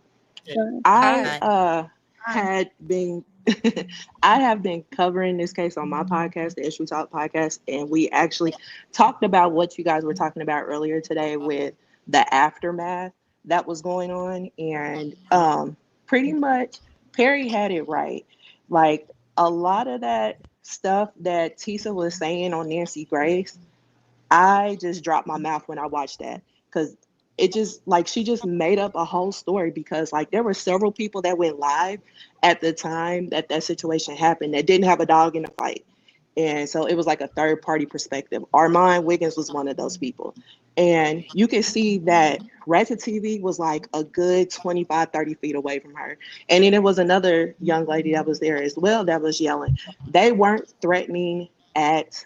I had been I have been covering this case on my podcast, the Issue Talk podcast, and we actually talked about what you guys were talking about earlier today with the aftermath that was going on. And pretty much Perry had it right. Like a lot of that stuff that Tisa was saying on Nancy Grace, I just dropped my mouth when I watched that, because it just like she just made up a whole story, because like there were several people that went live at the time that that situation happened that didn't have a dog in the fight. And so it was like a third party perspective. Armand Wiggins was one of those people. And you can see that Rachet TV was like a good 25, 30 feet away from her. And then there was another young lady that was there as well that was yelling. They weren't threatening at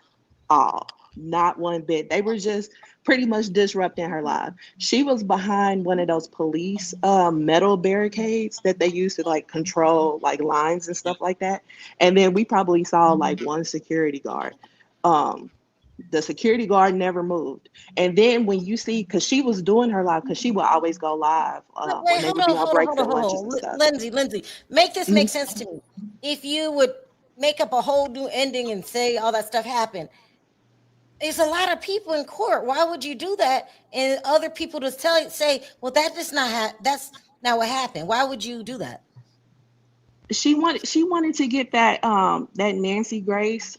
all. Not one bit. They were just pretty much disrupting her life. She was behind one of those police metal barricades that they used to like control like lines and stuff like that. And then we probably saw like one security guard. The security guard never moved. And then when you see, because she was doing her live, because she would always go live Wait, when they hold would be on, on hold on, breaks hold on, and hold lunches on. and stuff. Lindsay, make this Mhm. make sense to me. If you would make up a whole new ending and say all that stuff happened, there's a lot of people in court. Why would you do that? And other people just say, well, that's not what happened. Why would you do that? She wanted to get that that Nancy Grace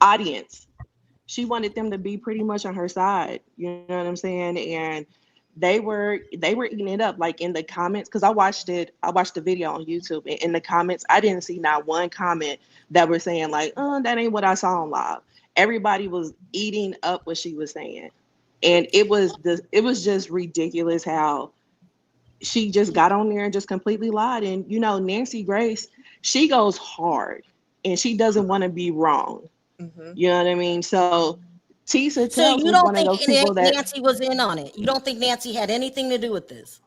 audience. She wanted them to be pretty much on her side. You know what I'm saying? And they were eating it up, like in the comments, because I watched the video on YouTube, and in the comments I didn't see not one comment that were saying like, that ain't what I saw on live. Everybody was eating up what she was saying. And it was just ridiculous how she just got on there and just completely lied. And you know, Nancy Grace, she goes hard and she doesn't want to be wrong. You know what I mean? So Tisa So Tells you was don't one of think those people that, Nancy was in on it? You don't think Nancy had anything to do with this?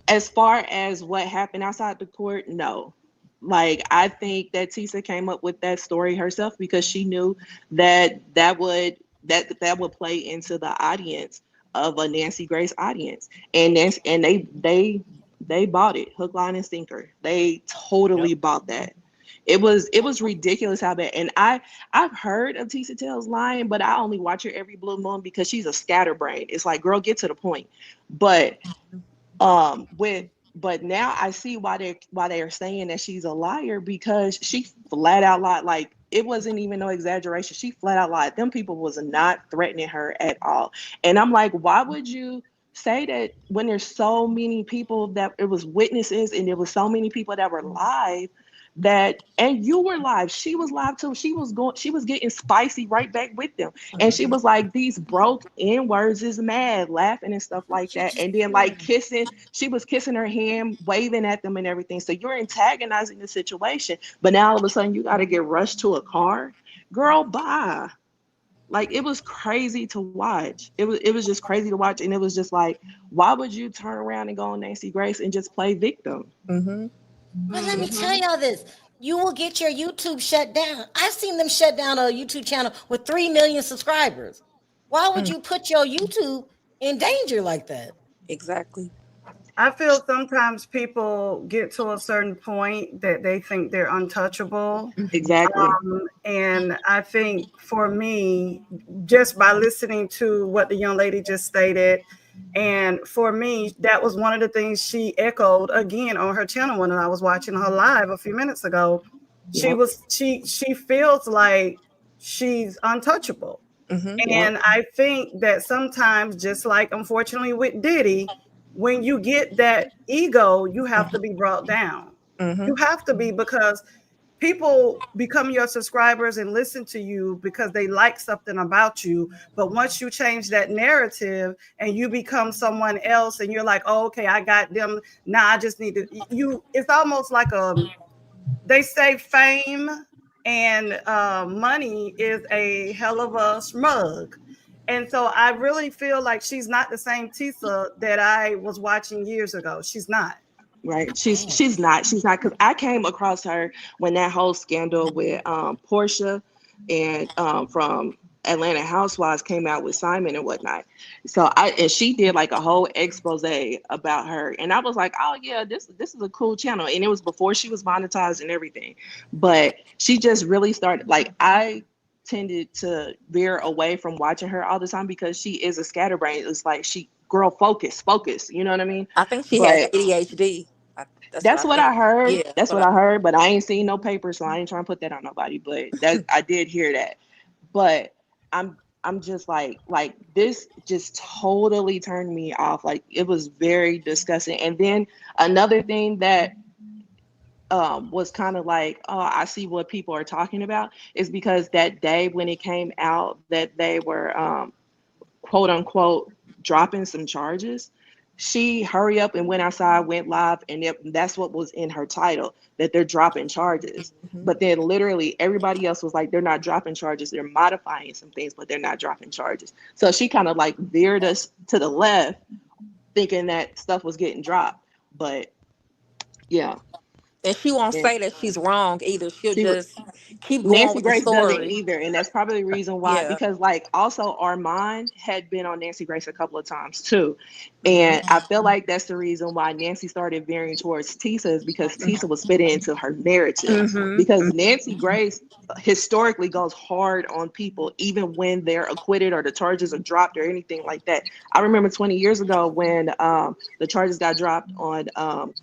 as far as what happened outside the court, no. Like I think that Tisa came up with that story herself because she knew that that would play into the audience of a Nancy Grace audience, and they bought it hook, line, and sinker. They totally bought that. It was ridiculous how bad. And I've heard of Tisa Tells lying, but I only watch her every blue moon because she's a scatterbrain. It's like, girl, get to the point. But with but now I see why they are saying that she's a liar, because she flat out lied. Like it wasn't even no exaggeration. She flat out lied. Them people was not threatening her at all. And I'm like, why would you say that when there's so many people that it was witnesses and there was so many people that were live, that and you were live, she was live too, she was getting spicy right back with them. And she was like, these broke N words is mad, laughing and stuff like that. And then like kissing, she was kissing her hand, waving at them and everything. So you're antagonizing the situation, but now all of a sudden you got to get rushed to a car. Girl, bye. Like it was crazy to watch. It was just crazy to watch. And it was just like, why would you turn around and go on Nancy Grace and just play victim? But let me tell y'all this. You will get your YouTube shut down. I've seen them shut down a YouTube channel with 3 million subscribers. Why would you put your YouTube in danger like that? Exactly. I feel sometimes people get to a certain point that they think they're untouchable. Exactly. And I think for me, just by listening to what the young lady just stated, and for me, that was one of the things she echoed again on her channel when I was watching her live a few minutes ago. Yep. She feels like she's untouchable. Yep. And I think that sometimes, just like unfortunately with Diddy, when you get that ego, you have to be brought down. You have to be, because people become your subscribers and listen to you because they like something about you. But once you change that narrative and you become someone else and you're like, oh, okay, I got them. Now I just need to you. It's almost like they say fame and money is a hell of a smug. And so I really feel like she's not the same Tisa that I was watching years ago. She's not. Right. She's not. She's not, because I came across her when that whole scandal with Portia and from Atlanta Housewives came out with Simon and whatnot. So she did like a whole expose about her. And I was like, oh yeah, this is a cool channel. And it was before she was monetized and everything. But she just really started, like, I tended to veer away from watching her all the time because she is a scatterbrain. It's like, girl, focus, you know what I mean? I think she has But ADHD. that's what I heard. Yeah, That's what I heard, but I ain't seen no paper, so I ain't trying to put that on nobody. But that I did hear that. But I'm just like this just totally turned me off. Like, it was very disgusting. And then another thing that was kind of like, oh, I see what people are talking about, is because that day when it came out that they were quote unquote dropping some charges, she hurry up and went outside, went live, and that's what was in her title, that they're dropping charges. But then literally everybody else was like, they're not dropping charges, they're modifying some things, but they're not dropping charges. So she kind of like veered us to the left, thinking that stuff was getting dropped. But yeah. And she won't say that she's wrong either. She'll She just keep going Nancy with the Grace doesn't story. either, and that's probably the reason why. Yeah. Because like also Armand had been on Nancy Grace a couple of times too, and I feel like that's the reason why Nancy started veering towards Tisa, is because Tisa was fitting into her narrative. Because Nancy Grace historically goes hard on people even when they're acquitted or the charges are dropped or anything like that. I remember 20 years ago when the charges got dropped on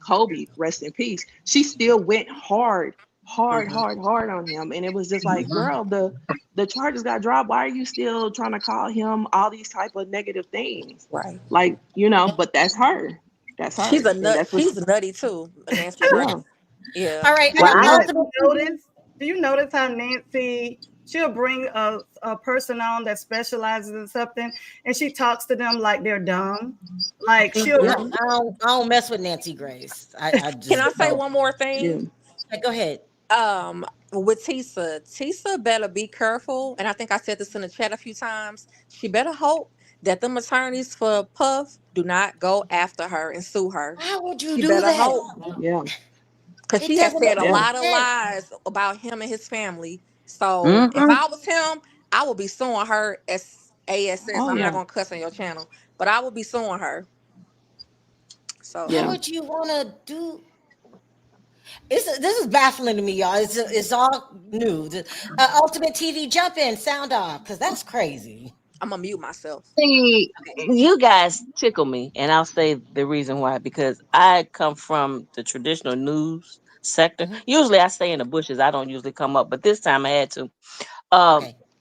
Kobe, rest in peace. She still went hard on him, and it was just like, girl, the charges got dropped, why are you still trying to call him all these type of negative things? Right. Like, you know, but that's her. She's a And nut. that's what She's nutty too, Nancy Grace. Yeah. All right. Do Ultimate you notice how Nancy, she'll bring a person on that specializes in something, and she talks to them like they're dumb. Like she'll. I don't mess with Nancy Grace. I just Can I say don't. one more thing? Yeah, go ahead. With Tisa better be careful. And I think I said this in the chat a few times. She better hope that them attorneys for Puff do not go after her and sue her. How would you She do better that? hope. Yeah. Because It she has doesn't said a make lot of sense. lies about him and his family. So if I was him, I would be suing her as ASS. Oh, I'm not yeah. gonna cuss on your channel, but I would be suing her. So How would you want to do? This is baffling to me, y'all. It's all new. Ultimate TV, jump in, sound off, because that's crazy. I'm gonna mute myself. See, you guys tickle me, and I'll say the reason why. Because I come from the traditional news sector. Usually, I stay in the bushes. I don't usually come up, but this time I had to.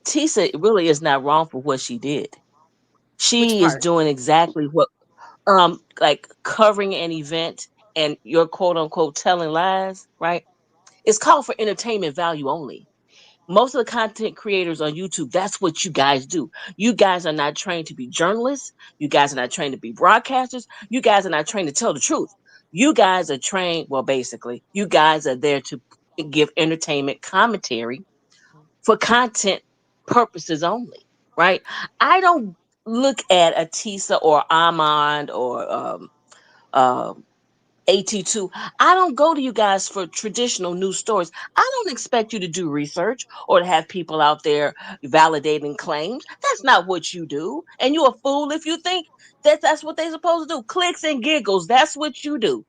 Tisa really is not wrong for what she did. She is doing exactly what, like covering an event and you're quote unquote telling lies, right? It's called for entertainment value only. Most of the content creators on YouTube, that's what you guys do. You guys are not trained to be journalists. You guys are not trained to be broadcasters. You guys are not trained to tell the truth. You guys are trained, well, basically, you guys are there to give entertainment commentary for content purposes only, right? I don't look at a Tisa or Armand or AT2. I don't go to you guys for traditional news stories. I don't expect you to do research or to have people out there validating claims. That's not what you do. And you're a fool if you think that that's what they're supposed to do. Clicks and giggles. That's what you do.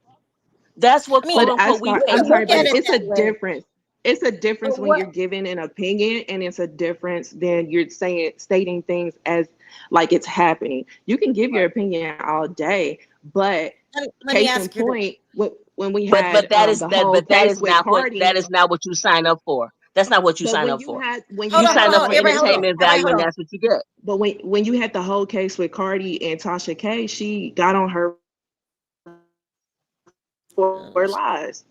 That's what I mean, quote But unquote we you pay I'm can for. sorry, look but at it it's a that way. difference. It's a difference But when what? you're giving an opinion, and it's a difference than you're stating things as like it's happening. You can give your Right. opinion all day, but Let me case in ask you this. point, when we But had the whole that case is with not what Cardi, you sign up for. That's not what you but sign up for. when you Hold You on, had hold sign the on, up hold for on. whole Everybody, hold case, on. entertainment Everybody, value, hold and on. that's what you get. but when you had the whole case with Cardi and Tasha K, she got on her for lies,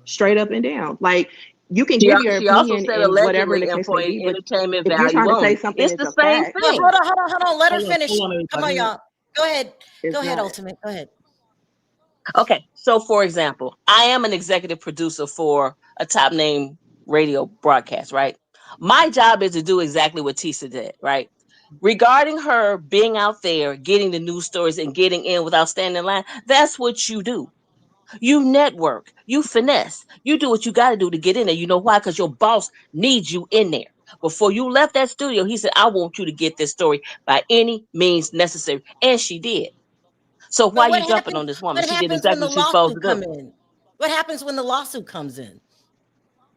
straight up and down. Like you can give your She also opinion said in whatever the allegedly and case for may be, but entertainment if you're value trying to say only. something It's is the a same fact, Well, thing. hold on. Let her finish. Hold on, Come on, everybody. y'all. Go ahead. Go it's ahead, not. Ultimate. Go ahead. Okay, so for example, I am an executive producer for a top name radio broadcast, right? My job is to do exactly what Tisa did, right? Regarding her being out there, getting the news stories and getting in without standing in line, that's what you do. You network, you finesse, you do what you got to do to get in there. You know why? Because your boss needs you in there. Before you left that studio, he said, I want you to get this story by any means necessary. And she did. So why But are you jumping on this woman? what She did happens when exactly the what she's supposed lawsuit to do. come in? What happens when the lawsuit comes in?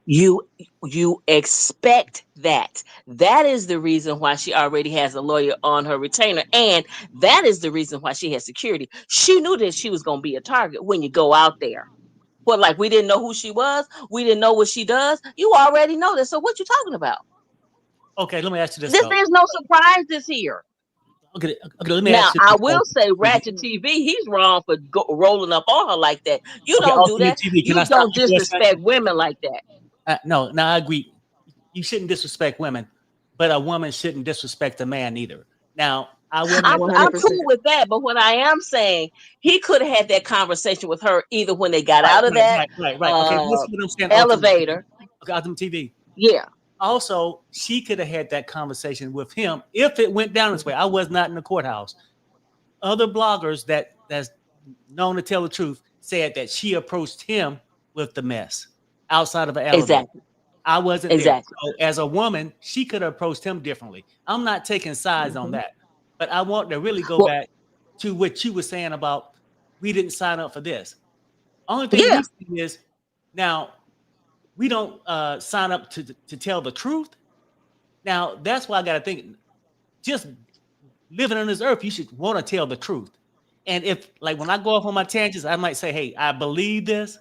You expect that. That is the reason why she already has a lawyer on her retainer. And that is the reason why she has security. She knew that she was going to be a target when you go out there. What, like we didn't know who she was? We didn't know what she does? You already know that. So what you talking about? Okay, let me ask you this This though. There's no surprises here. Okay, let me Now, ask you I this. will say Ratchet TV, he's wrong for rolling up on her like that. You Okay, don't do Ultimate that. TV, can I You stop don't you for a second? disrespect women like that. No, I agree. You shouldn't disrespect women, but a woman shouldn't disrespect a man either. Now, I will make I'm cool with that, but what I am saying, he could have had that conversation with her either when they got out of that right. Okay, this is what I'm saying. Ultimate TV. elevator. Okay, Ultimate TV. Yeah. Also, she could have had that conversation with him if it went down this way. I was not in the courthouse. Other bloggers that's known to tell the truth said that she approached him with the mess outside of an elevator. Exactly. I wasn't there. Exactly. So as a woman, she could have approached him differently. I'm not taking sides on that, but I want to really go back to what you were saying about we didn't sign up for this. Only thing we see is now we don't sign up to tell the truth. Now that's why I got to think. Just living on this earth, you should want to tell the truth. And if, like, when I go off on my tangents, I might say, "Hey, I believe this.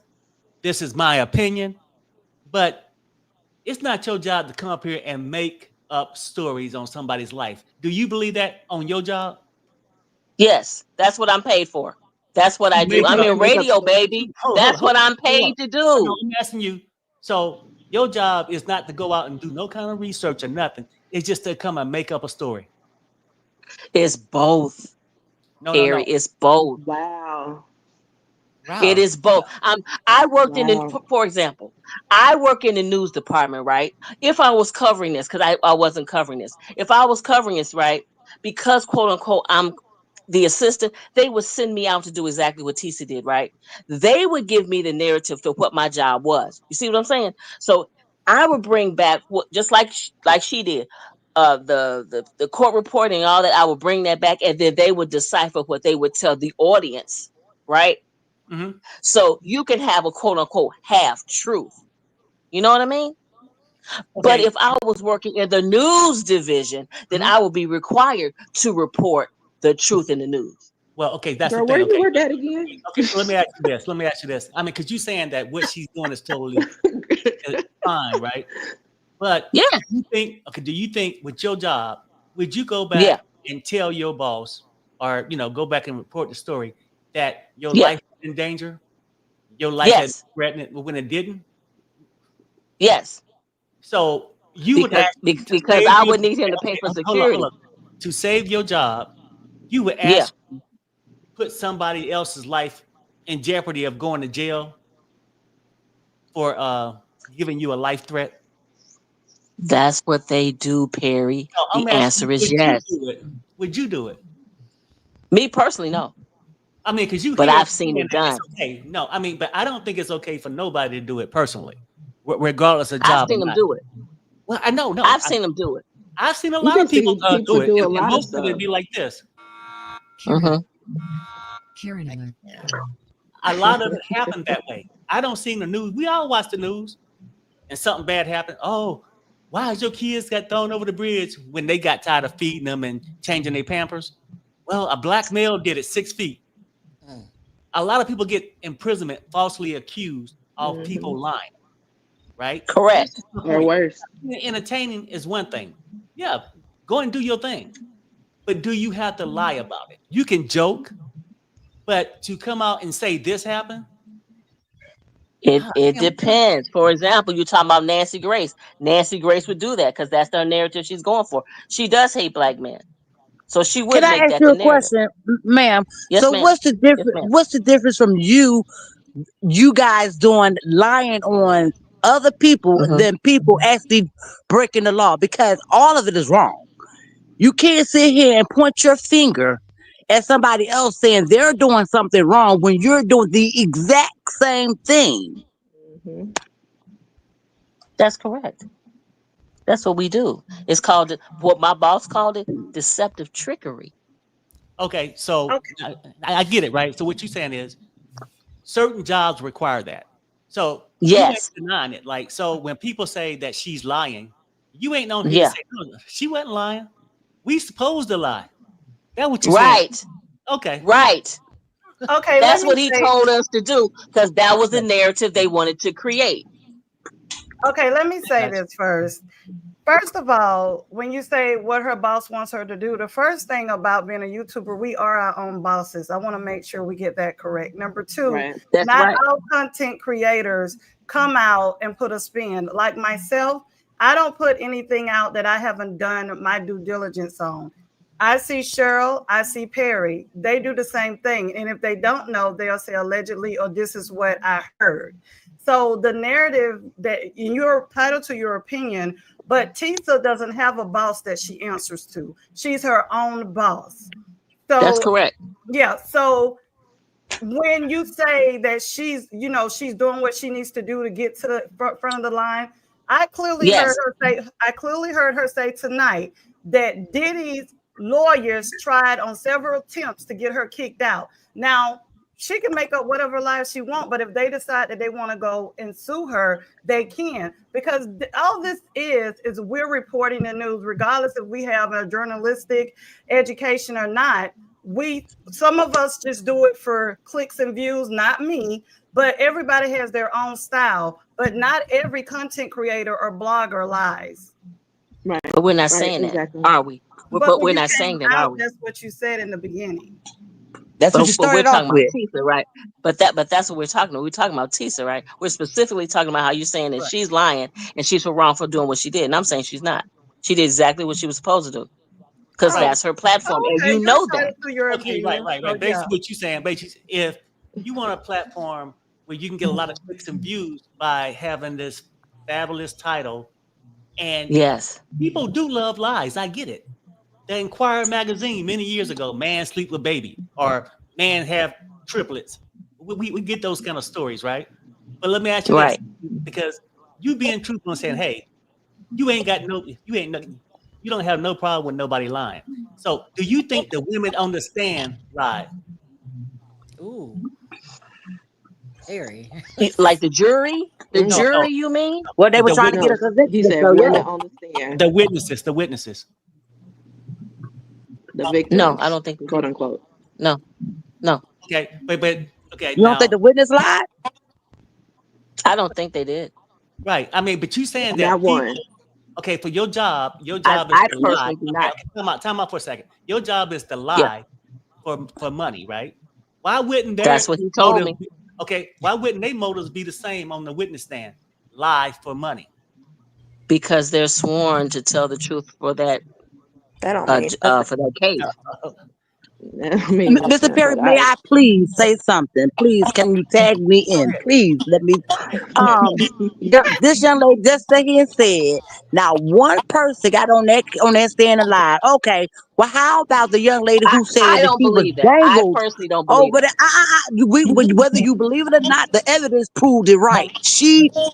This is my opinion," but it's not your job to come up here and make up stories on somebody's life. Do you believe that on your job? Yes, that's what I'm paid for. That's what I do. Make I'm up. in radio, baby. That's what I'm Hold paid up. to No, do. I'm asking you. So your job is not to go out and do no kind of research or nothing. It's just to come and make up a story. It's both. Harry, No. it's both. Wow. It is both. I worked in the, Wow. for example, I work in the news department, right? If I was covering this, because I wasn't covering this. If I was covering this, right, because quote unquote, I'm the assistant, they would send me out to do exactly what Tisa did, right? They would give me the narrative to what my job was. You see what I'm saying? So I would bring back what, just like she did, the court reporting, all that. I would bring that back, and then they would decipher what they would tell the audience, right? Mm-hmm. So you can have a quote unquote half truth. You know what I mean? But Okay. if I was working in the news division, then Mm-hmm. I would be required to report the truth in the news. Well, okay, that's Girl, the where thing. you Okay. work at again? Okay, so let me ask you this. I mean, because you're saying that what she's doing is totally fine, right? But yeah, do you think with your job, would you go yeah, back and tell your boss or, go back and report the story that your yeah, life is in danger? Your life had yes, threatened when it didn't? yes. So you would Because actually, to because save I your, would need him to pay okay, for hold security. on. To save your job, you would Yeah, actually put somebody else's life in jeopardy of going to jail for giving you a life threat? that's what they do, Perry. No, The I'm asking you, answer is would you yes. do it? Would you do it? Me personally, no. I mean, because you But hear I've seen it done. it's okay. No, I mean, but I don't think it's okay for nobody to do it personally, regardless of I've job or seen them not. do it. Well, I know, no, I've seen them do it. I've seen a You lot can of people see people do it, do a and lot of most of it stuff. be like this. Mm-hmm. A lot of it happened that way. I don't see the news. We all watch the news, and something bad happened. Oh, why is your kids got thrown over the bridge when they got tired of feeding them and changing their Pampers? Well, a black male did it 6 feet. A lot of people get imprisonment falsely accused of people lying, right? Correct. Or worse. Entertaining is one thing. Yeah, go and do your thing. But do you have to lie about it? You can joke, but to come out and say this happened? It depends. For example, you're talking about Nancy Grace. Nancy Grace would do that because that's the narrative she's going for. She does hate black men. So she would Can I make ask that you the a narrative. question, ma'am? Yes, So ma'am. what's the Yes, difference? ma'am. What's the difference from you guys doing lying on other people than people actually breaking the law? Because all of it is wrong. You can't sit here and point your finger at somebody else saying they're doing something wrong when you're doing the exact same thing. That's correct. That's what we do. It's called, what my boss called it, deceptive trickery. Okay, so I get it, right? So what you're saying is certain jobs require that. So you ain't Yes. denying it. Like, so when people say that she's lying, you ain't on here Yeah. to say, no, she wasn't lying. We supposed to lie. That's what you're saying. Right. Okay. Right. Okay, That's let me what he say. told us to do because that was the narrative they wanted to create. Okay, let me say this first. First of all, when you say what her boss wants her to do, the first thing about being a YouTuber, we are our own bosses. I want to make sure we get that correct. Number two, Right. That's not right. all content creators come out and put a spin. Like myself, I don't put anything out that I haven't done my due diligence on. I see Cheryl, I see Perry. They do the same thing. And if they don't know, they'll say allegedly, or this is what I heard. So the narrative that you're entitled to your opinion, but Tisa doesn't have a boss that she answers to. She's her own boss. So That's correct. Yeah. So when you say that she's doing what she needs to do to get to the front of the line, I clearly heard her say tonight that Diddy's lawyers tried on several attempts to get her kicked out. Now, she can make up whatever lies she wants, but if they decide that they want to go and sue her, they can. Because all this is we're reporting the news, regardless if we have a journalistic education or not. Some of us just do it for clicks and views, not me, but everybody has their own style. But not every content creator or blogger lies. Right. But we're not saying exactly. that, are we? But we're not saying that, are we? That's what you said in the beginning. That's what you But we're started off talking with. about Tisa, right? But that's what we're talking about. We're talking about Tisa, right? We're specifically talking about how you're saying that she's lying and she's wrong for doing what she did. And I'm saying she's not. She did exactly what she was supposed to do. Because that's her platform. And you know that. Okay, right. Basically, what you're saying, basically, if you want a platform where you can get a lot of clicks and views by having this fabulous title, and yes, people do love lies. I get it. The Inquirer magazine many years ago, man sleep with baby, or man have triplets. We get those kind of stories, right? But let me ask you this, because you being truthful and saying, hey, you don't have no problem with nobody lying. So do you think the women understand lie? Ooh. Very. Like the jury? The jury, you mean? Well, they were trying to get us convicted. He said So, women yeah. understand. The witnesses. The victims. No, I don't think quote unquote. No. Okay, but okay. You don't think the witness lied? I don't think they did. Right. I mean, but you saying that Not one. Okay, for your job is I to lie. personally do not. Okay, time out for a second. Your job is to lie for money, right? Why wouldn't That's what he told me. Okay, why wouldn't their motives be the same on the witness stand? Lie for money. Because they're sworn to tell the truth for that for that case. Mr. Perry, may I please say something? Please, can you tag me in? Please let me. This young lady just sat here and said, now one person got on that stand and lied. Okay, Well, how about the young lady who I said that don't she was believe that. I dangled? personally don't Oh, believe but that. whether you believe it or not, the evidence proved it right.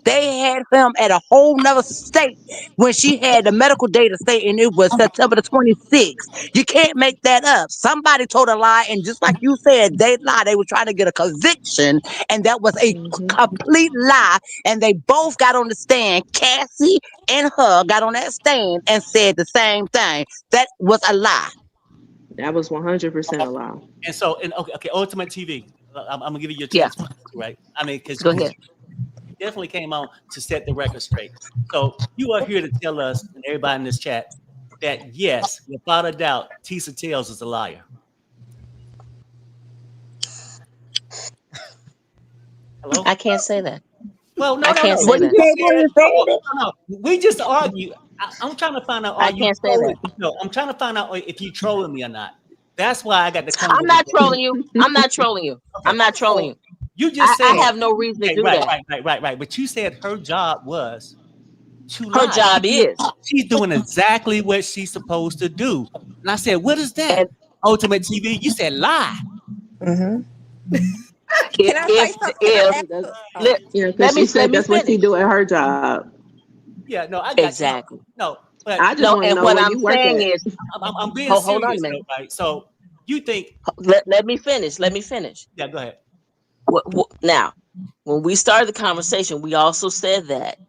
They had him at a whole nother state when she had the medical data stating it was September the 26th. You can't make that up. Somebody told a lie, and just like you said, they lied. They were trying to get a conviction, and that was a complete lie. And they both got on the stand. Cassie and her got on that stand and said the same thing. That was a lie. That was 100% a lie. And so, okay, Ultimate TV. I'm gonna give you your Yeah. chance, right? I mean, because Go ahead. you definitely came on to set the record straight. So you are here to tell us and everybody in this chat that yes, without a doubt, Tisa Tells is a liar. Hello? I can't say that. Well, no, I no, can't no. say Well, you You that. just can't go said and say no, that. no, no. We just argue. I'm trying to find out, are I you can't say that. trolling? No, I'm trying to find out if you trolling me or not. That's why I got to come I'm with not the trolling you. I'm not trolling you. I'm okay. not trolling So you. you just I said have no reason to okay, do that. right. But you said her job was to Her lie. job is. She's doing exactly what she's supposed to do. And I said, what is that? And Ultimate TV. You said lie. Can if I say if something? Can I if ask? let, Yeah, let because me she let said me that's what she finish. do at her job. Yeah, no, I got you. Exactly. No, but I just No, want to and know what where I'm you work saying at. is, I'm being hold on a serious minute. though, right? So you think, Let me finish. Let me finish. yeah, go ahead. Now, when we started the conversation, we also said that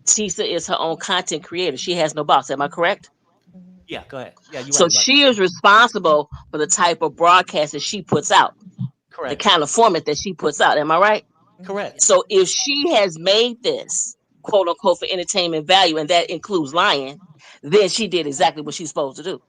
Tisa is her own content creator. She has no boss. Am I correct? Yeah, go ahead. Yeah, you're So right about she is responsible for the type of broadcast that she puts out, that. the Correct. kind of format that she puts out. Am I right? Correct. So if she has made this quote unquote for entertainment value, and that includes lying, then she did exactly what she's supposed to do.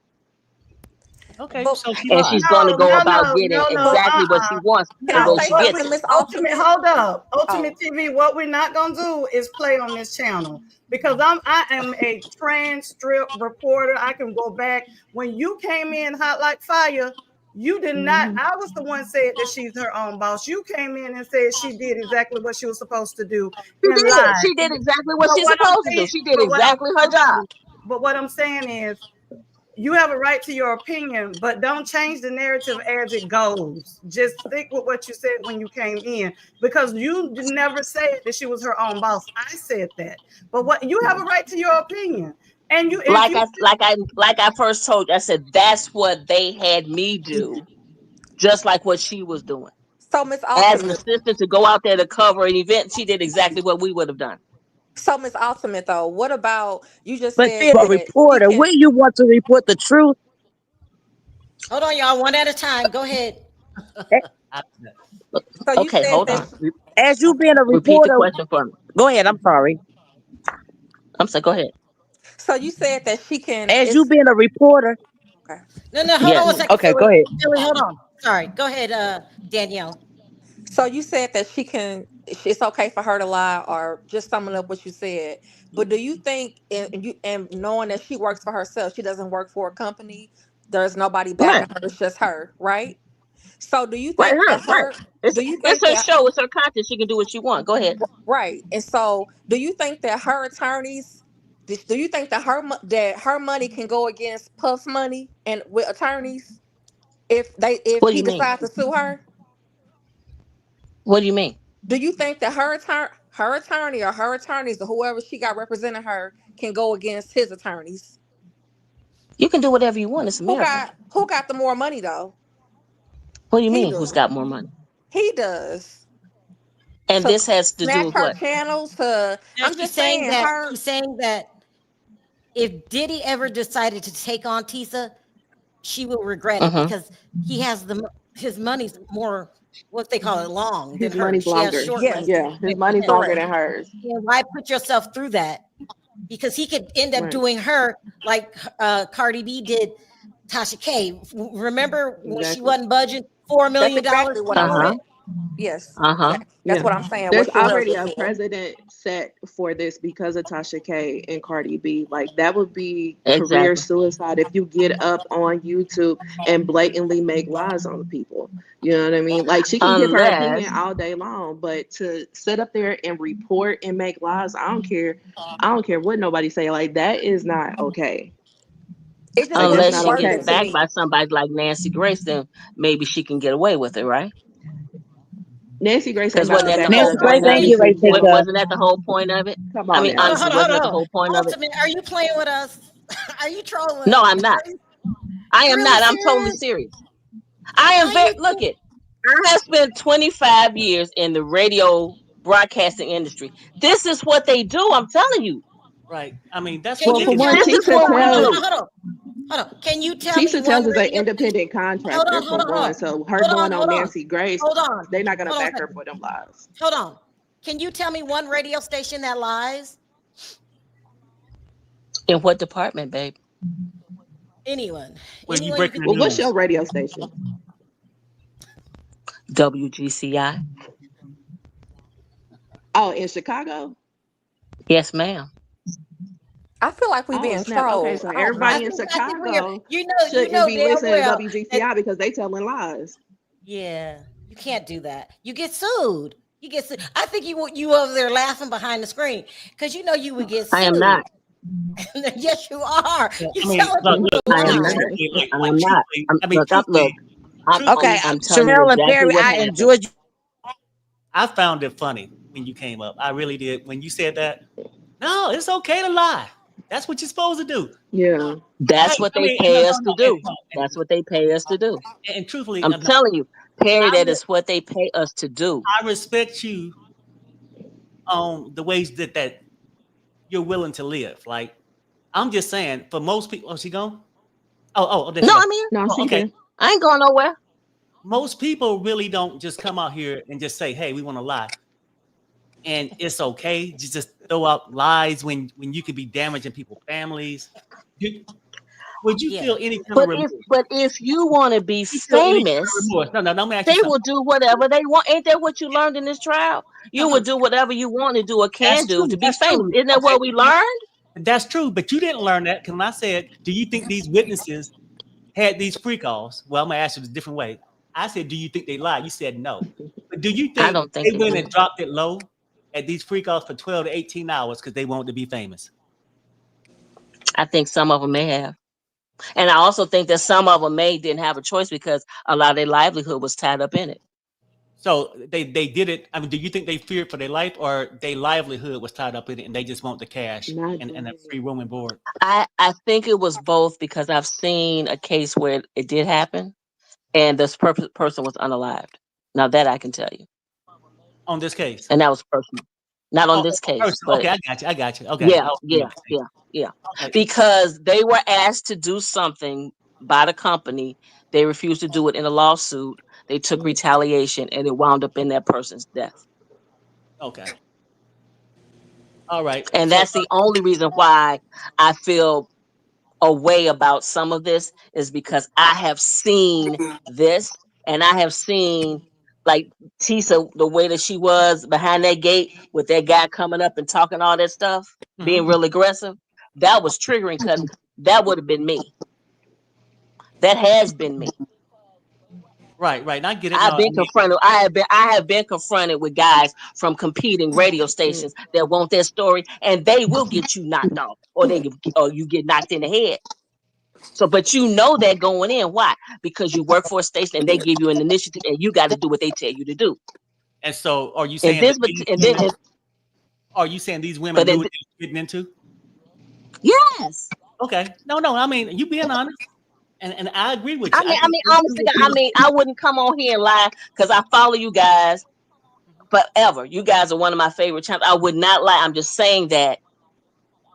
Okay, But so she And lied. she's going to go about getting No. exactly what she wants can the I way No. say she What gets something, it. Miss ultimate? Ultimate? Hold up. Ultimate Oh, TV. What we're not gonna do is play on this channel because I am a trans strip reporter. I can go back when you came in hot like fire. You did not. I was the one said that she's her own boss. You came in and said she did exactly what she was supposed to do She in did. live. She did exactly what But she's what I'm supposed to do. saying, She did but what I'm exactly her job. but what I'm saying is you have a right to your opinion, but don't change the narrative as it goes. Just stick with what you said when you came in, because you never said that she was her own boss. I said that, but what you have a right to your opinion, and you if you Like I first told you, I said that's what they had me do, just like what she was doing. so Miss As an Ultimate. assistant to go out there to cover an event, she did exactly what we would have done. So Miss Ultimate, though, what about you just But said you're a that she reporter. can? When you want to report the truth, Hold on, y'all, one at a time. Go ahead. eh, So you Okay, said hold that. on. as you Okay. being a Repeat the reporter, question for me. go ahead. I'm sorry. I'm sorry. Go ahead. So you said that she can. As you It's being a reporter, okay. No, hold on one Yes. second, okay, go Philly. ahead. Philly, hold on. Sorry. Go ahead, Danielle. So you said that she can. It's okay for her to lie, or just summing up what you said. But do you think, and knowing that she works for herself, she doesn't work for a company. There's nobody Right. backing her. It's just her, right? So do you Right. think that Right. her? It's Do you it's think her that show. It's her content. She can do what she wants. Go ahead. right? And so do you think that her attorneys? Do you think that that her money can go against Puff's money and with attorneys if What do he you mean? decides to sue her? What do you mean? Do you think that her attorney or her attorneys or whoever she got representing her can go against his attorneys? You can do whatever you want. It's America. Who got the more money though? What do you He mean? Who's does. got more money? He does. And To this has to do snatch with her what? channels to Now I'm just saying her she's saying that if Diddy ever decided to take on Tisa, she will regret it Mm-hmm. because he has his money's more what they call it long than His hers. money's She has longer. short money. yes, Yeah, his money's longer correct. than hers. And why put yourself through that? Because he could end up Right. doing her like Cardi B did Tasha K. Remember when she Exactly. wasn't budging $4 That's million? exactly what She I'm blew Uh-huh. it. saying. Yes, Uh-huh. exactly. That's Yeah. what I'm saying. There's What Sherelle already just a said. precedent set for this because of Tasha K and Cardi B. Like that would be career Exactly. suicide if you get up on YouTube and blatantly make lies on people. You know what I mean? Like she can give her Unless opinion all day long, but to sit up there and report and make lies, I don't care. I don't care what nobody say. Like that is not okay. It just Like that's wasn't Unless not she worth gets it to okay. backed me. by somebody like Nancy Grace, then maybe she can get away with it, right? Nancy Grace ain't Because about wasn't to that the back whole up Nancy no Grace point of ain't it? get abusive right picked up. Wasn't that the whole point of it? Come I on mean, now. honestly, wasn't that the Hold on. whole point of it? Ultimate, are you playing with us? Are you No, trolling? I'm not. I You am really not. I'm totally serious? serious. I am Are very you? look it. I have spent 25 years in the radio broadcasting industry. This is what they do. I'm telling you. Right. I mean, that's Can what Well, they you for can one, tell do. This me? is what we Hold do. on. Hold on. Hold on. Can you tell me Tisa one Tells is an radio station? independent Hold contractor on. for Hold on. Hold one. on. So her Hold going on. on Hold on. Nancy Grace, Hold on. they're not gonna Hold on a back her second. for them lies. Hold on. Can you tell me one radio station that lies? In what department, babe? Anyone. When you Anyone you breaking can the Well, think what's of. your news. radio station? WGCI. Oh, in Chicago? Yes, ma'am. I feel like we Oh being snap. Okay, trolled. so I don't everybody in know. I think we are. Chicago You shouldn't know be damn listening to well that WGCI because they telling lies. yeah, you can't do that. You get sued. You get sued. I think you over there laughing behind the screen because you know you would get I am sued. not. Yes, you are. Well, You're I mean, telling look, people look, I am look, not. lies. truthfully, look, And like, I'm not. truthfully, I mean, Look. truthfully, Okay, I'm telling you Chanel and exactly Perry, what I happened. enjoyed you. I found it funny when you came up. I really did. When you said that, no, it's okay to lie. That's what you're supposed to do. Yeah. Hey, That's what I they mean, no, pay no, us no, to do. That's what they pay us to do. and truthfully, I'm no, telling you, Perry, I, that is what they pay us to do. I respect you on the ways that you're willing to live. Like, I'm just saying, for most people, oh, she gone? Oh, there No, she go. I'm here. No, Oh, she okay. here. I ain't going nowhere. Most people really don't just come out here and just say, "Hey, we want to lie," and it's okay. You just throw out lies when you could be damaging people's families. You, would you Yeah. feel any kind of remorse? But if you want to be You feel any kind of famous, remorse? No, let me ask you they something. will do whatever they want. Ain't that what you learned in this trial? No, You will do whatever you want to do or can that's do true. to be That's famous. true. Isn't that Okay, what we learned? that's true. But you didn't learn that because when I said, "Do you think these witnesses had these free calls?" Well, I'm gonna ask you a different way. I said, "Do you think they lied?" You said no. But do you I think don't think they they went did. and dropped it low at these free calls for 12 to 18 hours because they wanted to be famous? I think some of them may have. And I also think that some of them didn't have a choice because a lot of their livelihood was tied up in it. So they did it. I mean, do you think they feared for their life or their livelihood was tied up in it and they just want the cash Not and a doing free room and board? I think it was both because I've seen a case where it did happen and this person was unalived. Now that I can tell you. On this case? And that was personal. Not on this A case, person. but Okay, I got you. I got you. Okay. yeah, I was yeah, familiar with the yeah, case. yeah. Okay. Because they were asked to do something by the company. They refused to do it in a lawsuit. They took retaliation and it wound up in that person's death. Okay. All right. And So that's the only reason why I feel a way about some of this is because I have seen this and I have seen like Tisa, the way that she was behind that gate with that guy coming up and talking all that stuff, being real aggressive. That was triggering because that would have been me. That has been me. right. And I get it. I've No, I been mean, confronted. I have been confronted with guys from competing radio stations that want their story, and they will get you knocked off, or you get knocked in the head. So, but you know that going in. Why? Because you work for a station and they give you an initiative, and you got to do what they tell you to do. and so are you And saying that this, these and then, women are you saying these women but knew then, what they were getting into? yes. Okay. No. I mean, you being honest. And I agree with you. I think they knew Honestly, what they were. I wouldn't come on here and lie because I follow you guys forever. You guys are one of my favorite channels. I would not lie. I'm just saying that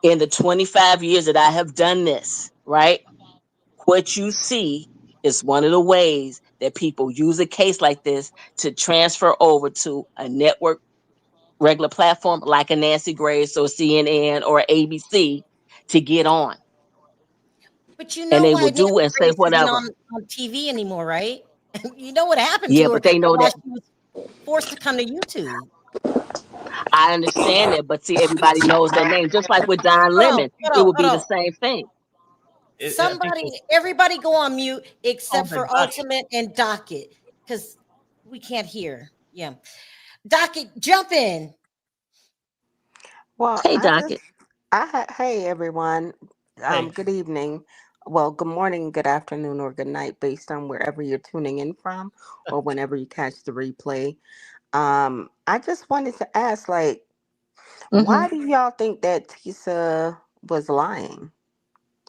in the 25 years that I have done this, right? What you see is one of the ways that people use a case like this to transfer over to a network, regular platform like a Nancy Grace or CNN or ABC to get on. But you And know they why will Nancy do and say Grace isn't whatever. on TV anymore, right? You know what happened Yeah, to her but they and know why that. she was forced to come to YouTube. I understand that, but see, everybody knows that name. Just like with Don Lemon, it would be Hold the on. same thing. I think Somebody, everybody go on mute on except the for docket. Ultimate and Docket because we can't hear. Yeah. Docket, jump in. Well, Hey, Docket. hey everyone. Hey. Good evening. well, good morning, good afternoon, or good night, based on wherever you're tuning in from, or whenever you catch the replay. I just wanted to ask, like, why do y'all think that Tisa was lying?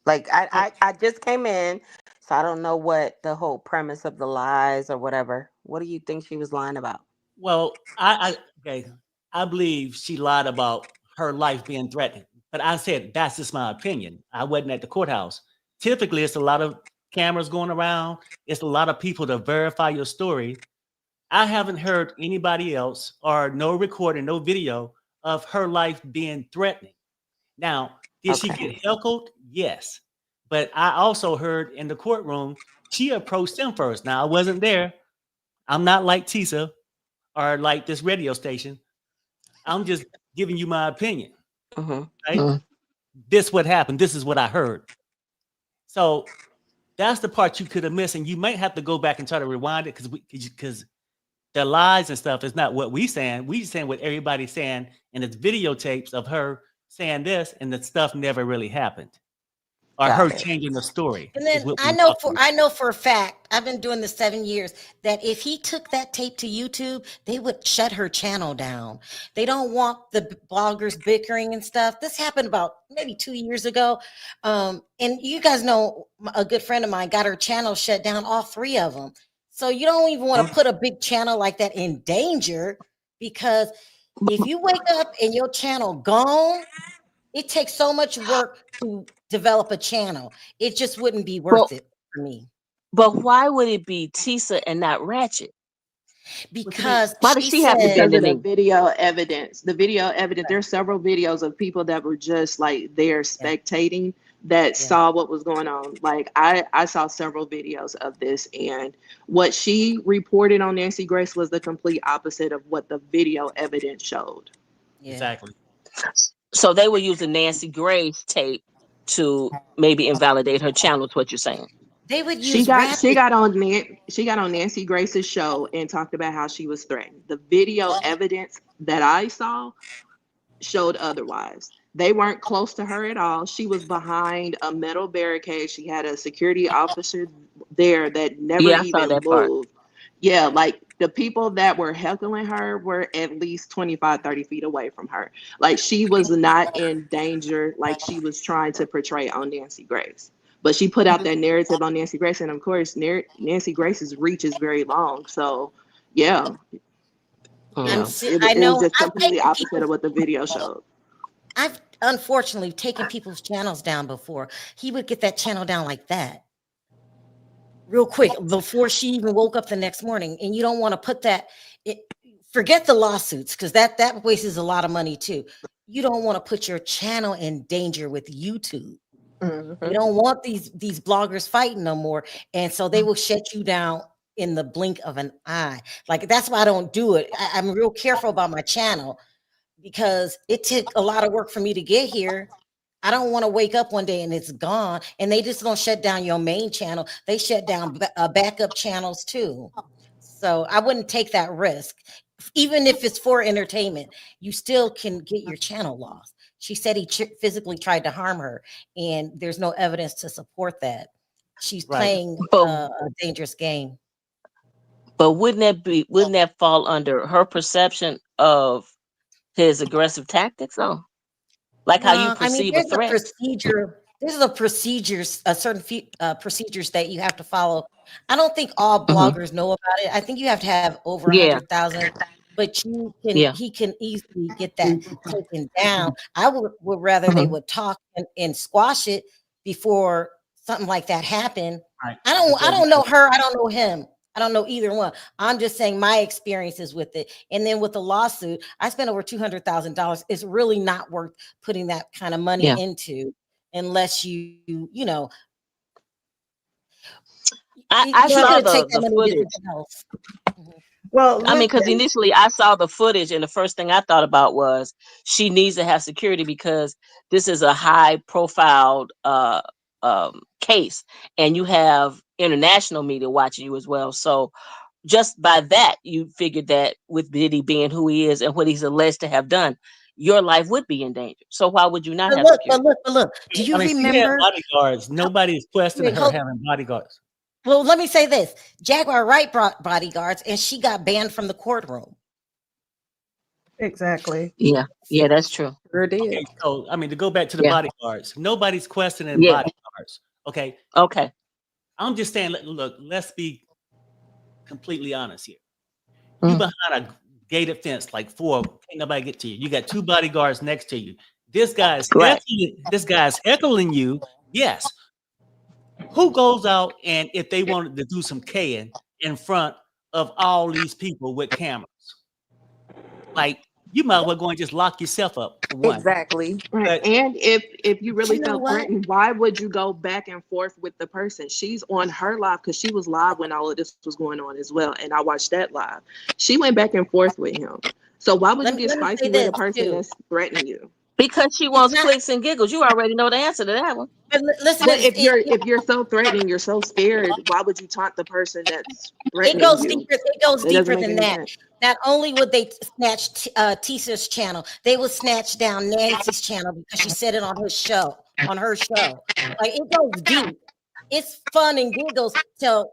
Like, I just came in, so I don't know what the whole premise of the lies or whatever. What do you think she was lying about? Well, okay, I believe she lied about her life being threatened. But I said that's just my opinion. I wasn't at the courthouse. Typically, it's a lot of cameras going around. It's a lot of people to verify your story. I haven't heard anybody else or no recording, no video of her life being threatening. Now, did she Okay. get heckled? Yes. But I also heard in the courtroom, she approached him first. Now, I wasn't there. I'm not like Tisa or like this radio station. I'm just giving you my opinion. Right? This what happened. This is what I heard. So that's the part you could have missed, and you might have to go back and try to rewind it because the lies and stuff is not what we saying. We saying what everybody's saying, and it's videotapes of her saying this, and the stuff never really happened, or her changing the story. And then I know for a fact, I've been doing this 7 years, that if he took that tape to YouTube, they would shut her channel down. They don't want the bloggers bickering and stuff. This happened about maybe 2 years ago. And you guys know a good friend of mine got her channel shut down, all 3 of them. So you don't even want to put a big channel like that in danger, because if you wake up and your channel gone, it takes so much work to develop a channel. It just wouldn't be worth it for me. But why would it be Tisa and not Ratchet? Because why does she have to bend the the knee? video evidence. The video evidence. There's several videos of people that were just like there spectating that saw what was going on. Like I saw several videos of this, and what she reported on Nancy Grace was the complete opposite of what the video evidence showed. Exactly. So they were using Nancy Grace tape to maybe invalidate her channel, is what you're saying. They would She use got on Nancy Grace's show and talked about how she was threatened. The video evidence that I saw showed otherwise. They weren't close to her at all. She was behind a metal barricade. She had a security officer there that never I saw even that part. moved. Yeah, like the people that were heckling her were at least 25, 30 feet away from her. Like she was not in danger like she was trying to portray on Nancy Grace. But she put out that narrative on Nancy Grace, and of course, Nancy Grace's reach is very long. So, yeah, I it know was just I've completely taken opposite of what the video showed. I've unfortunately taken people's channels down before. He would get that channel down like that, real quick, before she even woke up the next morning. And you don't want to put that. Forget the lawsuits, because that wastes a lot of money too. You don't want to put your channel in danger with YouTube. You don't want these bloggers fighting no more, and so they will shut you down in the blink of an eye. Like that's why I don't do it. I'm real careful about my channel, because it took a lot of work for me to get here. I don't want to wake up one day and it's gone. And they just don't shut down your main channel. They shut down backup channels too. So I wouldn't take that risk. Even if it's for entertainment, you still can get your channel lost. She said he physically tried to harm her, and there's no evidence to support that. She's playing a dangerous game. But wouldn't that fall under her perception of his aggressive tactics, though? Like how you perceive a threat. There's a procedures, a certain procedures that you have to follow. I don't think all bloggers know about it. I think you have to have over 100,000, but he can easily get that taken down. I would rather they would talk and squash it before something like that happened. Right. I don't know her. I don't know him. I don't know either one. I'm just saying my experiences with it. And then with the lawsuit, I spent over $200,000. It's really not worth putting that kind of money into, unless you know. I saw the footage. Well, I mean, because initially I saw the footage, and the first thing I thought about was she needs to have security because this is a high profile case, and you have international media watching you as well. So just by that, you figured that with Diddy being who he is and what he's alleged to have done, your life would be in danger. So why would you not But have look, security? but look. Do you I mean, she had remember? bodyguards. Nobody's questioning Wait, her having bodyguards. well, let me say this: Jaguar Wright brought bodyguards, and she got banned from the courtroom. Exactly. Yeah, that's true. Sure did. Okay, so I mean, to go back to the Yeah. bodyguards, nobody's questioning Yeah. bodyguards. Okay. Okay. I'm just saying, look, let's be completely honest here. You behind a gated fence, like 4, can't nobody get to you. You got 2 bodyguards next to you. This guy's Right. heckling you. Yes. Who goes out and if they wanted to do some K'ing in front of all these people with cameras? Like, you might as well go and just lock yourself up for one. Exactly. Right. But And if you really you know felt what? threatened, why would you go back and forth with the person? She's on her live because she was live when all of this was going on as well. And I watched that live. She went back and forth with him. So why would you get Let me say spicy with this a person too. that's threatening you? Because she It's wants not. clicks and giggles. You already know the answer to that one. But listen to But this. if you're so threatening, you're so scared, why would you taunt the person that's It threatening goes you? deeper. It goes It doesn't deeper make than any that. sense. Not only would they snatch Tisa's channel, they would snatch down Nancy's channel because she said it on her show. Like it goes deep. It's fun and giggles till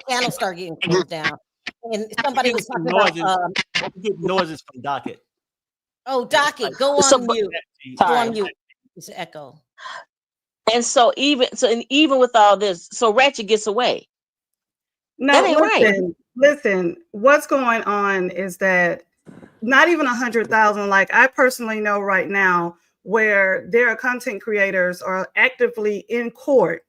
channels start getting closed down. And somebody was talking about you get noises from docket. docket. Go So, on mute. Go sorry. on mute. It's an echo. And so even with all this, so Ratchet gets away. No, That ain't right. listen. What's going on is that not even 100,000. Like I personally know right now where there are content creators are actively in court.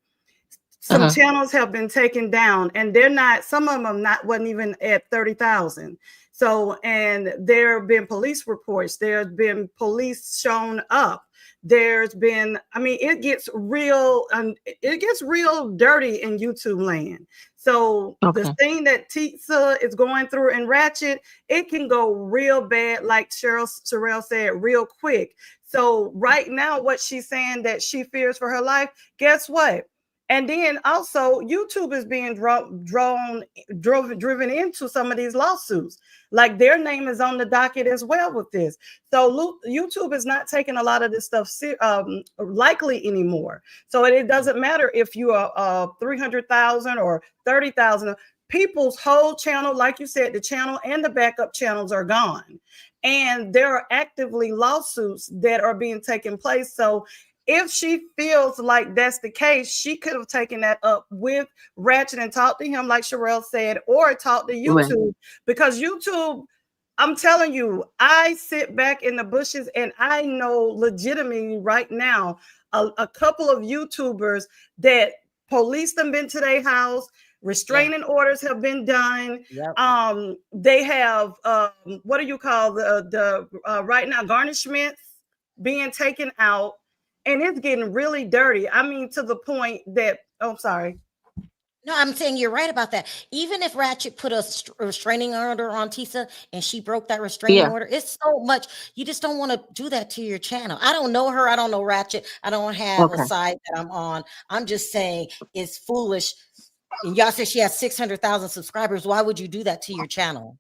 Some channels have been taken down, and they're not. Some of them wasn't even at 30,000. So, and there have been police reports. There's been police shown up. There's been. I mean, it gets real. It gets real dirty in YouTube land. So the thing that Tisa is going through in Ratchet, it can go real bad, like Sherelle said, real quick. So right now, what she's saying that she fears for her life, guess what? And then also YouTube is being driven into some of these lawsuits. Like their name is on the docket as well with this. So YouTube is not taking a lot of this stuff likely anymore. So it doesn't matter if you are 300,000 or 30,000. People's whole channel, like you said, the channel and the backup channels are gone. And there are actively lawsuits that are being taken place. So if she feels like that's the case, she could have taken that up with Ratchet and talked to him, like Sherelle said, or talked to YouTube. Because YouTube, I'm telling you, I sit back in the bushes and I know legitimately right now a couple of YouTubers that police them been to their house. Restraining orders have been done. They have what do you call the right now garnishments being taken out. And it's getting really dirty. I mean, to the point that, sorry. No, I'm saying you're right about that. Even if Ratchet put a restraining order on Tisa and she broke that restraining order, it's so much. You just don't want to do that to your channel. I don't know her. I don't know Ratchet. I don't have a side that I'm on. I'm just saying it's foolish. And y'all said she has 600,000 subscribers. Why would you do that to your channel?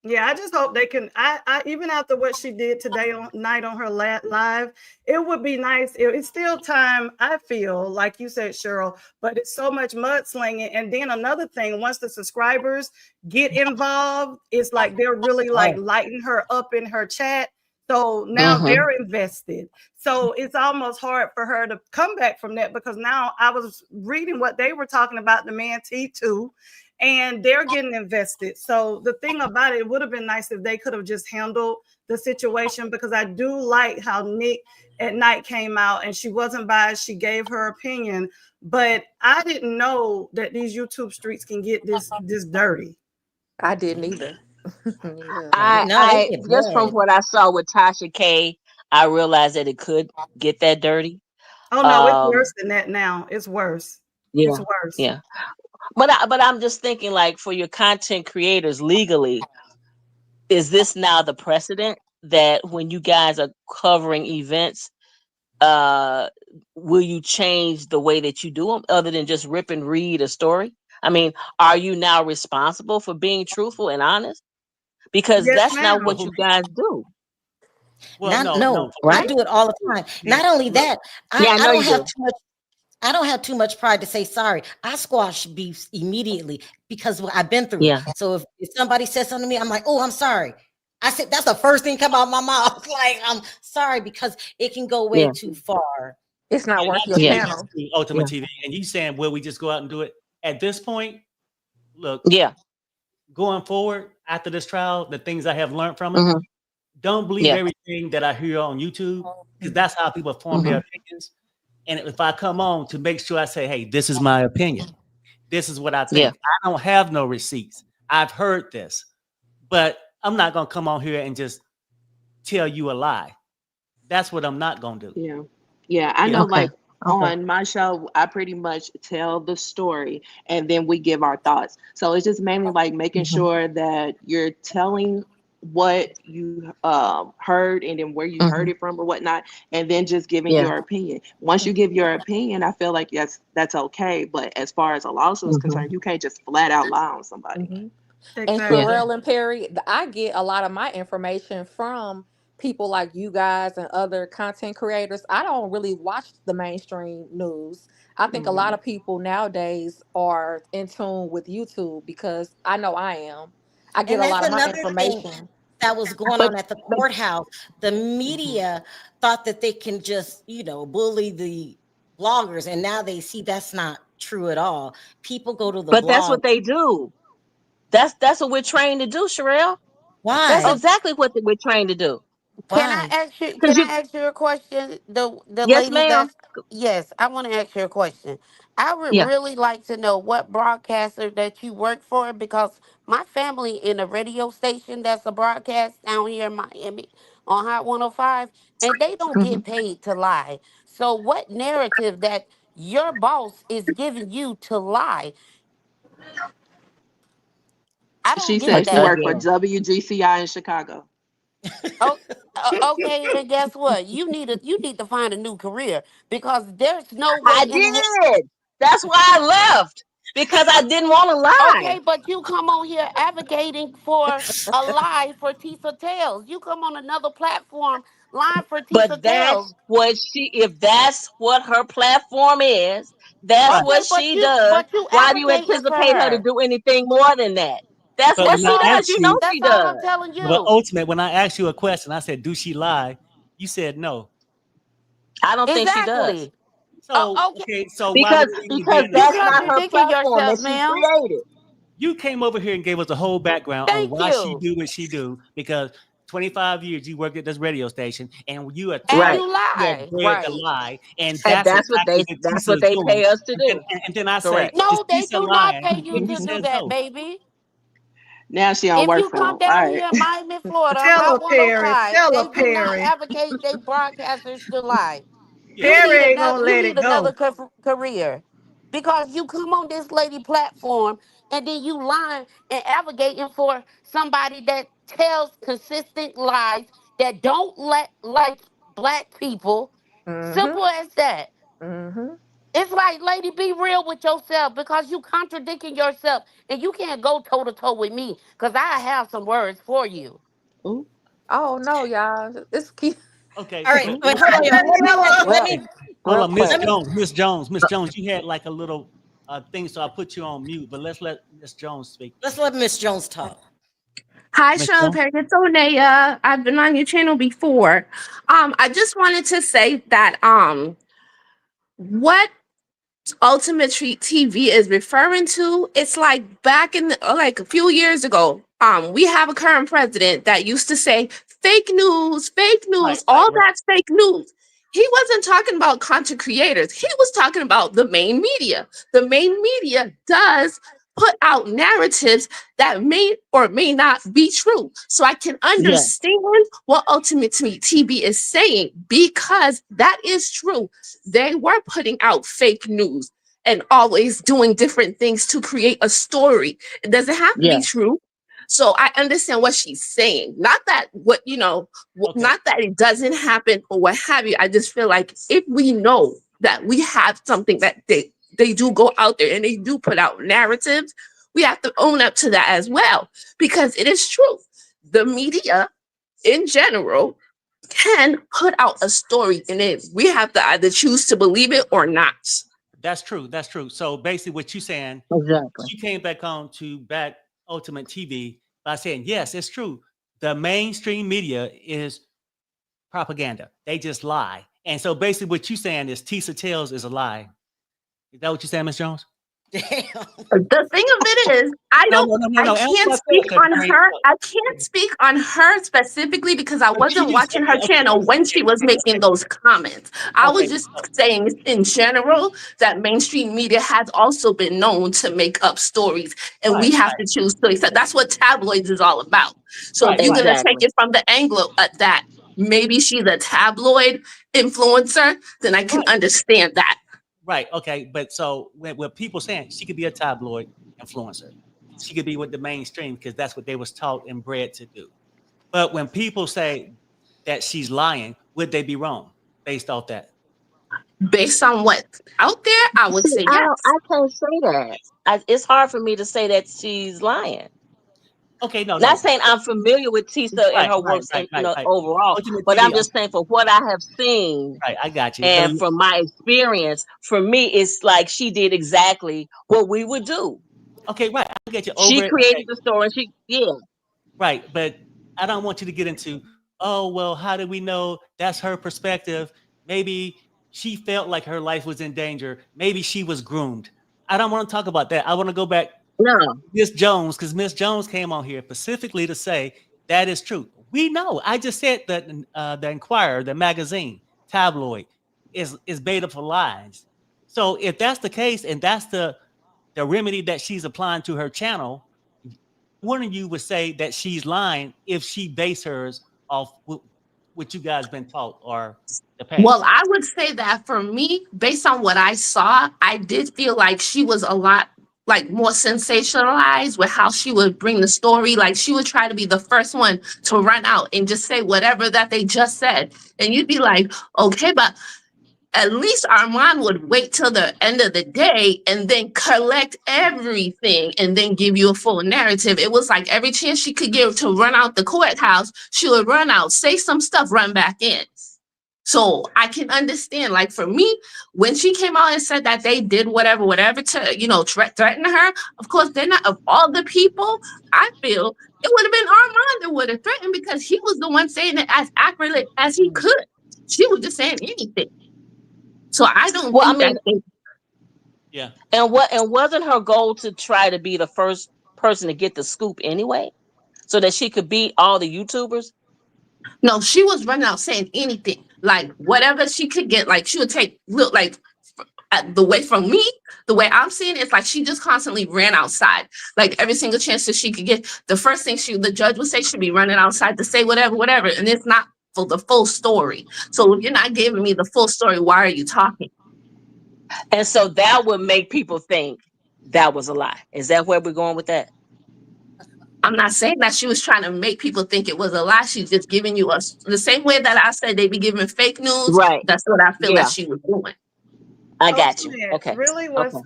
Yeah, I just hope they can. I even after what she did today night on her live, it would be nice. It's still time, I feel, like you said, Cheryl, but it's so much mudslinging. And then another thing, once the subscribers get involved, it's like they're really like lighting her up in her chat. So now they're invested. So it's almost hard for her to come back from that because now I was reading what they were talking about, the man T2. And they're getting invested. So the thing about it would have been nice if they could have just handled the situation, because I do like how Nick at night came out and she wasn't biased. She gave her opinion, but I didn't know that these YouTube streets can get this dirty. I didn't either. I just from what I saw with Tasha K, I realized that it could get that dirty. Oh no, it's worse than that now. It's worse. Yeah, it's worse. Yeah. But I'm just thinking, like, for your content creators legally, is this now the precedent that when you guys are covering events, will you change the way that you do them other than just rip and read a story? I mean, are you now responsible for being truthful and honest? Because that's not what you guys do. Well, Not no, no, for I me, do it all the time. yeah, Not only look, that, Yeah, I I know don't you have do. too much. I don't have too much pride to say sorry. I squash beefs immediately because I've been through it. Yeah. So if somebody says something to me, I'm like, oh, I'm sorry. I said that's the first thing come out of my mouth. Like, I'm sorry because it can go way Yeah. too far. It's not and worth I your agree Yeah. with channel. you, Yeah. Ultimate TV. And you saying, will we just go out and do it? At this point, look, Yeah. going forward after this trial, the things I have learned from it, Hmm. don't believe Yeah. everything that I hear on YouTube because that's how people form their Hmm. opinions. And if I come on to make sure I say, hey, this is my opinion, this is what I Yeah. think. I don't have no receipts. I've heard this, but I'm not gonna come on here and just tell you a lie. That's what I'm not gonna do. Yeah. Yeah. I Yeah. know, Okay. like Okay. on my show, I pretty much tell the story and then we give our thoughts. So it's just mainly like making Hmm. sure that you're telling what you heard and then where you heard Hmm. it from or whatnot, and then just giving Yeah. your opinion. Once you give your opinion, I feel like that's okay. But as far as a lawsuit is Hmm. concerned, you can't just flat out lie on somebody. Hmm. And Yeah. Exactly. Sherelle and Perry, I get a lot of my information from people like you guys and other content creators. I don't really watch the mainstream news. I think a lot Mm. of people nowadays are in tune with YouTube because I know I am. I get And a that's lot of my another thing information. that was going But on at the courthouse. The Mhm. media thought that they can just, bully the bloggers, and now they see that's not true at all. People go to the that's blog. what they do. That's what we're trained to do, Sherelle. That's Why? Oh, exactly what we're trained to do. Can I Why? ask you? Because Can you, I ask you a question? The yes, lady ma'am. that's yes, I want to ask you a question. I would Yeah. really like to know what broadcaster that you work for because my family in a radio station that's a broadcast down here in Miami on Hot 105, and they don't Hmm. get paid to lie. So what narrative that your boss is giving you to lie? I don't She get said she that. worked for Again, WGCI in Chicago. Oh, okay, then guess what? You need to find a new career because there's no way I in did. That's why I left because I didn't want to lie. okay, but you come on here advocating for a lie for Tisa Tells. You come on another platform lying for But Tisa Tells. that's what if that's what her platform is, that's Right. what Okay, she does. but you Why do you advocating for anticipate her to her. do anything more than that? That's But what That's when she I all. does. asked You know you, she That's all I'm does. telling well, you. ultimate, when I asked you a question, I said, "Do she lie?" You said no. I don't think she does Exactly. So Okay, okay, so why would because it even be because in this you that's not conversation? her contradicting platform yourself, that she ma'am. created. You came over here and gave us a whole background on Thank why she you. do what she do because 25 years you worked at this radio station and you And Right. attempted you to lie. bred the right. lie, and And that's exactly what that's Tisa what is they doing. pay us to And then, do. and then I say, Correct. "Is No, they Tisa do not lying?" pay you And you to do said that, no. baby. Now she don't If work you for come them. All down right. here in Miami, Florida, Tell her, Hot Perry. 105, Tell her, they do not Perry. advocate they broadcasters to lie. Yeah. You Perry need ain't another gonna you let need it another go. career. Because you come on this lady platform and then you lying and advocating for somebody that tells consistent lies that don't let like black people. Mm-hmm. Simple as that. Mm-hmm. It's like, lady, be real with yourself because you contradicting yourself and you can't go toe to toe with me because I have some words for you. Ooh. Oh no, y'all. It's keep Okay, All right, so wait, hold on, y'all. Let me Tell her. let well me hold real on, Miss let quick. me Jones, Miss Jones, you had like a little thing, so I put you on mute. But let's let Miss Jones speak. let's let Miss Jones talk. Hi, Miss Sean Jones. Perry. It's Onaya. I've been on your channel before. I just wanted to say that what Ultimate Treat TV is referring to, it's like back in like a few years ago. We have a current president that used to say fake Right, news, right, all right. that's fake news. He wasn't talking about content creators. He was talking about the main media. The main media does put out narratives that may or may not be true. So I can Yeah. understand what Ultimate TV is saying because that is true. They were putting out fake news and always doing different things to create a story. It doesn't have to Yeah. be true. So I understand what she's saying. Not that Okay, not that it doesn't happen or what have you. I just feel like if we know that we have something that they do go out there and they do put out narratives, we have to own up to that as well because it is true. The media in general can put out a story and then we have to either choose to believe it or not. That's true. That's true. So basically, what you're saying, Exactly. she came back on to back Ultimate TV by saying, yes, it's true. The mainstream media is propaganda. They just lie. And so basically, what you're saying is Tisa Tells is a lie. Is that what you're saying, Ms. Jones? The thing of it is, I can't speak on her. I can't speak on her specifically because I wasn't watching her channel when she was making those comments. I was just saying in general that mainstream media has also been known to make up stories, and we have to choose to accept. That's what tabloids is all about. So if you're gonna take it from the angle at that, maybe she's a tabloid influencer, then I can understand that. Right. Okay. But so when people saying she could be a tabloid influencer, she could be with the mainstream because that's what they was taught and bred to do. But when people say that she's lying, would they be wrong based off that? Based on what's out there, I would say yes. I can't say that. It's hard for me to say that she's lying. Okay, not saying I'm familiar with Tisa and her works overall, but I'm just saying for what I have seen, I got you. And from my experience, for me, it's like she did exactly what we would do. Okay, right. I get you. She created the story. Right, but I don't want you to get into, oh, well, how do we know that's her perspective? Maybe she felt like her life was in danger. Maybe she was groomed. I don't want to talk about that. I want to go back. Miss Jones, because Miss Jones came on here specifically to say that is true. We know. I just said that the Inquirer, the magazine, tabloid, is made up of lies. So if that's the case, and that's the remedy that she's applying to her channel, one of you would say that she's lying if she base hers off what you guys been taught or the past. Well, I would say that for me, based on what I saw, I did feel like she was a lot more sensationalized with how she would bring the story. Like she would try to be the first one to run out and just say whatever that they just said. And you'd be like, okay, but at least Armand would wait till the end of the day and then collect everything and then give you a full narrative. It was like every chance she could give to run out the courthouse, she would run out, say some stuff, run back in. So I can understand, like for me, when she came out and said that they did whatever to, threaten her, of course, they're not, of all the people, I feel it would have been Armand that would have threatened because he was the one saying it as accurately as he could. She was just saying anything. So I don't Yeah. And wasn't her goal to try to be the first person to get the scoop anyway? So that she could beat all the YouTubers? No, she was running out saying anything. Like whatever she could get, like she would take the way from me, the way I'm seeing it, it's like she just constantly ran outside. Like every single chance that she could get, the first thing the judge would say, she'd be running outside to say whatever. And it's not for the full story. So if you're not giving me the full story, why are you talking? And so that would make people think that was a lie. Is that where we're going with that? I'm not saying that she was trying to make people think it was a lie. She's just giving you the same way that I said they be giving fake news. Right. That's what I feel that she was doing. I got you. Okay. Really was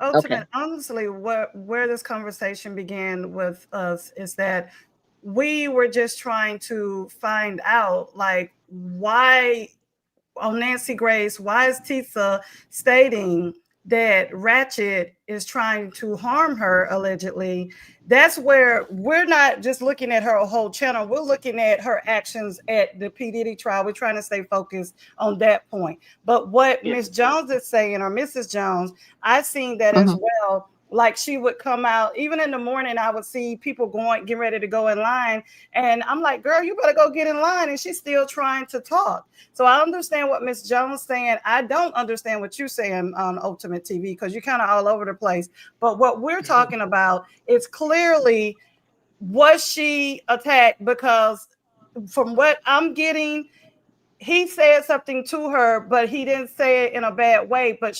ultimate. Honestly, where this conversation began with us is that we were just trying to find out, like, why on Nancy Grace, why is Tisa stating that Rachet is trying to harm her allegedly? That's where we're not just looking at her whole channel. We're looking at her actions at the P. Diddy trial. We're trying to stay focused on that point. But what Miss Jones is saying, or Mrs. Jones, I've seen that as well. Like she would come out, even in the morning, I would see people getting ready to go in line. And I'm like, girl, you better go get in line. And she's still trying to talk. So I understand what Miss Jones is saying. I don't understand what you're saying on Ultimate TV because you're kind of all over the place. But what we're talking about is clearly, was she attacked? Because from what I'm getting, he said something to her, but he didn't say it in a bad way. But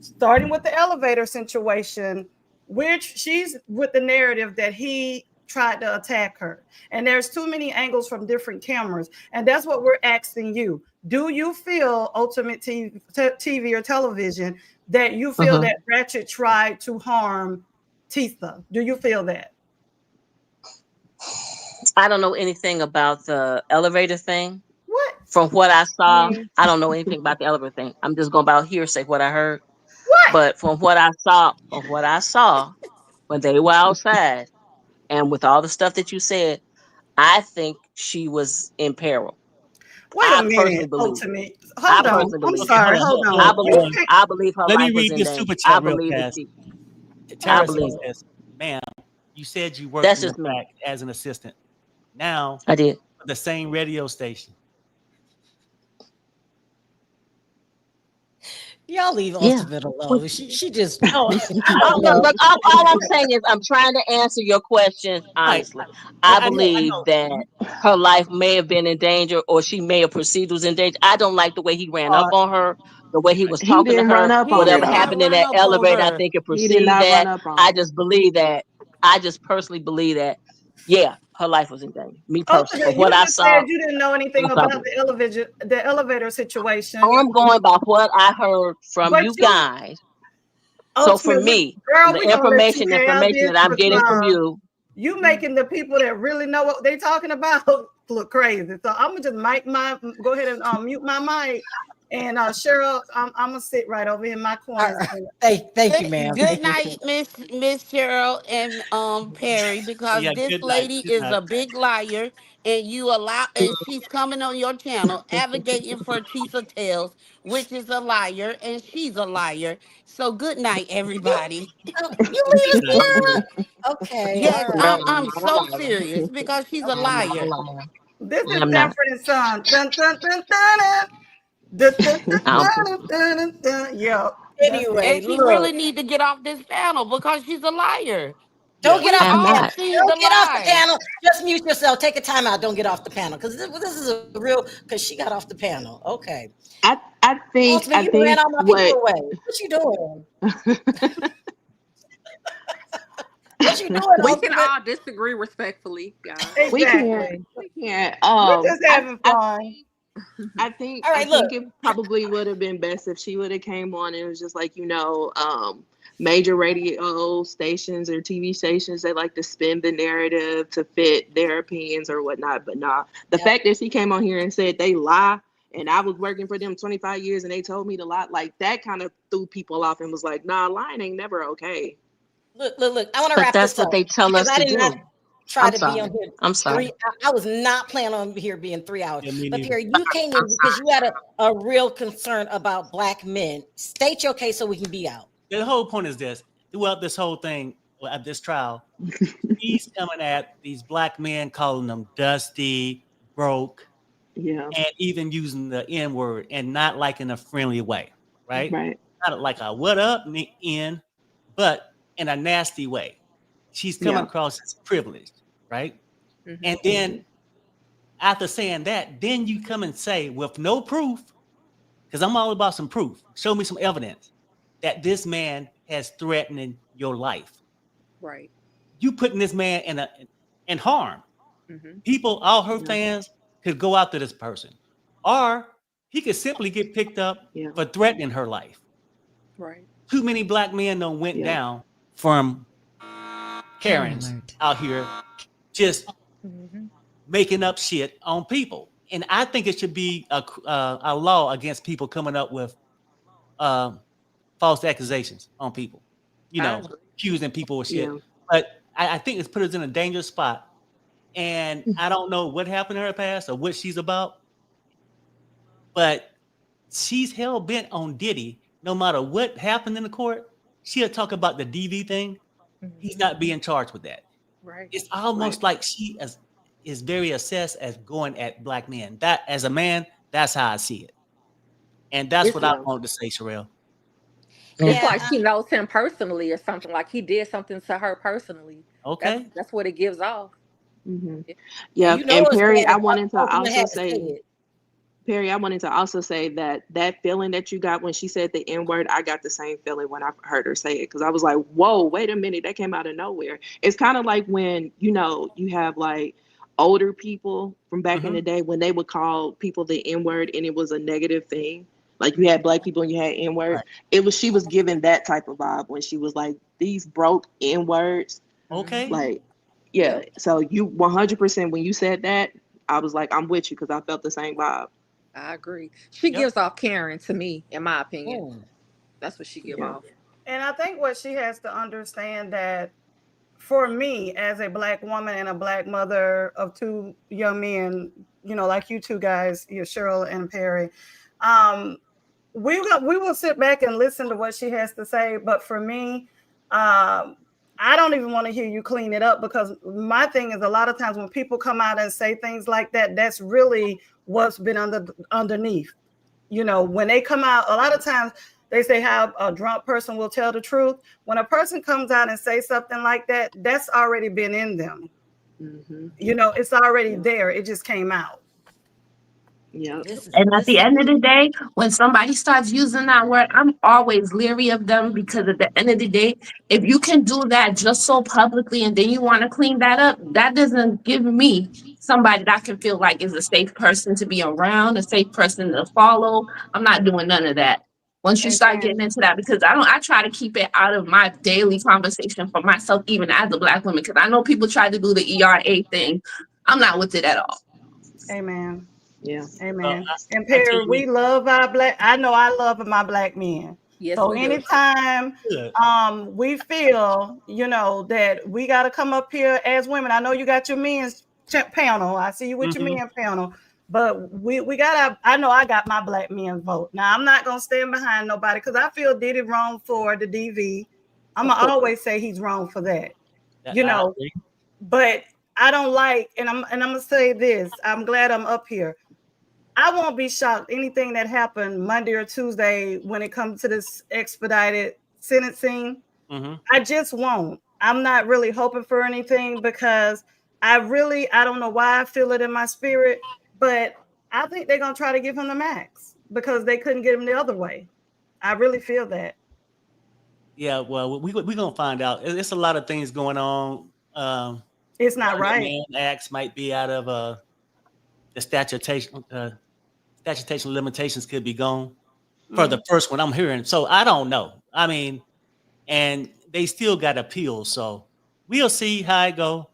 starting with the elevator situation, which she's with the narrative that he tried to attack her. And there's too many angles from different cameras. And that's what we're asking you. Do you feel, Ultimate TV or television, that you feel that Rachet tried to harm Tisa? Do you feel that? I don't know anything about the elevator thing. What? From what I saw, I don't know anything about the elevator thing. I'm just going about hearsay, what I heard. What? But from what I saw when they were outside, and with all the stuff that you said, I think she was in peril. Wait a I minute, personally believe. Ultimate. I Hold on. personally I'm believe. Okay, sorry. hold Hold on, on. You can't. I believe her Let me life was read in this danger. super I chat real believe that fast. she. I Tara says believe it. this, ma'am, you said you worked That's in the just me. back as an assistant. Now, I did. the same radio station. Y'all leave Yeah. Ultimate alone. She just No, Look, all I'm saying is I'm trying to answer your questions honestly. I I believe know. that her life may have been in danger, or she may have perceived was in danger. I don't like the way he ran up on her, the way he was He talking to didn't run her, up on He her whatever did not though. happened in run that up on elevator. I her. think it He did perceived not run that. up on I her. just believe that. I just personally believe that. Yeah, her life was in danger. Me personally, from Ultimate, you what I just said saw, you didn't know anything that's what I about believe. the elevator situation. I'm going by what I heard from But you you, guys. So for Ultimate, me, from girl, the we gonna let you have information this that I'm getting from because you, you making the people that really know what they talking about look crazy. So I'm gonna just go ahead and mute my mic. And Cheryl, I'm gonna sit right over in my corner. Thank you, ma'am. Good night, Miss Cheryl and Perry, because Yeah, this good night. lady Good is night. a big liar, and she's coming on your channel advocating for Tisa Tells, which is a liar, and she's a liar. So good night, everybody. You leave Good us night. there? Okay, all Yes, right. no, I'm I'm not so a liar. serious because she's a I'm not a liar. liar. This is I'm not. Sanford and Son. Dun, dun, dun, dun, dun. Dun, dun, dun, I don't care. dun, dun, dun, dun. Yeah, that's it. Anyway, And she look, really need to get off this panel because she's a liar. don't Yeah. get We've off I'm the panel. all not. seen the Don't get off the lies. panel. Just mute yourself. Take a time out. Don't get off the panel because this is a real. Because she got off the panel. Okay. I think Ultimate, you ran all my people what away. What you doing? What you doing, We can Ultimate? all disagree respectfully, guys. we can't Exactly. we can't We're just having fun. All I right, look. think it probably would have been best if she would have came on and it was just like, major radio stations or TV stations, they like to spin the narrative to fit their opinions or whatnot. But nah, the fact that she came on here and said they lie and I was working for them 25 years and they told me to lie, like that kind of threw people off and was like, nah, lying ain't never okay. Look. I want to But wrap that's this what up they tell because us I to did not do. try I'm to be on sorry. here I'm sorry. I was not planning on here being 3 hours. Yeah, me But neither. Pierre, you came in because you had a real concern about black men. State your case so we can be out. The whole point is this: throughout this whole thing, at this trial, he's coming at these black men, calling them dusty, broke, Yeah. and even using the N word, and not like in a friendly way, right? Right. Not like a what up in, but in a nasty way. She's coming Yeah. across as privileged, right? Mhm. And then after saying that, then you come and say with no proof, because I'm all about some proof. Show me some evidence that this man has threatened your life. Right. You putting this man in harm. Mhm. People, all her Yeah. fans, could go after this person, or he could simply get picked up Yeah. for threatening her life. Right. Too many black men done went Yeah. down from Karens out here just Mhm. making up shit on people. And I think it should be a law against people coming up with false accusations on people, I agree. accusing people of shit. Yeah. But I think it's put us in a dangerous spot. And I don't know what happened in her past or what she's about, but she's hell bent on Diddy. No matter what happened in the court, she'll talk about the DV thing. He's Mhm. not being charged with that. Right. It's almost like she is very obsessed as going at black men. That as a man, that's how I see it. And that's It's what I Yeah. want to say, Sherelle. it's Yeah, like she knows him personally or something. Like he did something to her personally. Okay. That's what it gives off. Mm-hmm. and Yeah. you know And it's Perry, bad I if wanted to Ultimate also had to say say it. Perry, I wanted to also say that feeling that you got when she said the N word, I got the same feeling when I heard her say it because I was like, whoa, wait a minute, that came out of nowhere. It's kind of like when, you have like older people from back in Mm-hmm. the day when they would call people the N word and it was a negative thing. Like you had black people and you had N word. Right. She was giving that type of vibe when she was like, these broke N words. Mhm. Okay. Like, Yeah. So you 100% when you said that, I was like, I'm with you because I felt the same vibe. I agree. She gives off Karen to me, in my opinion. Mm. That's what she give Yeah. off. And I think what she has to understand that for me as a black woman and a black mother of two young men, you know, like you two guys, you Cheryl and Perry, we will sit back and listen to what she has to say. But for me, I don't even want to hear you clean it up, because my thing is a lot of times when people come out and say things like that, that's really what's been underneath. You know, when they come out, a lot of times they say how a drunk person will tell the truth. When a person comes out and say something like that, that's already been in them. Mm-hmm. You know, it's already there. It just came out. Yeah. And at the end of the day, when somebody starts using that word, I'm always leery of them, because at the end of the day, if you can do that just so publicly and then you want to clean that up, that doesn't give me somebody that I can feel like is a safe person to be around, a safe person to follow. I'm not doing none of that. Once you start getting into that, because I try to keep it out of my daily conversation for myself, even as a black woman, because I know people try to do the ERA thing. I'm not with it at all. Amen. Yeah. Amen. And I tell Perry, we you, love our black. I know I love my black men. Yes, So we do. anytime good. we feel, you know, that we got to come up here as women. I know you got your men's panel. I see you with your Mhm. men panel. But we got I know I got my black men vote. Now I'm not gonna stand behind nobody, because I feel did it wrong for the DV. I'm Of gonna course. always say he's wrong for that. You I know, agree. but I don't like, and I'm gonna say this. I'm glad I'm up here. I won't be shocked anything that happened Monday or Tuesday when it comes to this expedited sentencing. Mhm. I just won't. I'm not really hoping for anything, because I don't know why I feel it in my spirit, but I think they're gonna try to give him the max because they couldn't get him the other way. I really feel that. Yeah, well, we gonna find out. It's a lot of things going on. It's One not of the right. man acts might be out of the statutation limitations could be gone for the first one I'm hearing. So I don't know. I mean, and they still got appeals, so we'll see how it go.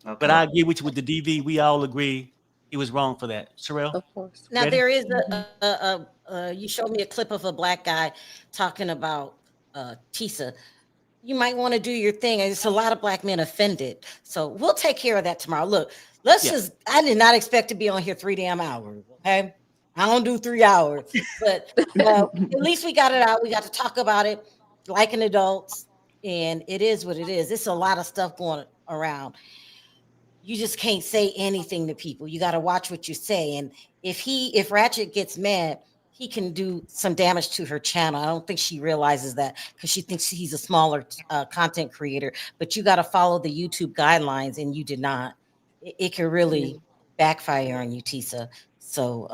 But Okay. I agree with you with the DV. We all agree he was wrong for that. Sherelle, Of course. Now ready? there is you showed me a clip of a black guy talking about Tisa. You might want to do your thing. It's a lot of black men offended. So we'll take care of that tomorrow. Look, Yeah. I did not expect to be on here 3 damn hours. Okay. I don't do 3 hours, but at least we got it out. We got to talk about it like an adults, and it is what it is. It's a lot of stuff going around. You just can't say anything to people. You got to watch what you say. And if Ratchet gets mad, he can do some damage to her channel. I don't think she realizes that, because she thinks he's a smaller content creator. But you got to follow the YouTube guidelines, and you did not. It can really backfire on you, Tisa. So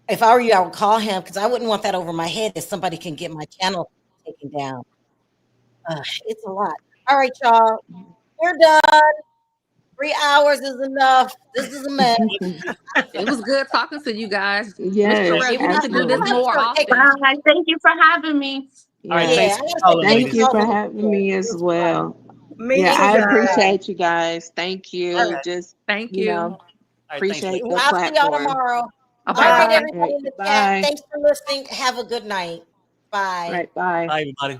if I were you, I would call him, because I wouldn't want that over my head if somebody can get my channel taken down. It's a lot. All right, y'all. We're done. 3 hours is enough. This is a mess. It was good talking to you guys. Mr. Yes, Rep, It we need to do this absolutely. more Hey, often. Bye. Thank you for having me. All right, Yeah. thanks yeah, I for gotta say calling, thank Thank ladies. you y'all for for the having support. me It as was fun. well. Me Yeah, too, I guys. appreciate you guys. Thank you. Okay. Just, Thank you you. know, All right, thanks, appreciate ladies. the I'll see y'all platform. tomorrow. All All right. right, Bye. All right. everybody in the chat. Bye. Thanks for listening. Have a good night. All Bye. right. Bye. Bye, everybody.